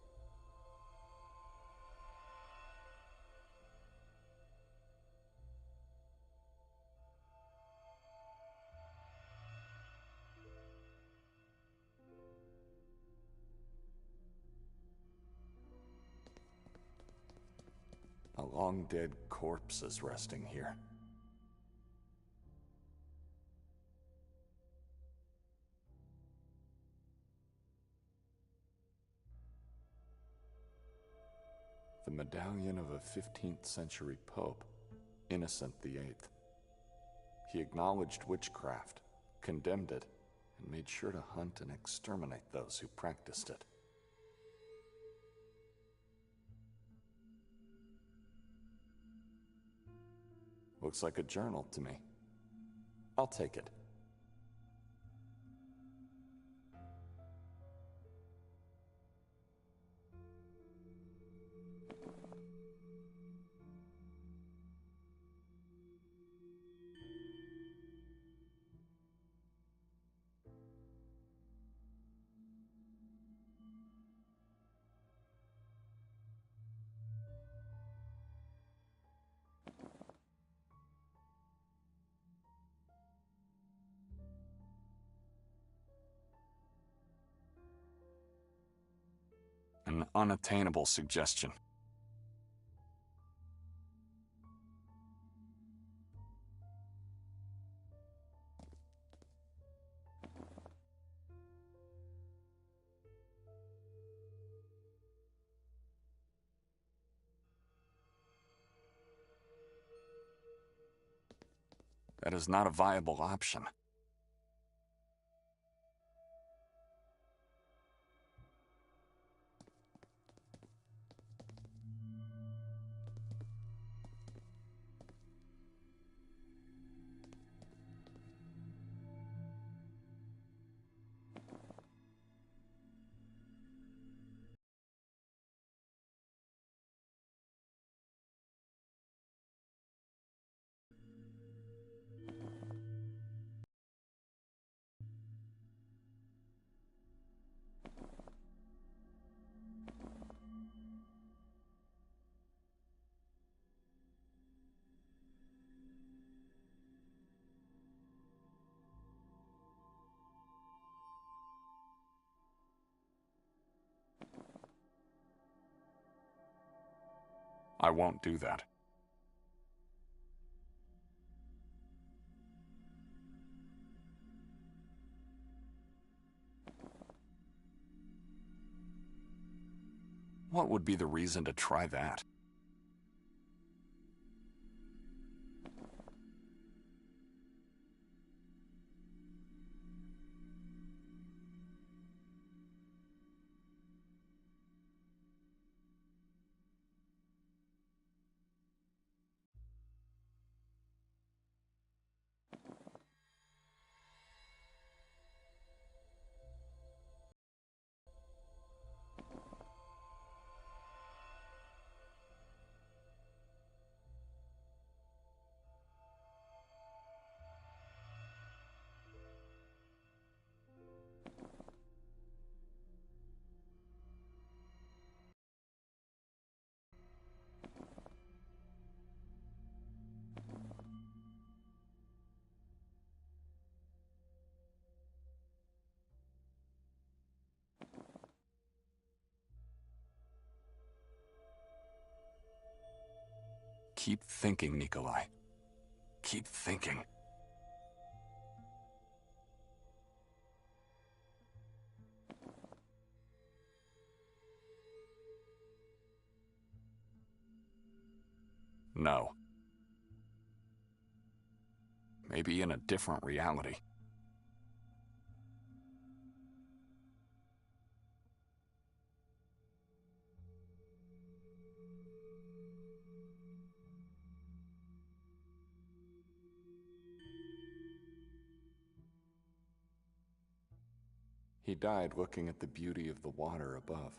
A long-dead corpse is resting here. The medallion of a 15th century pope, Innocent VIII. He acknowledged witchcraft, condemned it, and made sure to hunt and exterminate those who practiced it. Looks like a journal to me. I'll take it. An unattainable suggestion. That is not a viable option. I won't do that. What would be the reason to try that? Keep thinking, Nikolai. Keep thinking. No. Maybe in a different reality. He died looking at the beauty of the water above.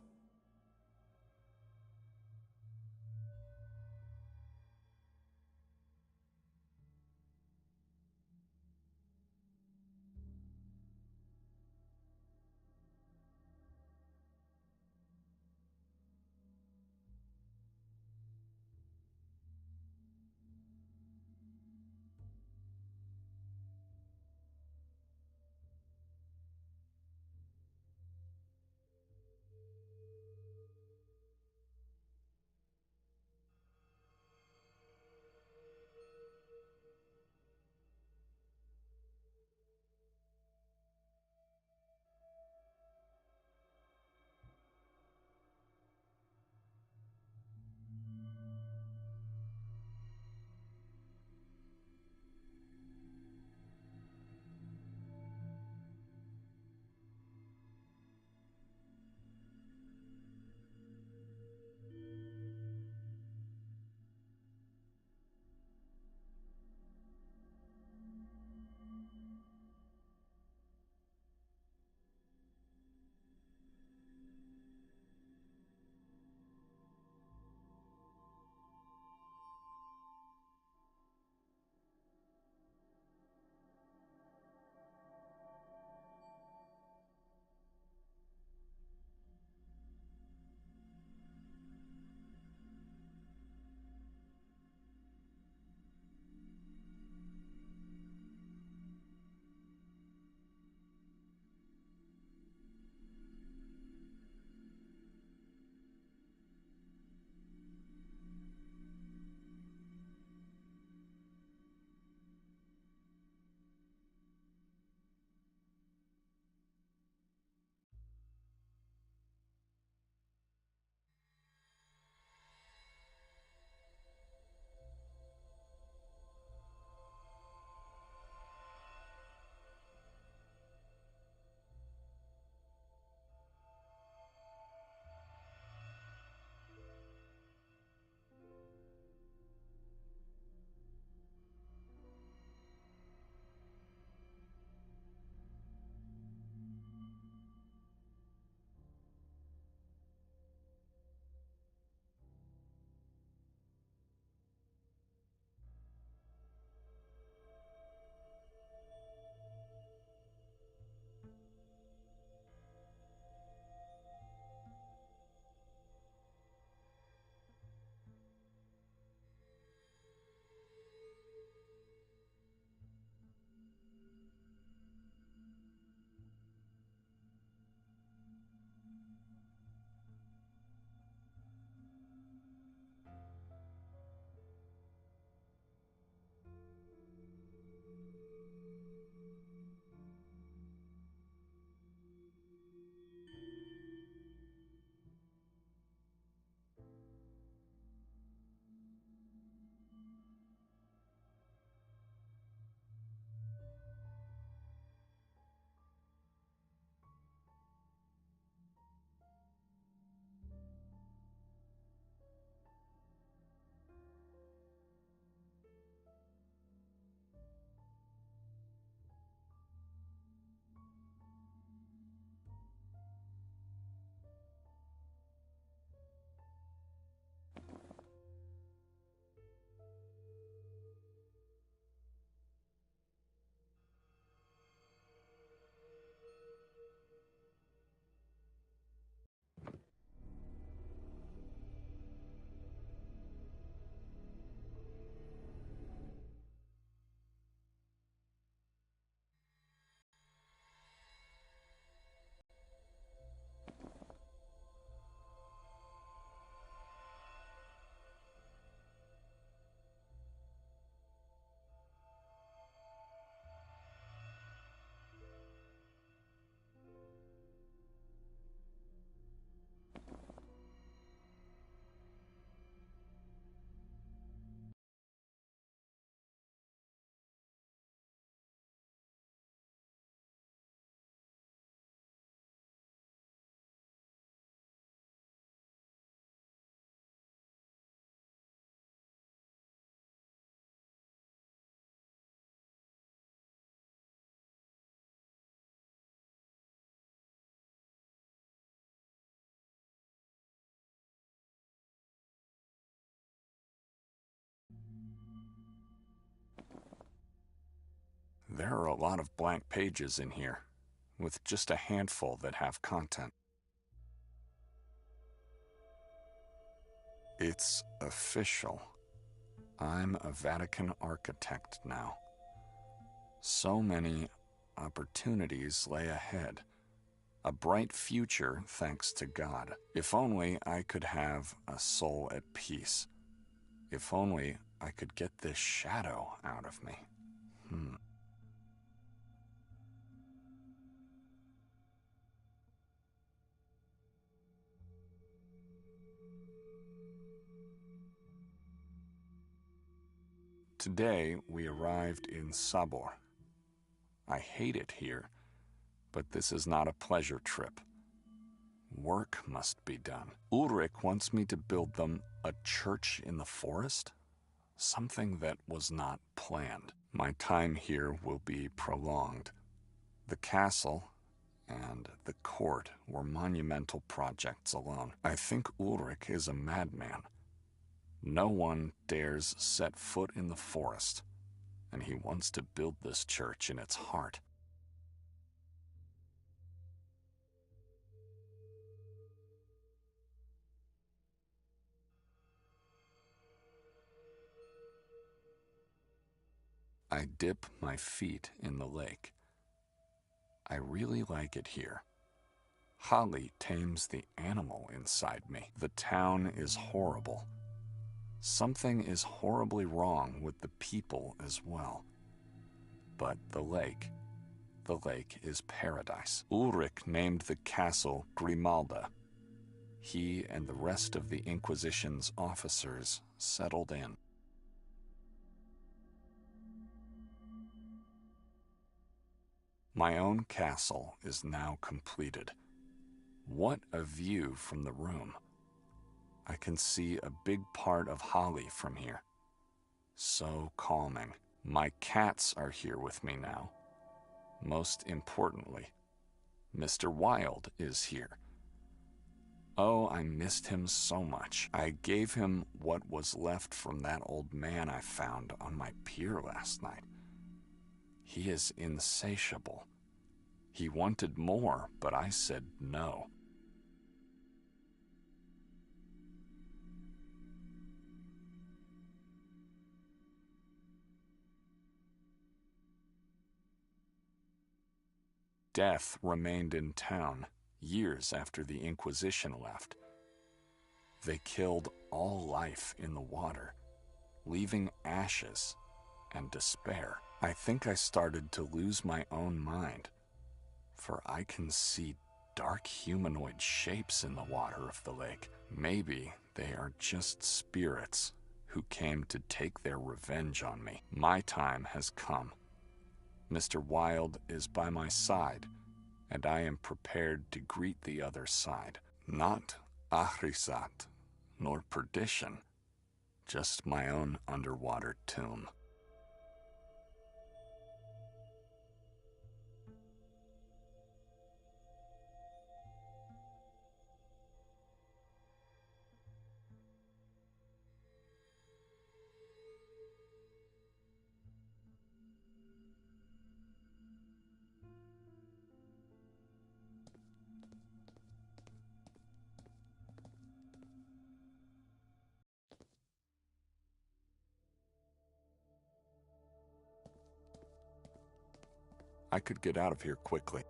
There are a lot of blank pages in here, with just a handful that have content. It's official. I'm a Vatican architect now. So many opportunities lay ahead. A bright future, thanks to God. If only I could have a soul at peace. If only I could get this shadow out of me. Today, we arrived in Sabor. I hate it here, but this is not a pleasure trip. Work must be done. Ulrich wants me to build them a church in the forest? Something that was not planned. My time here will be prolonged. The castle and the court were monumental projects alone. I think Ulrich is a madman. No one dares set foot in the forest, and he wants to build this church in its heart. I dip my feet in the lake. I really like it here. Holly tames the animal inside me. The town is horrible. Something is horribly wrong with the people as well. But the lake is paradise. Ulrich named the castle Grimalda. He and the rest of the Inquisition's officers settled in. My own castle is now completed. What a view from the room. I can see a big part of Holly from here. So calming. My cats are here with me now. Most importantly, Mr. Wilde is here. Oh, I missed him so much. I gave him what was left from that old man I found on my pier last night. He is insatiable. He wanted more, but I said no. Death remained in town years after the Inquisition left. They killed all life in the water, leaving ashes and despair. I think I started to lose my own mind, for I can see dark humanoid shapes in the water of the lake. Maybe they are just spirits who came to take their revenge on me. My time has come. Mr. Wilde is by my side, and I am prepared to greet the other side. Not Ahrisat, nor perdition, just my own underwater tomb. I could get out of here quickly.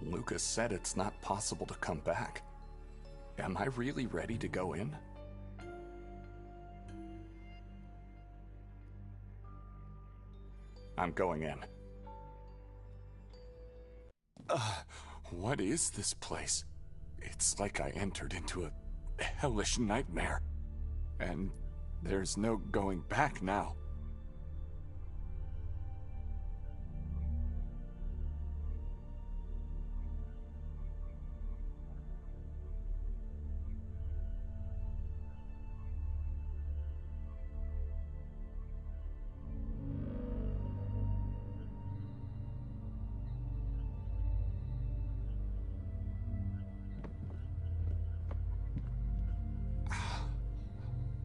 Lucas said it's not possible to come back. Am I really ready to go in? I'm going in. What is this place? It's like I entered into a hellish nightmare. And there's no going back now.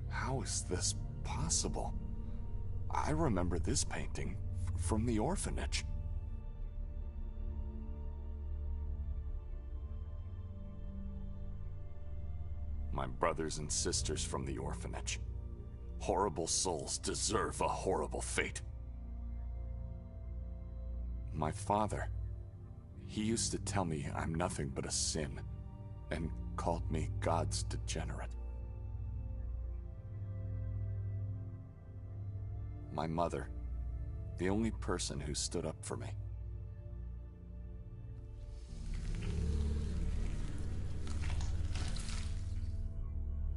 How is this possible? I remember this painting from the orphanage. My brothers and sisters from the orphanage. Horrible souls deserve a horrible fate. My father, he used to tell me I'm nothing but a sin, and called me God's degenerate. My mother, the only person who stood up for me.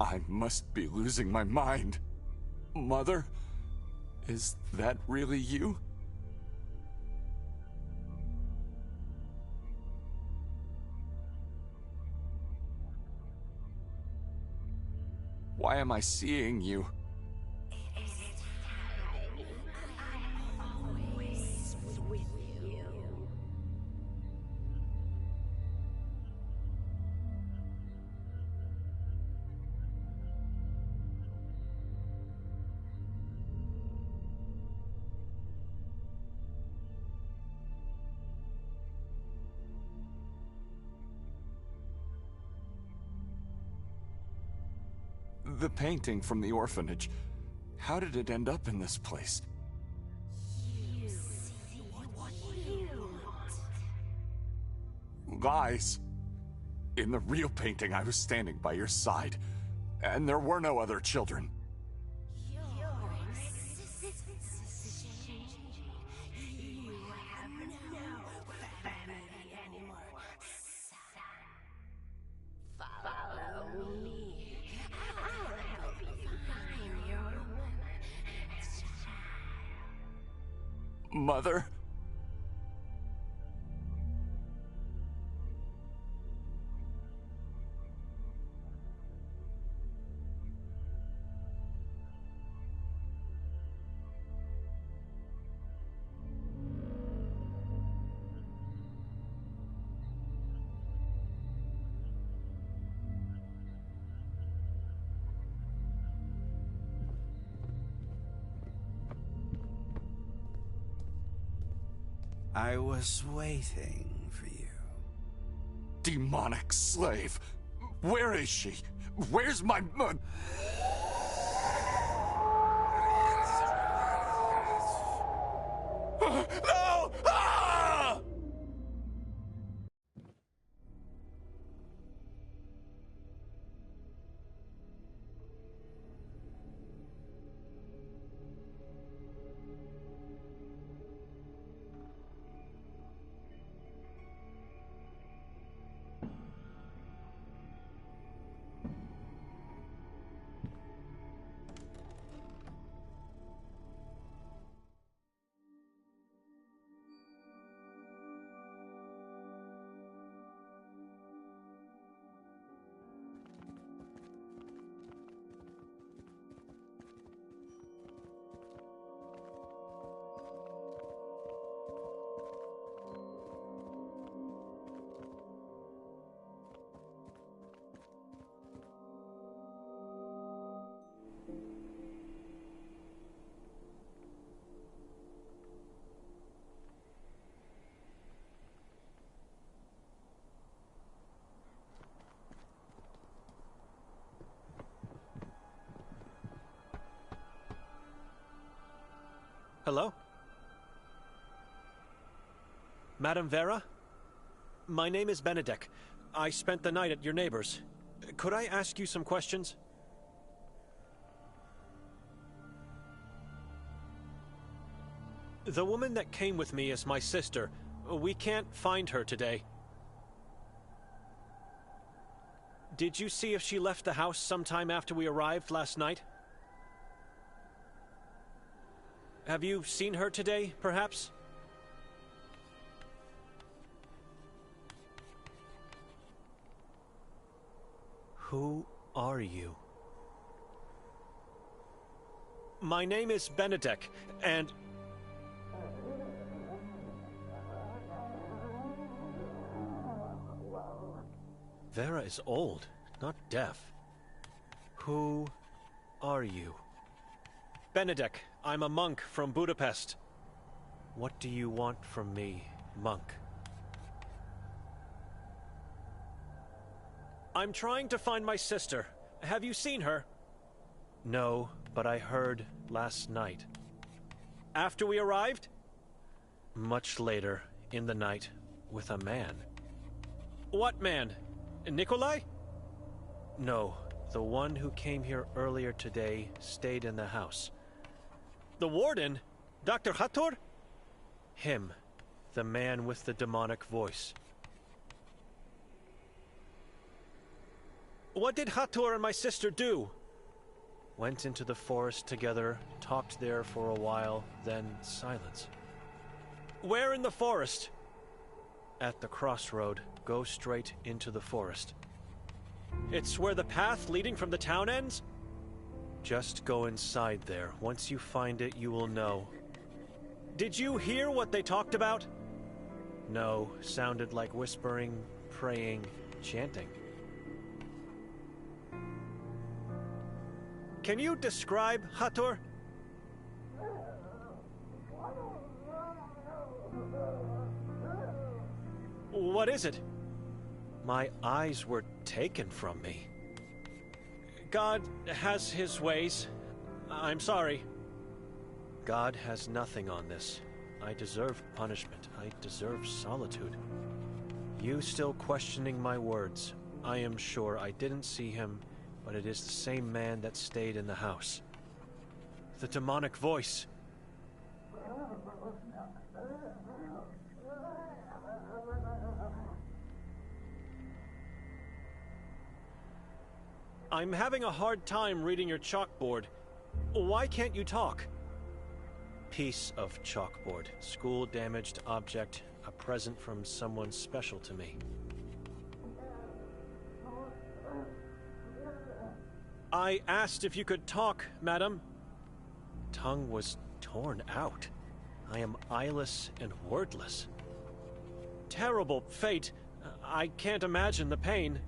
I must be losing my mind. Mother, is that really you? Why am I seeing you? The painting from the orphanage. How did it end up in this place? Lies. In the real painting, I was standing by your side, and there were no other children. Mother? I was waiting for you. Demonic slave! Where is she? Where's my... No! Ah! Hello? Madame Vera? My name is Benedek. I spent the night at your neighbor's. Could I ask you some questions? The woman that came with me is my sister. We can't find her today. Did you see if she left the house sometime after we arrived last night? Have you seen her today, perhaps? Who are you? My name is Benedek, and... Vera is old, not deaf. Who are you? Benedek, I'm a monk from Budapest. What do you want from me, monk? I'm trying to find my sister. Have you seen her? No, but I heard last night. After we arrived? Much later, in the night, with a man. What man? Nikolai? No, the one who came here earlier today stayed in the house. The warden? Dr. Hathor? Him, the man with the demonic voice. What did Hathor and my sister do? Went into the forest together, talked there for a while, then silence. Where in the forest? At the crossroad. Go straight into the forest. It's where the path leading from the town ends? Just go inside there. Once you find it, you will know. Did you hear what they talked about? No, sounded like whispering, praying, chanting. Can you describe Hathor? What is it? My eyes were taken from me. God has his ways. I'm sorry. God has nothing on this. I deserve punishment. I deserve solitude. You still questioning my words. I am sure I didn't see him, but it is the same man that stayed in the house. The demonic voice. I'm having a hard time reading your chalkboard. Why can't you talk? Piece of chalkboard. School-damaged object. A present from someone special to me. I asked if you could talk, madam. Tongue was torn out. I am eyeless and wordless. Terrible fate. I can't imagine the pain.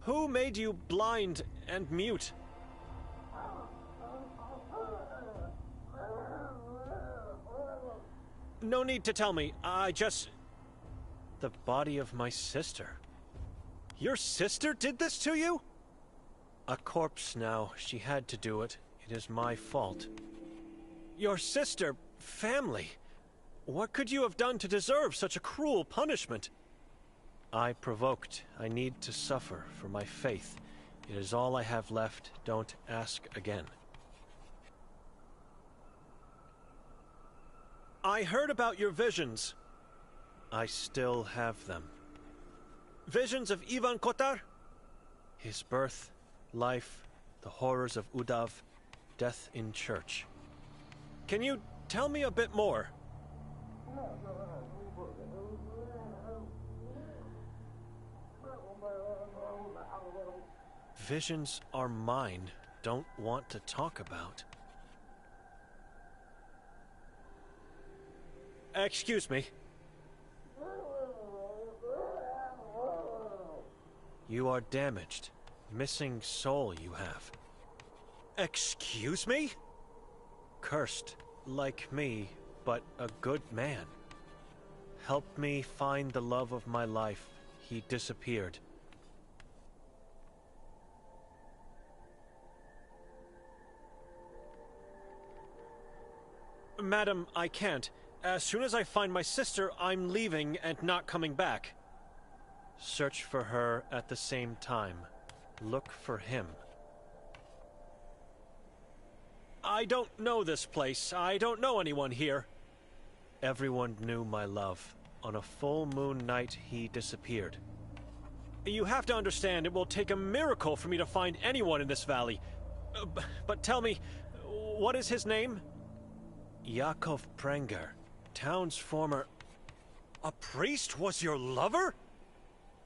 Who made you blind and mute? No need to tell me. I just... The body of my sister. Your sister did this to you? A corpse now. She had to do it. It is my fault. Your sister, family. What could you have done to deserve such a cruel punishment? I provoked. I need to suffer for my faith. It is all I have left. Don't ask again. I heard about your visions. I still have them. Visions of Ivan Kotar? His birth, life, the horrors of Udav, death in church. Can you tell me a bit more? Visions are mine. Don't want to talk about. Excuse me. You are damaged. Missing soul you have. Excuse me? Cursed, like me, but a good man. Help me find the love of my life. He disappeared. Madam, I can't. As soon as I find my sister, I'm leaving and not coming back. Search for her at the same time. Look for him. I don't know this place. I don't know anyone here. Everyone knew my love. On a full moon night, he disappeared. You have to understand, it will take a miracle for me to find anyone in this valley. But tell me, what is his name? Yakov Prenger, town's former... A priest was your lover?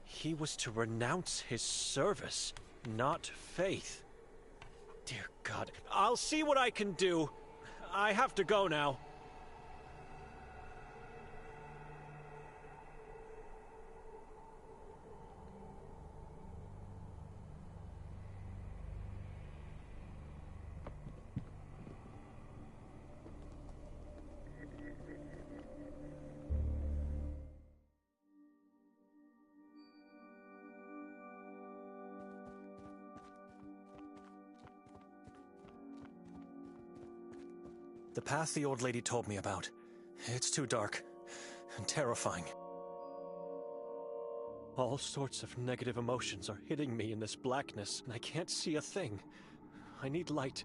He was to renounce his service, not faith. Dear God, I'll see what I can do. I have to go now. The path the old lady told me about. It's too dark and terrifying. All sorts of negative emotions are hitting me in this blackness, and I can't see a thing. I need light.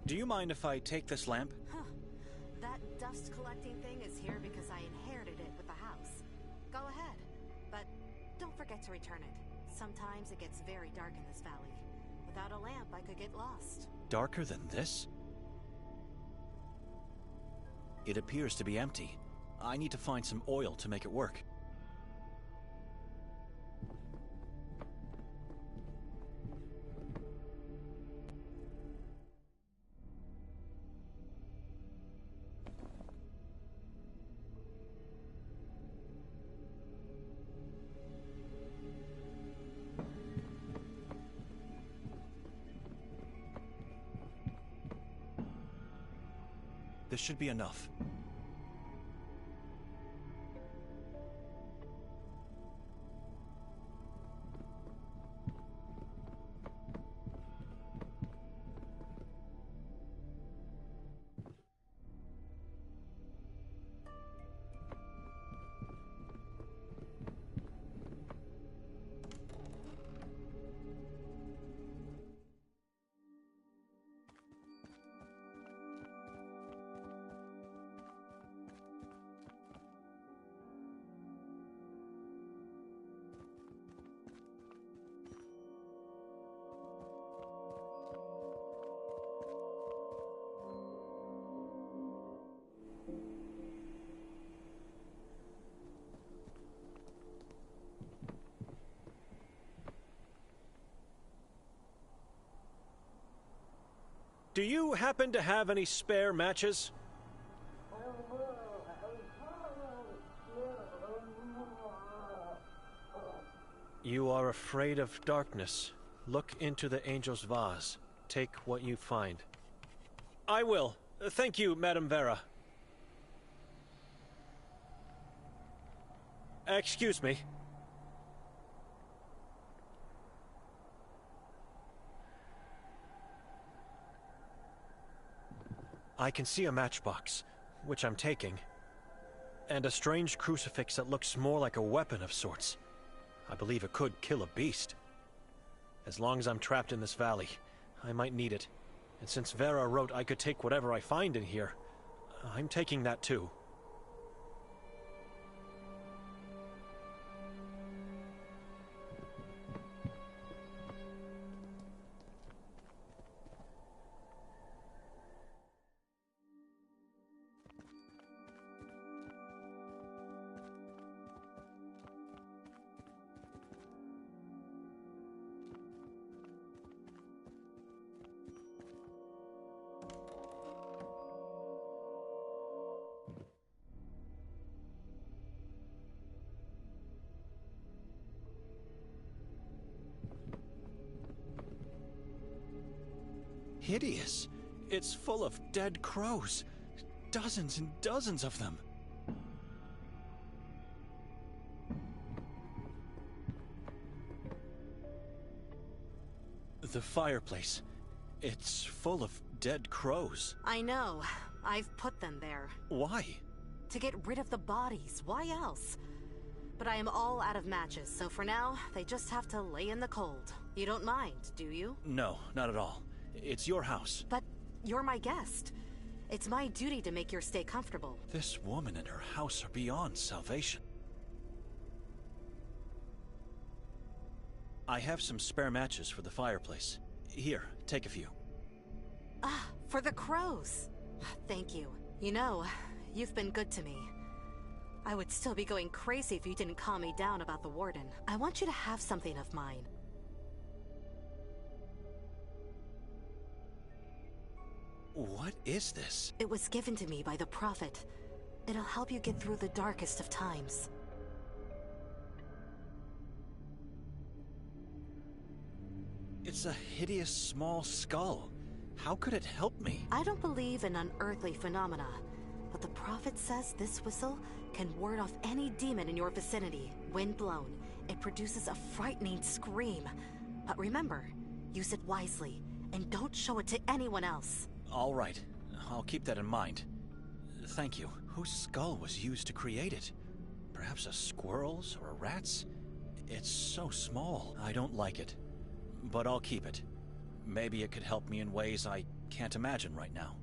Do you mind if I take this lamp? Huh. That dust collecting thing is here because I inherited it with the house. Go ahead, but don't forget to return it. Sometimes it gets very dark in this valley. Without a lamp, I could get lost. Darker than this? It appears to be empty. I need to find some oil to make it work. This should be enough. Do you happen to have any spare matches? You are afraid of darkness. Look into the angel's vase. Take what you find. I will. Thank you, Madame Vera. Excuse me. I can see a matchbox, which I'm taking, and a strange crucifix that looks more like a weapon of sorts. I believe it could kill a beast. As long as I'm trapped in this valley, I might need it. And since Vera wrote I could take whatever I find in here, I'm taking that too. Hideous. It's full of dead crows. Dozens and dozens of them. The fireplace. It's full of dead crows. I know. I've put them there. Why? To get rid of the bodies. Why else? But I am all out of matches, so for now, they just have to lay in the cold. You don't mind, do you? No, not at all. It's your house. But you're my guest. It's my duty to make your stay comfortable. This woman and her house are beyond salvation. I have some spare matches for the fireplace. Here, take a few. Ah, for the crows. Thank you. You know, you've been good to me. I would still be going crazy if you didn't calm me down about the warden. I want you to have something of mine. What is this? It was given to me by the Prophet. It'll help you get through the darkest of times. It's a hideous small skull. How could it help me? I don't believe in unearthly phenomena, but the Prophet says this whistle can ward off any demon in your vicinity. When blown, it produces a frightening scream. But remember, use it wisely, and don't show it to anyone else. All right. I'll keep that in mind. Thank you. Whose skull was used to create it? Perhaps a squirrel's or a rat's? It's so small. I don't like it. But I'll keep it. Maybe it could help me in ways I can't imagine right now.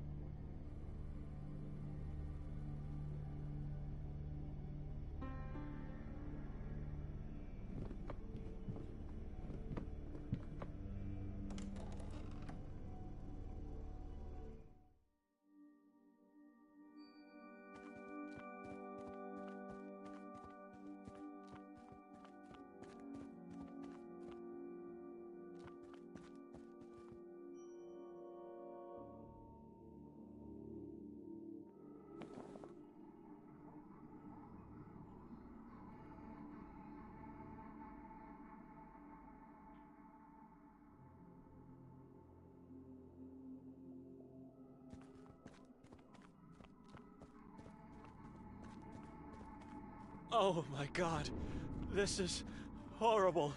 Oh my God, this is horrible.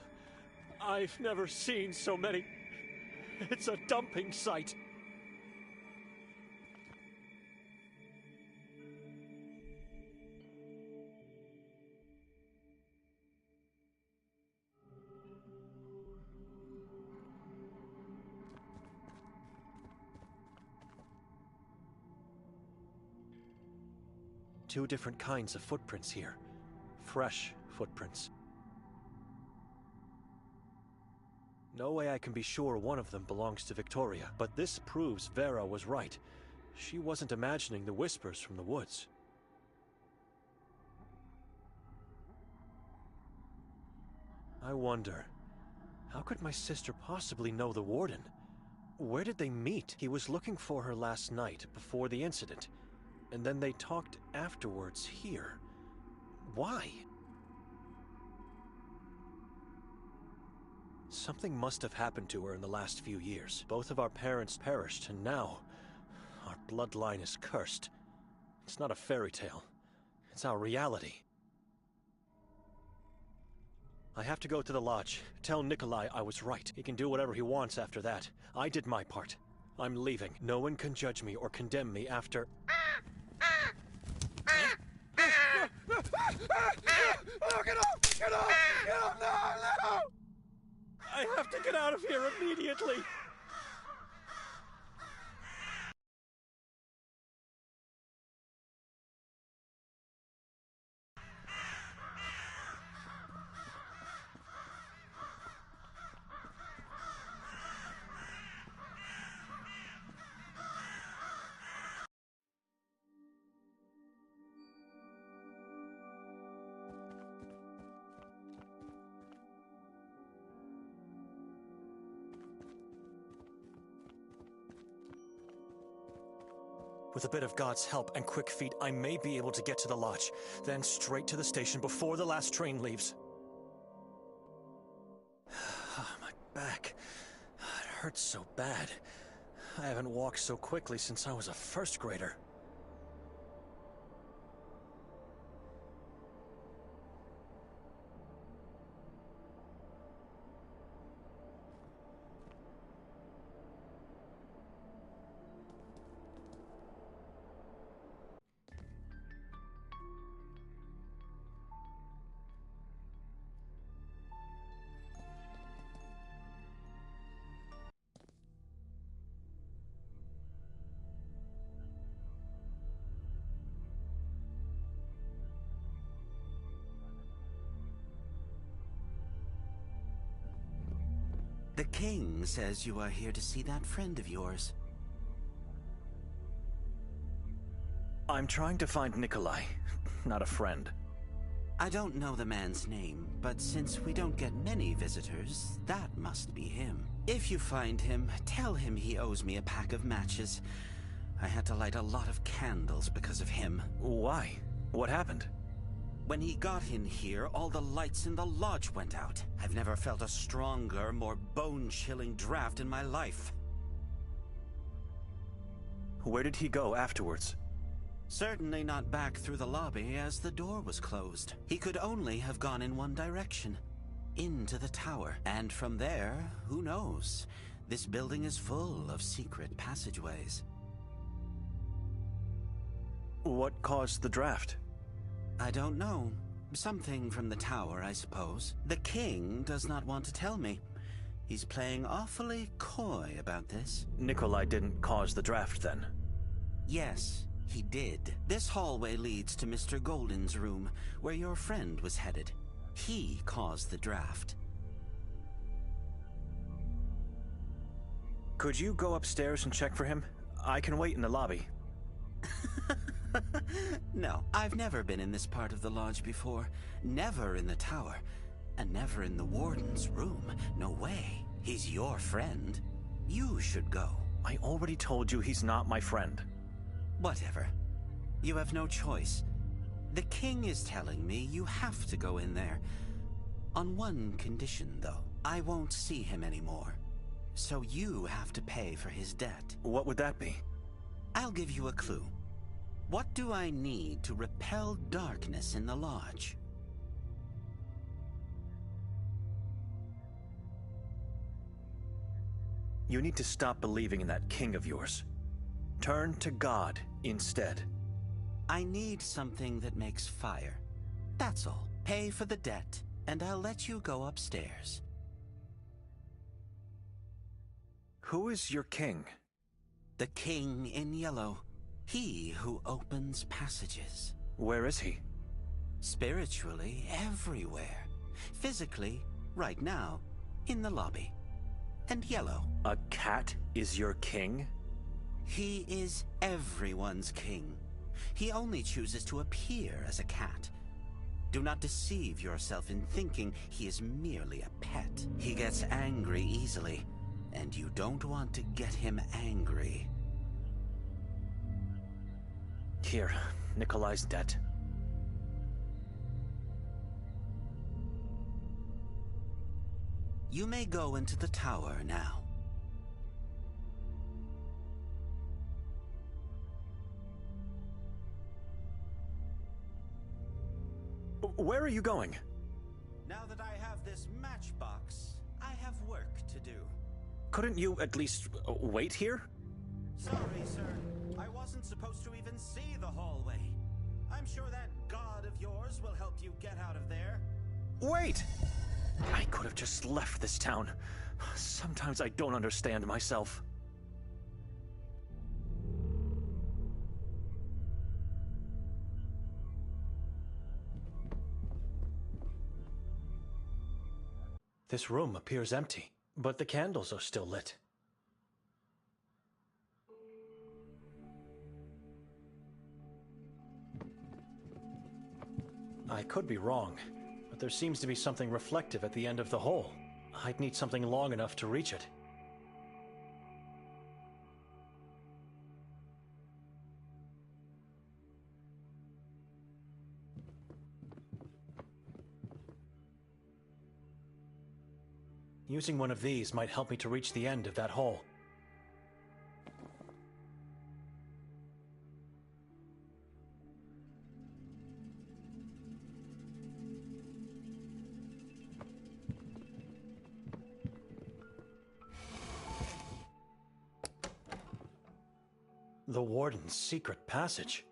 I've never seen so many. It's a dumping site. Two different kinds of footprints here. Fresh footprints. No way I can be sure one of them belongs to Victoria, but this proves Vera was right. She wasn't imagining the whispers from the woods. I wonder, how could my sister possibly know the warden? Where did they meet? He was looking for her last night, before the incident. And then they talked afterwards here. Why? Something must have happened to her in the last few years. Both of our parents perished, and now our bloodline is cursed. It's not a fairy tale. It's our reality. I have to go to the lodge. Tell Nikolai I was right. He can do whatever he wants after that. I did my part. I'm leaving. No one can judge me or condemn me after... Oh, get off! Get off! Get off! No! No! I have to get out of here immediately! With a bit of God's help and quick feet, I may be able to get to the lodge, then straight to the station before the last train leaves. My back. It hurts so bad. I haven't walked so quickly since I was a first grader. The king says you are here to see that friend of yours. I'm trying to find Nikolai, not a friend. I don't know the man's name, but since we don't get many visitors, that must be him. If you find him, tell him he owes me a pack of matches. I had to light a lot of candles because of him. Why? What happened? When he got in here, all the lights in the lodge went out. I've never felt a stronger, more bone-chilling draft in my life. Where did he go afterwards? Certainly not back through the lobby, as the door was closed. He could only have gone in one direction, into the tower. And from there, who knows? This building is full of secret passageways. What caused the draft? I don't know. Something from the tower, I suppose. The king does not want to tell me. He's playing awfully coy about this. Nikolai didn't cause the draft, then? Yes, he did. This hallway leads to Mr. Golden's room, where your friend was headed. He caused the draft. Could you go upstairs and check for him? I can wait in the lobby. No, I've never been in this part of the lodge before. Never in the tower. And never in the warden's room. No way. He's your friend. You should go. I already told you he's not my friend. Whatever. You have no choice. The king is telling me you have to go in there. On one condition, though. I won't see him anymore. So you have to pay for his debt. What would that be? I'll give you a clue. What do I need to repel darkness in the lodge? You need to stop believing in that king of yours. Turn to God instead. I need something that makes fire. That's all. Pay for the debt, and I'll let you go upstairs. Who is your king? The king in yellow. He who opens passages. Where is he? Spiritually, everywhere. Physically, right now, in the lobby. And yellow. A cat is your king? He is everyone's king. He only chooses to appear as a cat. Do not deceive yourself in thinking he is merely a pet. He gets angry easily, and you don't want to get him angry. Here, Nikolai's debt. You may go into the tower now. Where are you going? Now that I have this matchbox, I have work to do. Couldn't you at least wait here? Sorry, sir. I wasn't supposed to even see the hallway. I'm sure that god of yours will help you get out of there. Wait! I could have just left this town. Sometimes I don't understand myself. This room appears empty, but the candles are still lit. I could be wrong, but there seems to be something reflective at the end of the hole. I'd need something long enough to reach it. Using one of these might help me to reach the end of that hole. The warden's secret passage.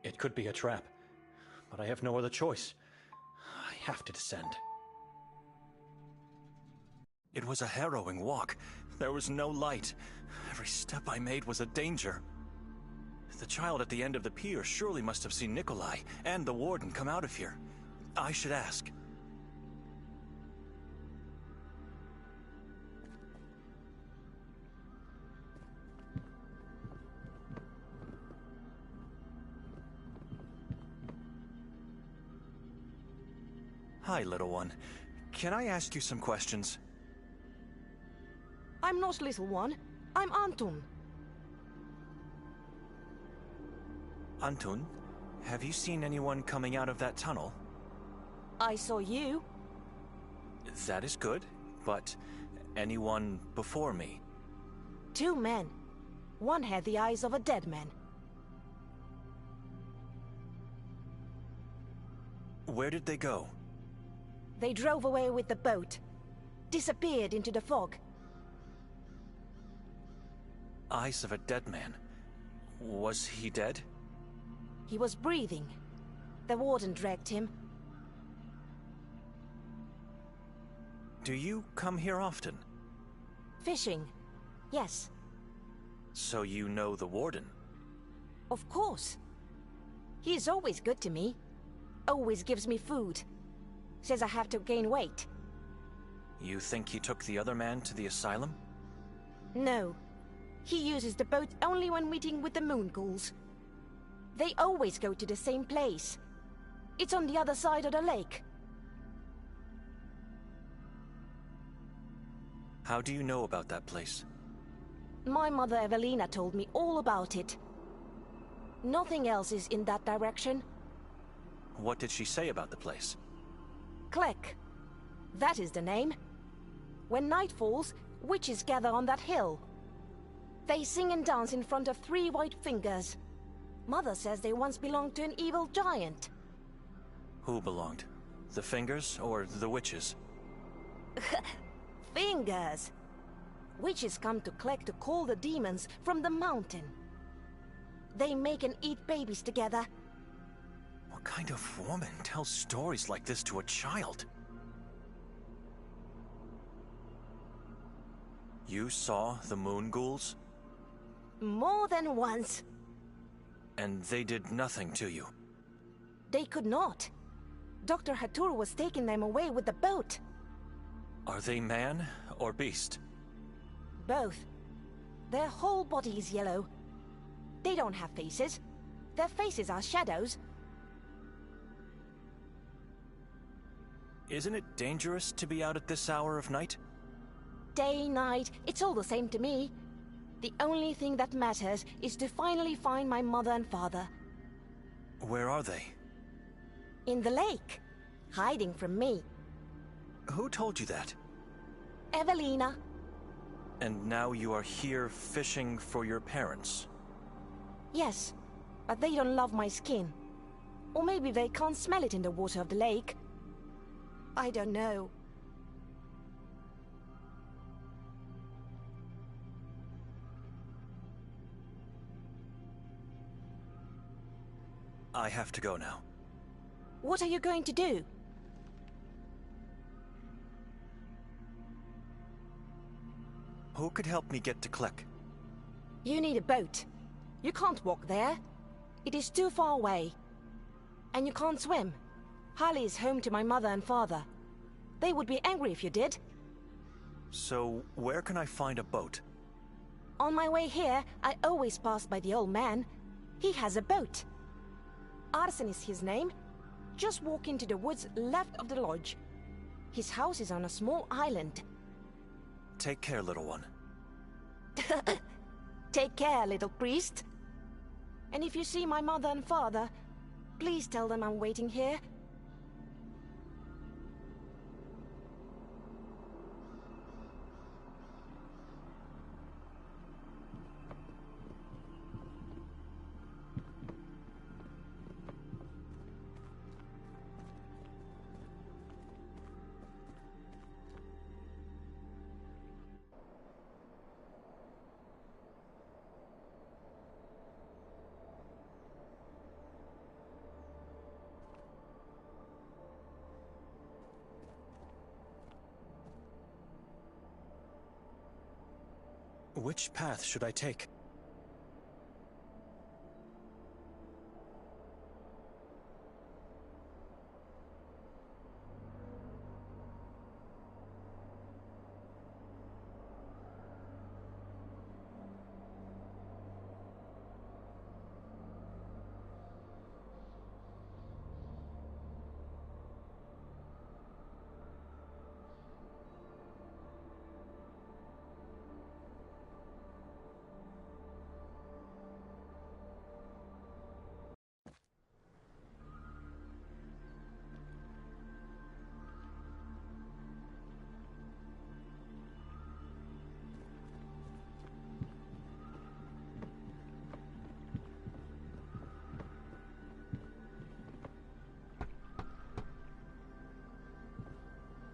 It could be a trap, but I have no other choice. I have to descend. It was a harrowing walk. There was no light. Every step I made was a danger. The child at the end of the pier surely must have seen Nikolai and the warden come out of here. I should ask. Hi, little one. Can I ask you some questions? I'm not little one. I'm Anton. Antun, have you seen anyone coming out of that tunnel? I saw you. That is good, but anyone before me? 2 men. One had the eyes of a dead man. Where did they go? They drove away with the boat. Disappeared into the fog. Eyes of a dead man. Was he dead? He was breathing. The warden dragged him. Do you come here often? Fishing. Yes. So you know the warden? Of course. He is always good to me. Always gives me food. Says I have to gain weight. You think he took the other man to the asylum? No. He uses the boat only when meeting with the moon ghouls. They always go to the same place. It's on the other side of the lake. How do you know about that place? My mother Evelina told me all about it. Nothing else is in that direction. What did she say about the place? Klek. That is the name. When night falls, witches gather on that hill. They sing and dance in front of 3 white fingers. Mother says they once belonged to an evil giant. Who belonged? The fingers or the witches? Fingers! Witches come to Klek to call the demons from the mountain. They make and eat babies together. What kind of woman tells stories like this to a child? You saw the moon ghouls? More than once. And they did nothing to you? They could not. Dr. Hatur was taking them away with the boat. Are they man or beast? Both. Their whole body is yellow. They don't have faces. Their faces are shadows. Isn't it dangerous to be out at this hour of night? Day, night, it's all the same to me. The only thing that matters is to finally find my mother and father. Where are they? In the lake. Hiding from me. Who told you that? Evelina. And now you are here fishing for your parents? Yes, but they don't love my skin. Or maybe they can't smell it in the water of the lake. I don't know. I have to go now. What are you going to do? Who could help me get to Klek? You need a boat. You can't walk there. It is too far away. And you can't swim. Harley is home to my mother and father. They would be angry if you did. So, where can I find a boat? On my way here, I always pass by the old man. He has a boat. Arsen is his name. Just walk into the woods left of the lodge. His house is on a small island. Take care, little one. Take care, little priest. And if you see my mother and father, please tell them I'm waiting here. Which path should I take?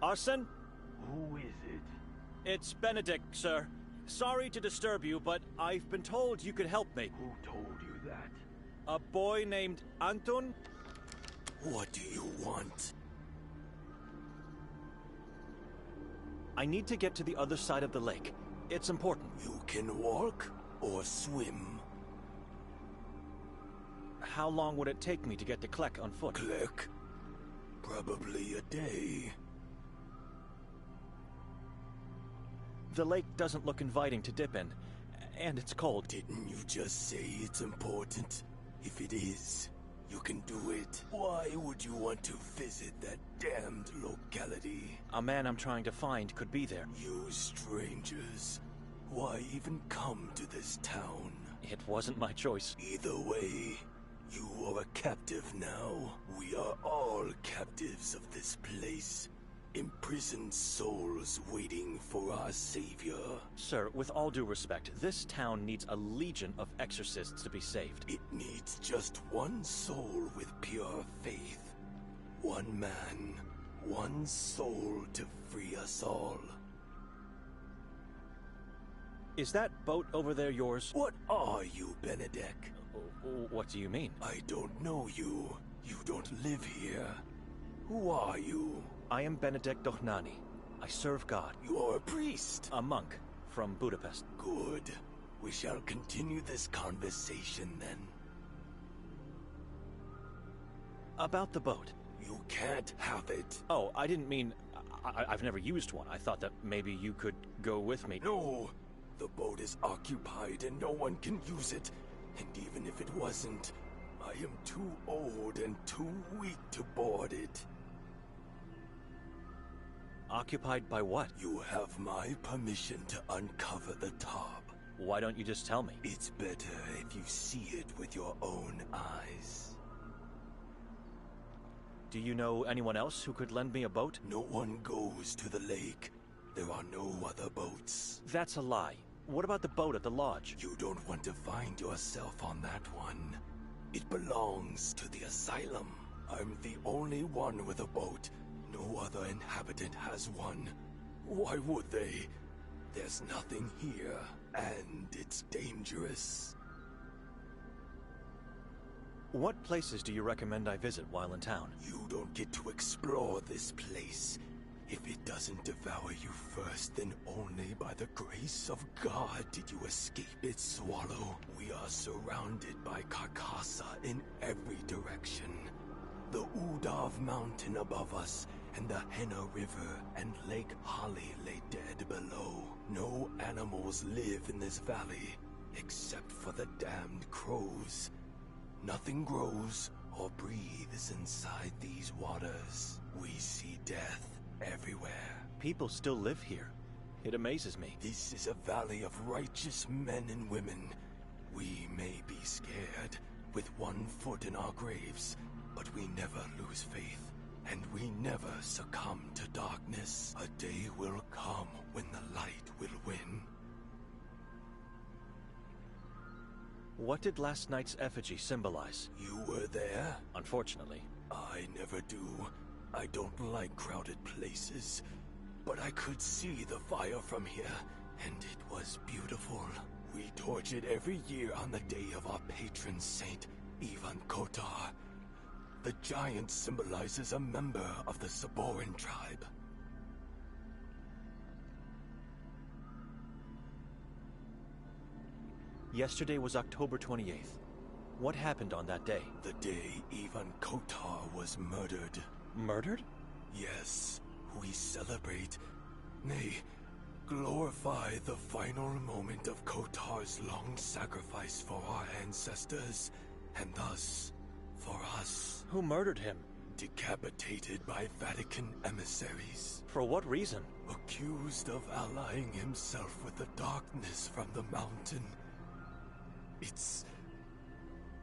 Arsen? Who is it? It's Benedict, sir. Sorry to disturb you, but I've been told you could help me. Who told you that? A boy named Anton? What do you want? I need to get to the other side of the lake. It's important. You can walk or swim. How long would it take me to get to Klek on foot? Klek? Probably a day. The lake doesn't look inviting to dip in, and it's cold. Didn't you just say it's important? If it is, you can do it. Why would you want to visit that damned locality? A man I'm trying to find could be there. You strangers. Why even come to this town? It wasn't my choice. Either way, you are a captive now. We are all captives of this place. Imprisoned souls waiting for our savior. Sir, with all due respect, this town needs a legion of exorcists to be saved. It needs just one soul with pure faith. One man, one soul to free us all. Is that boat over there yours? What are you, Benedict? What do you mean? I don't know you. You don't live here. Who are you? I am Benedict Dochnani. I serve God. You are a priest. A monk from Budapest. Good. We shall continue this conversation then. About the boat. You can't have it. Oh, I didn't mean... I've never used one. I thought that maybe you could go with me. No! The boat is occupied and no one can use it. And even if it wasn't, I am too old and too weak to board it. Occupied by what? You have my permission to uncover the top. Why don't you just tell me? It's better if you see it with your own eyes. Do you know anyone else who could lend me a boat? No one goes to the lake. There are no other boats. That's a lie. What about the boat at the lodge? You don't want to find yourself on that one. It belongs to the asylum. I'm the only one with a boat. No other inhabitant has one. Why would they? There's nothing here, and it's dangerous. What places do you recommend I visit while in town? You don't get to explore this place. If it doesn't devour you first, then only by the grace of God did you escape its swallow. We are surrounded by Carcassa in every direction. The Udav Mountain above us, and the Henna River and Lake Holly lay dead below. No animals live in this valley, except for the damned crows. Nothing grows or breathes inside these waters. We see death everywhere. People still live here. It amazes me. This is a valley of righteous men and women. We may be scared, with one foot in our graves, but we never lose faith, and we never succumb to darkness. A day will come when the light will win. What did last night's effigy symbolize? You were there? Unfortunately. I never do. I don't like crowded places, but I could see the fire from here, and it was beautiful. We torch it every year on the day of our patron saint, Ivan Kotar. The giant symbolizes a member of the Saboran tribe. Yesterday was October 28th. What happened on that day? The day Ivan Kotar was murdered. Murdered? Yes, we celebrate, nay, glorify the final moment of Kotar's long sacrifice for our ancestors, and thus, for us. Who murdered him? Decapitated by Vatican emissaries. For what reason? Accused of allying himself with the darkness from the mountain.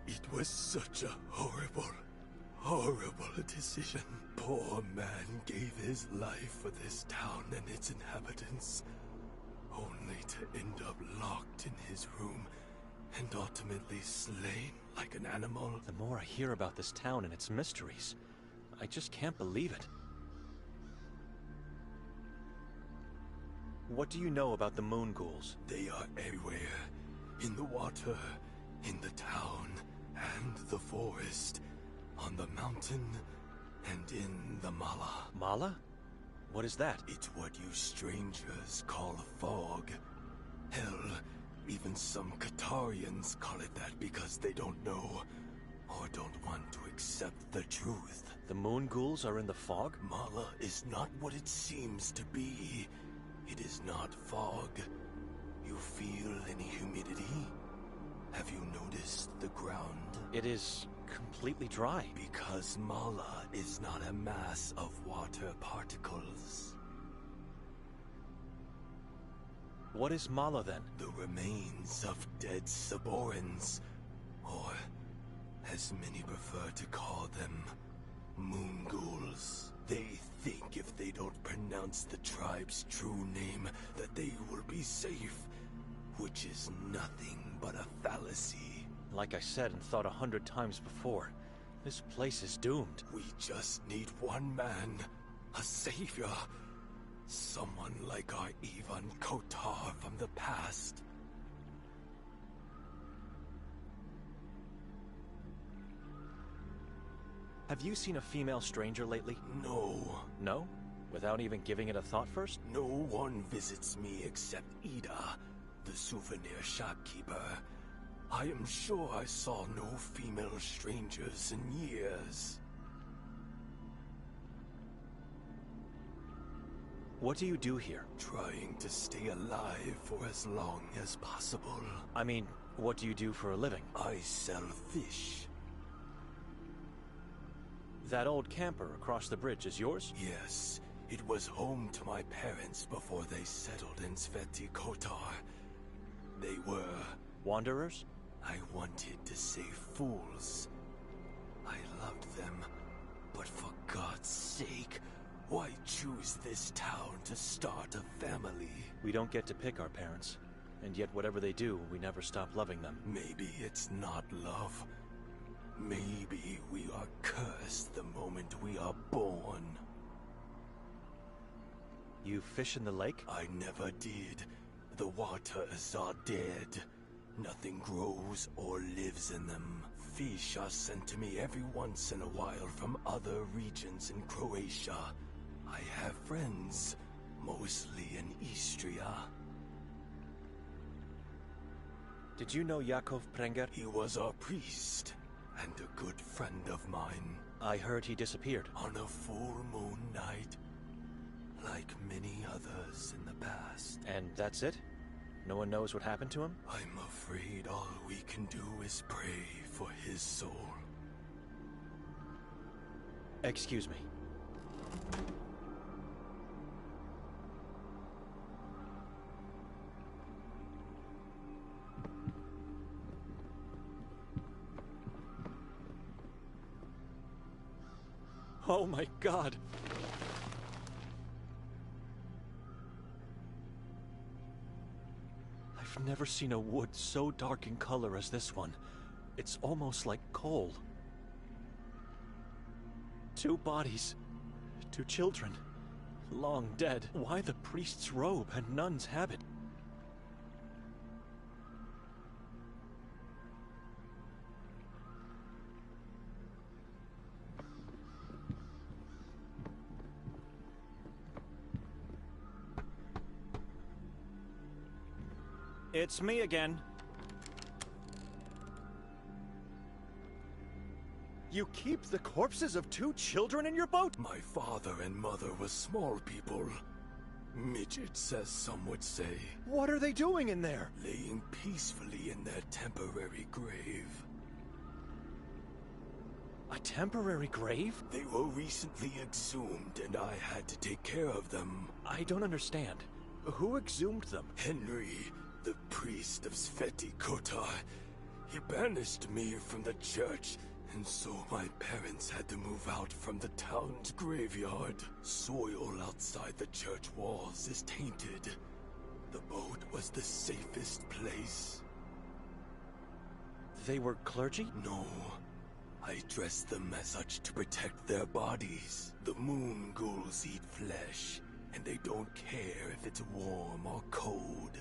It was such a horrible decision. Poor man gave his life for this town and its inhabitants, only to end up locked in his room and ultimately slain like an animal. The more I hear about this town and its mysteries, I just can't believe it. What do you know about the moon ghouls? They are everywhere. In the water, in the town, and the forest, on the mountain, and in the Mala. Mala? What is that? It's what you strangers call fog. Hell, even some Qatarians call it that because they don't know, or don't want to accept the truth. The moon ghouls are in the fog? Mala is not what it seems to be. It is not fog. You feel any humidity? Have you noticed the ground? It is completely dry. Because Mala is not a mass of water particles. What is Mala then? The remains of dead Saborans, or as many prefer to call them, moon ghouls. They think if they don't pronounce the tribe's true name, that they will be safe, which is nothing but a fallacy. Like I said and thought 100 times before, this place is doomed. We just need one man, a savior. Someone like our Ivan Kotar from the past. Have you seen a female stranger lately? No. No? Without even giving it a thought first? No one visits me except Ida, the souvenir shopkeeper. I am sure I saw no female strangers in years. What do you do here? Trying to stay alive for as long as possible. I mean, what do you do for a living? I sell fish. That old camper across the bridge is yours? Yes. It was home to my parents before they settled in Sveti Kotar. They were... wanderers? I wanted to say fools. I loved them, but for God's sake, why choose this town to start a family? We don't get to pick our parents, and yet whatever they do, we never stop loving them. Maybe it's not love. Maybe we are cursed the moment we are born. You fish in the lake? I never did. The waters are dead. Nothing grows or lives in them. Fish are sent to me every once in a while from other regions in Croatia. I have friends, mostly in Istria. Did you know Jakov Prenger? He was our priest, and a good friend of mine. I heard he disappeared. On a full moon night, like many others in the past. And that's it? No one knows what happened to him? I'm afraid all we can do is pray for his soul. Excuse me. Oh my God! I've never seen a wood so dark in color as this one. It's almost like coal. 2 bodies. 2 children. Long dead. Why the priest's robe and nun's habit? It's me again. You keep the corpses of 2 children in your boat? My father and mother were small people. Midgets, as some would say. What are they doing in there? Laying peacefully in their temporary grave. A temporary grave? They were recently exhumed, and I had to take care of them. I don't understand. Who exhumed them? Henry, the priest of Sveti Kotar. He banished me from the church, and so my parents had to move out from the town's graveyard. Soil outside the church walls is tainted. The boat was the safest place. They were clergy? No. I dressed them as such to protect their bodies. The moon ghouls eat flesh, and they don't care if it's warm or cold.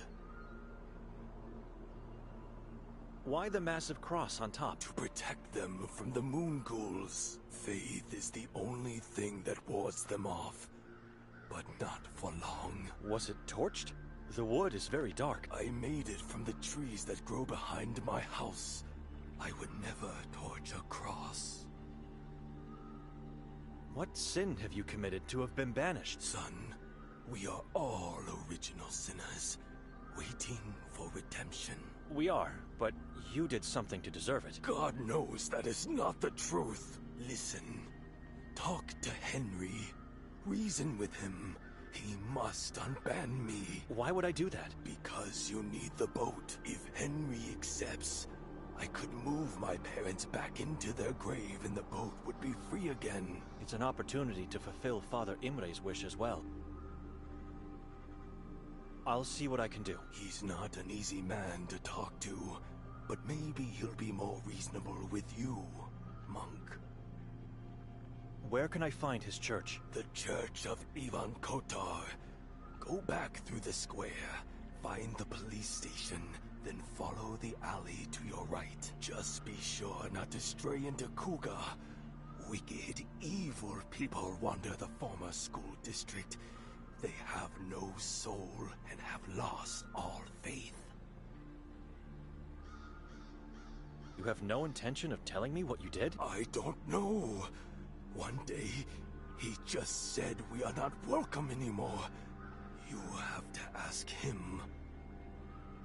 Why the massive cross on top? To protect them from the moon ghouls. Faith is the only thing that wards them off. But not for long. Was it torched? The wood is very dark. I made it from the trees that grow behind my house. I would never torch a cross. What sin have you committed to have been banished? Son, we are all original sinners, waiting for redemption. We are, but you did something to deserve it. God knows that is not the truth. Listen, talk to Henry. Reason with him. He must unban me. Why would I do that? Because you need the boat. If Henry accepts, I could move my parents back into their grave and the boat would be free again. It's an opportunity to fulfill Father Imre's wish as well. I'll see what I can do. He's not an easy man to talk to, but maybe he'll be more reasonable with you, monk. Where can I find his church? The Church of Ivan Kotar. Go back through the square, find the police station, then follow the alley to your right. Just be sure not to stray into Kuga. Wicked, evil people wander the former school district. They have no soul and have lost all faith. You have no intention of telling me what you did? I don't know. One day, he just said we are not welcome anymore. You have to ask him.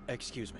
Excuse me.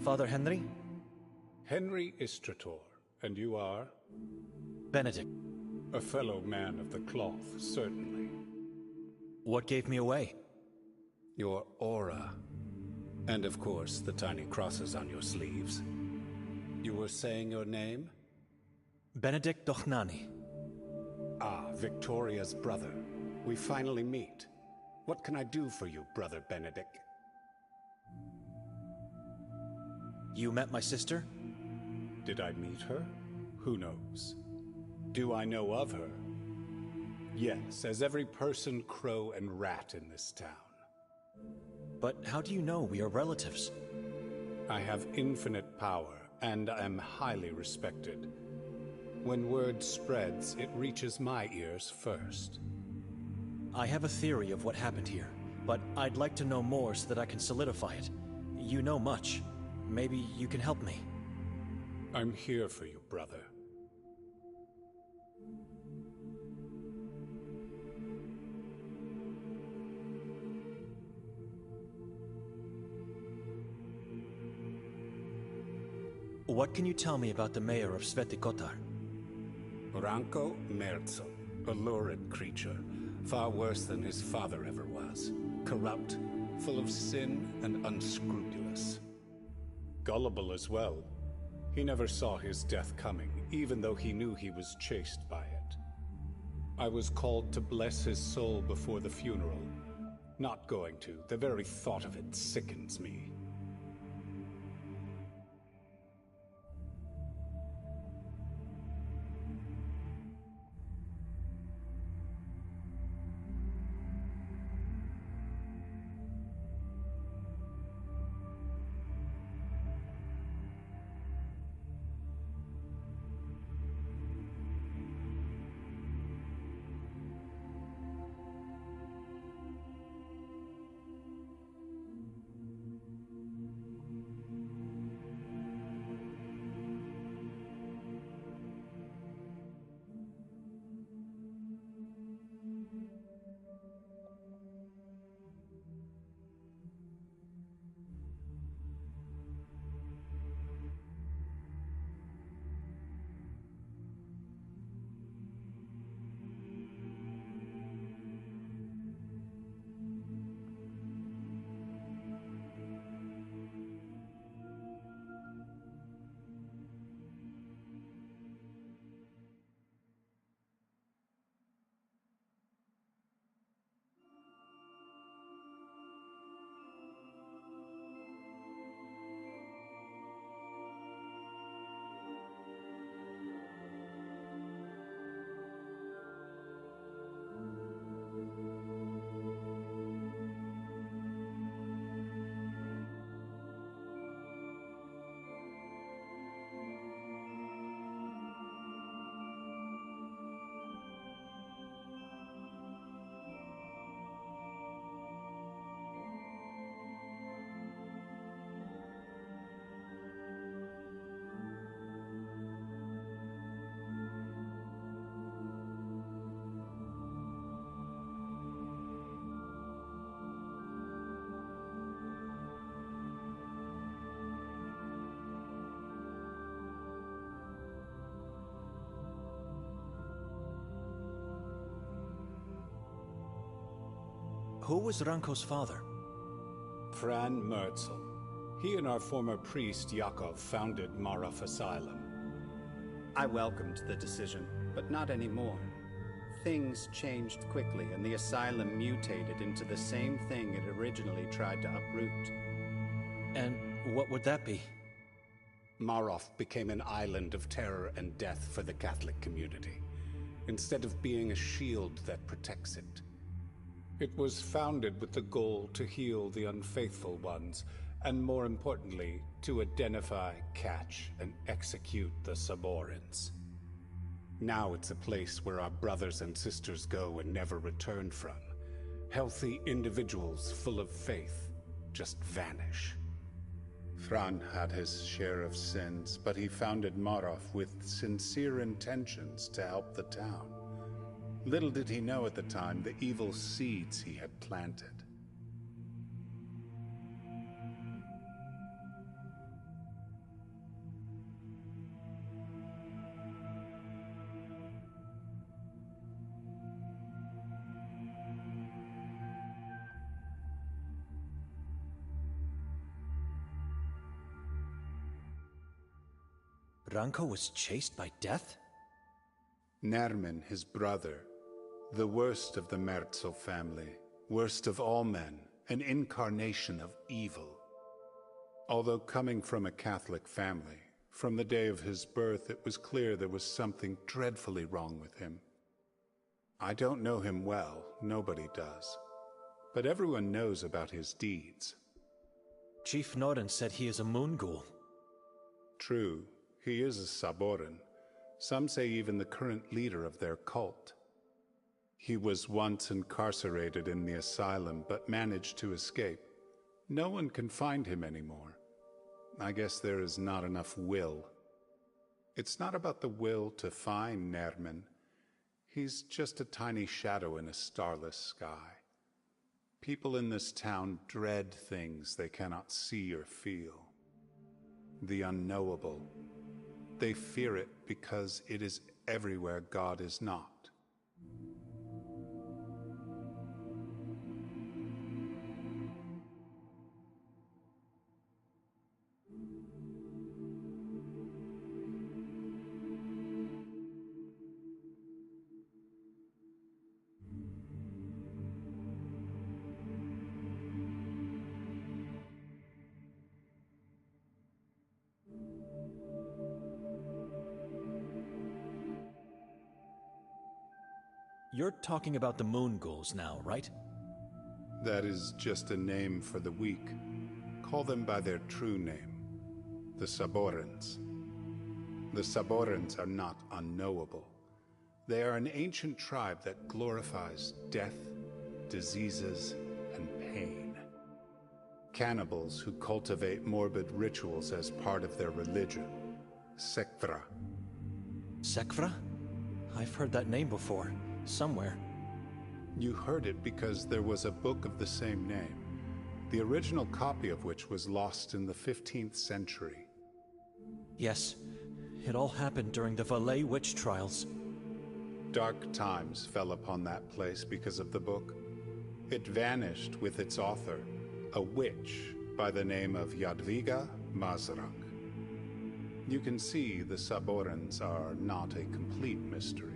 Father Henry? Henry Istrator. And you are? Benedict. A fellow man of the cloth, certainly. What gave me away? Your aura. And of course, the tiny crosses on your sleeves. You were saying your name? Benedict Dochnani. Ah, Victoria's brother. We finally meet. What can I do for you, Brother Benedict? You met my sister? Did I meet her? Who knows? Do I know of her? Yes, as every person, crow, and rat in this town. But how do you know we are relatives? I have infinite power, and am highly respected. When word spreads, it reaches my ears first. I have a theory of what happened here, but I'd like to know more so that I can solidify it. You know much. Maybe you can help me. I'm here for you, brother. What can you tell me about the mayor of Sveti Kotar? Ranko Merzel, a lurid creature, far worse than his father ever was. Corrupt, full of sin, and unscrupulous. Gullible as well. He never saw his death coming, even though he knew he was chased by it. I was called to bless his soul before the funeral. Not going to. The very thought of it sickens me. Who was Ranko's father? Fran Merzel. He and our former priest, Yakov, founded Marov Asylum. I welcomed the decision, but not anymore. Things changed quickly, and the asylum mutated into the same thing it originally tried to uproot. And what would that be? Marov became an island of terror and death for the Catholic community, instead of being a shield that protects it. It was founded with the goal to heal the unfaithful ones, and more importantly, to identify, catch, and execute the subordinates. Now it's a place where our brothers and sisters go and never return from. Healthy individuals full of faith just vanish. Fran had his share of sins, but he founded Marov with sincere intentions to help the town. Little did he know at the time the evil seeds he had planted. Ranko was chased by death? Nermin, his brother, the worst of the Merzo family, worst of all men, an incarnation of evil. Although coming from a Catholic family, from the day of his birth it was clear there was something dreadfully wrong with him. I don't know him well, nobody does, but everyone knows about his deeds. Chief Noren said he is a moon ghoul. True, he is a Saboran. Some say even the current leader of their cult. He was once incarcerated in the asylum, but managed to escape. No one can find him anymore. I guess there is not enough will. It's not about the will to find Nermin. He's just a tiny shadow in a starless sky. People in this town dread things they cannot see or feel. The unknowable. They fear it because it is everywhere God is not. You're talking about the moon ghouls now, right? That is just a name for the weak. Call them by their true name. The Saborans. The Saborans are not unknowable. They are an ancient tribe that glorifies death, diseases, and pain. Cannibals who cultivate morbid rituals as part of their religion. Sekvra. Sekvra? I've heard that name before. Somewhere. You heard it because there was a book of the same name, the original copy of which was lost in the 15th century. Yes, it all happened during the Valais witch trials. Dark times fell upon that place because of the book. It vanished with its author, a witch by the name of Jadwiga Mazrak. You can see the Saborans are not a complete mystery.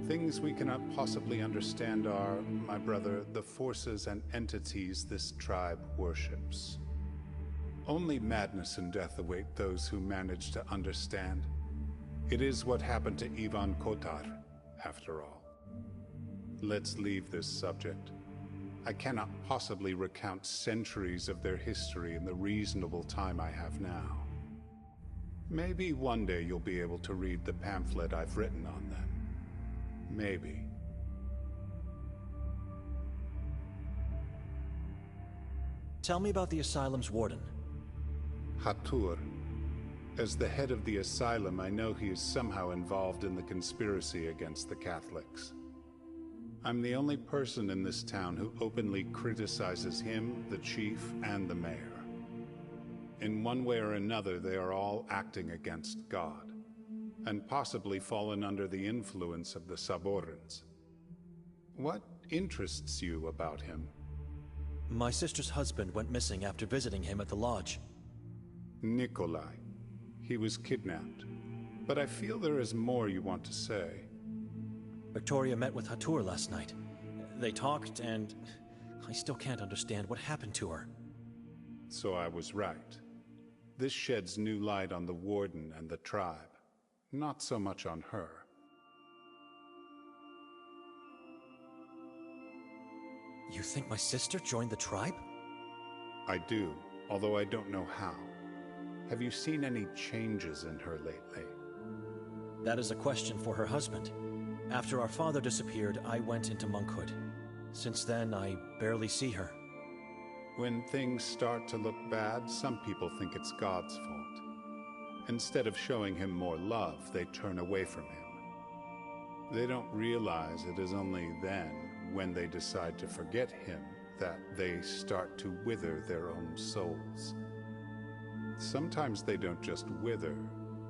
Things we cannot possibly understand are, my brother, the forces and entities this tribe worships. Only madness and death await those who manage to understand. It is what happened to Ivan Kotar, after all. Let's leave this subject. I cannot possibly recount centuries of their history in the reasonable time I have now. Maybe one day you'll be able to read the pamphlet I've written on them. Maybe. Tell me about the asylum's warden. Hatur. As the head of the asylum, I know he is somehow involved in the conspiracy against the Catholics. I'm the only person in this town who openly criticizes him, the chief, and the mayor. In one way or another, they are all acting against God, and possibly fallen under the influence of the Saborans. What interests you about him? My sister's husband went missing after visiting him at the lodge. Nikolai. He was kidnapped. But I feel there is more you want to say. Victoria met with Hatur last night. They talked, and I still can't understand what happened to her. So I was right. This sheds new light on the warden and the tribe. Not so much on her. You think my sister joined the tribe? I do, although I don't know how. Have you seen any changes in her lately? That is a question for her husband. After our father disappeared, I went into monkhood. Since then, I barely see her. When things start to look bad, some people think it's God's fault. Instead of showing him more love, they turn away from him. They don't realize it is only then, when they decide to forget him, that they start to wither their own souls. Sometimes they don't just wither,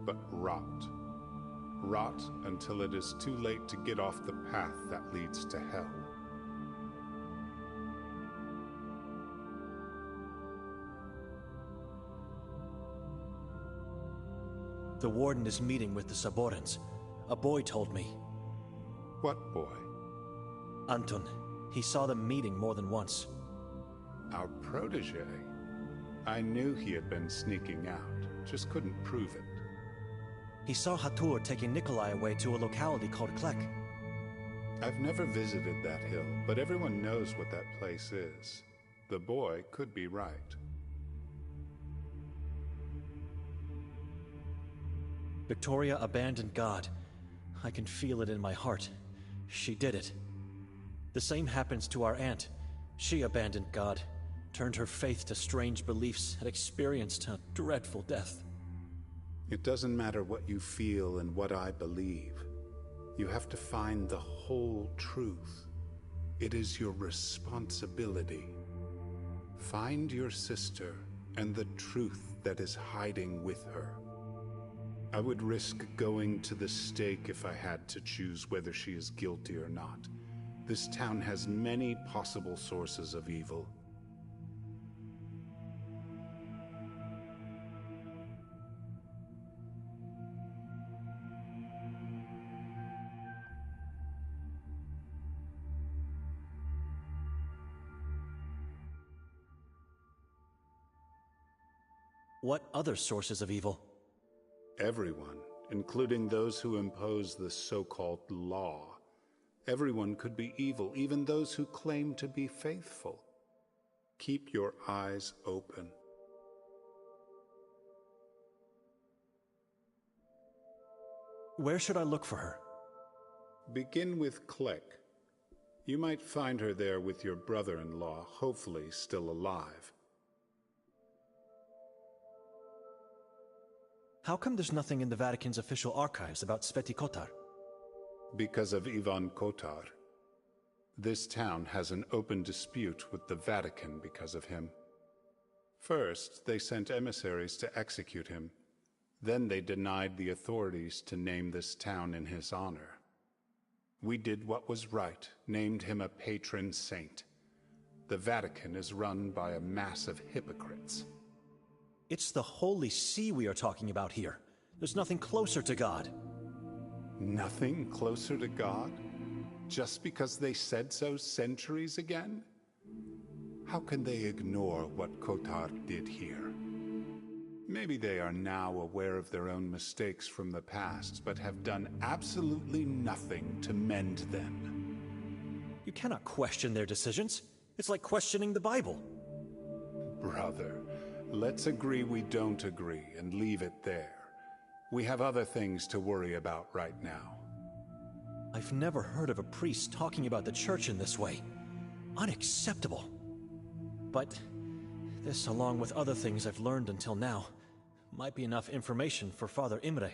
but rot. Rot until it is too late to get off the path that leads to hell. The warden is meeting with the Saborans. A boy told me. What boy? Anton. He saw them meeting more than once. Our protege? I knew he had been sneaking out, just couldn't prove it. He saw Hatur taking Nikolai away to a locality called Klek. I've never visited that hill, but everyone knows what that place is. The boy could be right. Victoria abandoned God. I can feel it in my heart. She did it. The same happens to our aunt. She abandoned God, turned her faith to strange beliefs, and experienced a dreadful death. It doesn't matter what you feel and what I believe. You have to find the whole truth. It is your responsibility. Find your sister and the truth that is hiding with her. I would risk going to the stake if I had to choose whether she is guilty or not. This town has many possible sources of evil. What other sources of evil? Everyone, including those who impose the so-called law. Everyone could be evil, even those who claim to be faithful. Keep your eyes open. Where should I look for her? Begin with Klek. You might find her there with your brother-in-law, hopefully still alive. How come there's nothing in the Vatican's official archives about Sveti Kotar? Because of Ivan Kotar. This town has an open dispute with the Vatican because of him. First, they sent emissaries to execute him. Then they denied the authorities to name this town in his honor. We did what was right, named him a patron saint. The Vatican is run by a mass of hypocrites. It's the Holy See we are talking about here. There's nothing closer to God. Nothing closer to God? Just because they said so centuries again? How can they ignore what Kotar did here? Maybe they are now aware of their own mistakes from the past, but have done absolutely nothing to mend them. You cannot question their decisions. It's like questioning the Bible. Brother, let's agree we don't agree and leave it there. We have other things to worry about right now. I've never heard of a priest talking about the church in this way. Unacceptable. But this, along with other things I've learned until now, might be enough information for Father Imre.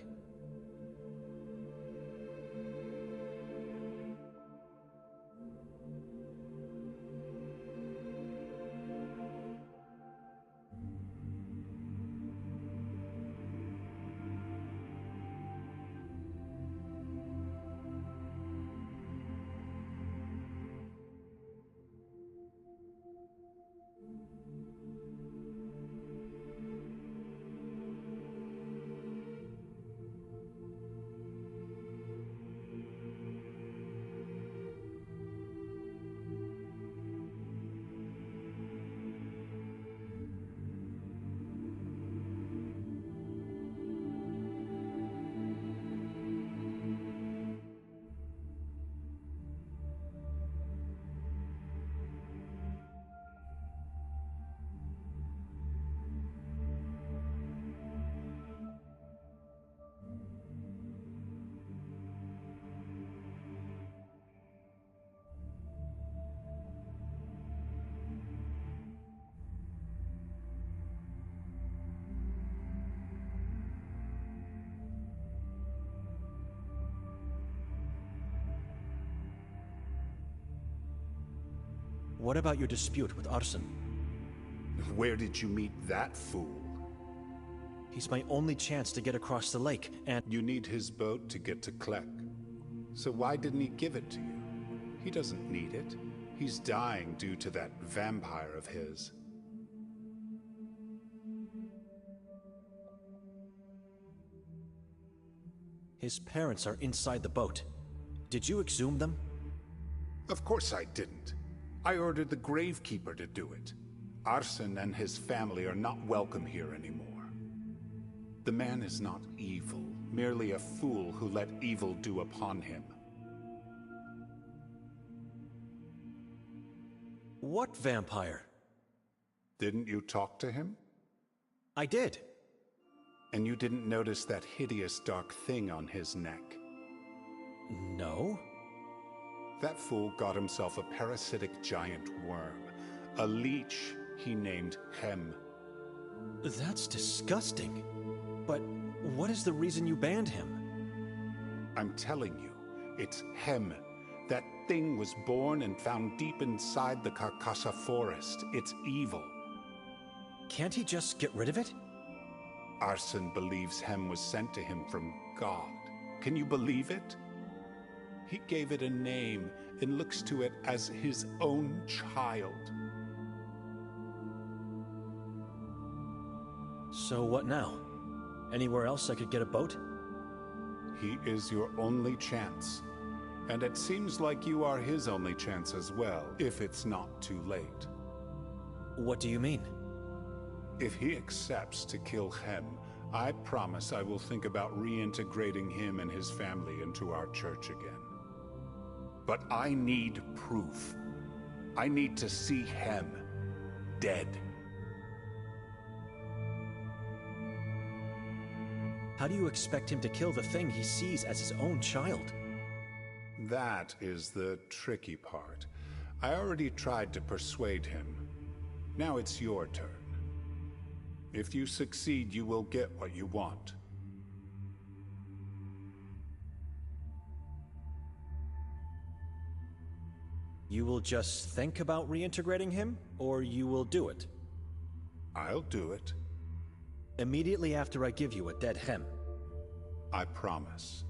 What about your dispute with Arsen? Where did you meet that fool? He's my only chance to get across the lake, and... You need his boat to get to Klek. So why didn't he give it to you? He doesn't need it. He's dying due to that vampire of his. His parents are inside the boat. Did you exhume them? Of course I didn't. I ordered the Gravekeeper to do it. Arsen and his family are not welcome here anymore. The man is not evil, merely a fool who let evil do upon him. What vampire? Didn't you talk to him? I did. And you didn't notice that hideous dark thing on his neck? No. That fool got himself a parasitic giant worm. A leech he named Hem. That's disgusting. But what is the reason you banned him? I'm telling you, it's Hem. That thing was born and found deep inside the Carcassa forest. It's evil. Can't he just get rid of it? Arsen believes Hem was sent to him from God. Can you believe it? He gave it a name and looks to it as his own child. So what now? Anywhere else I could get a boat? He is your only chance. And it seems like you are his only chance as well, if it's not too late. What do you mean? If he accepts to kill Hem, I promise I will think about reintegrating him and his family into our church again. But I need proof. I need to see Hem dead. How do you expect him to kill the thing he sees as his own child? That is the tricky part. I already tried to persuade him. Now it's your turn. If you succeed, you will get what you want. You will just think about reintegrating him, or you will do it? I'll do it. Immediately after I give you a dead Hem. I promise.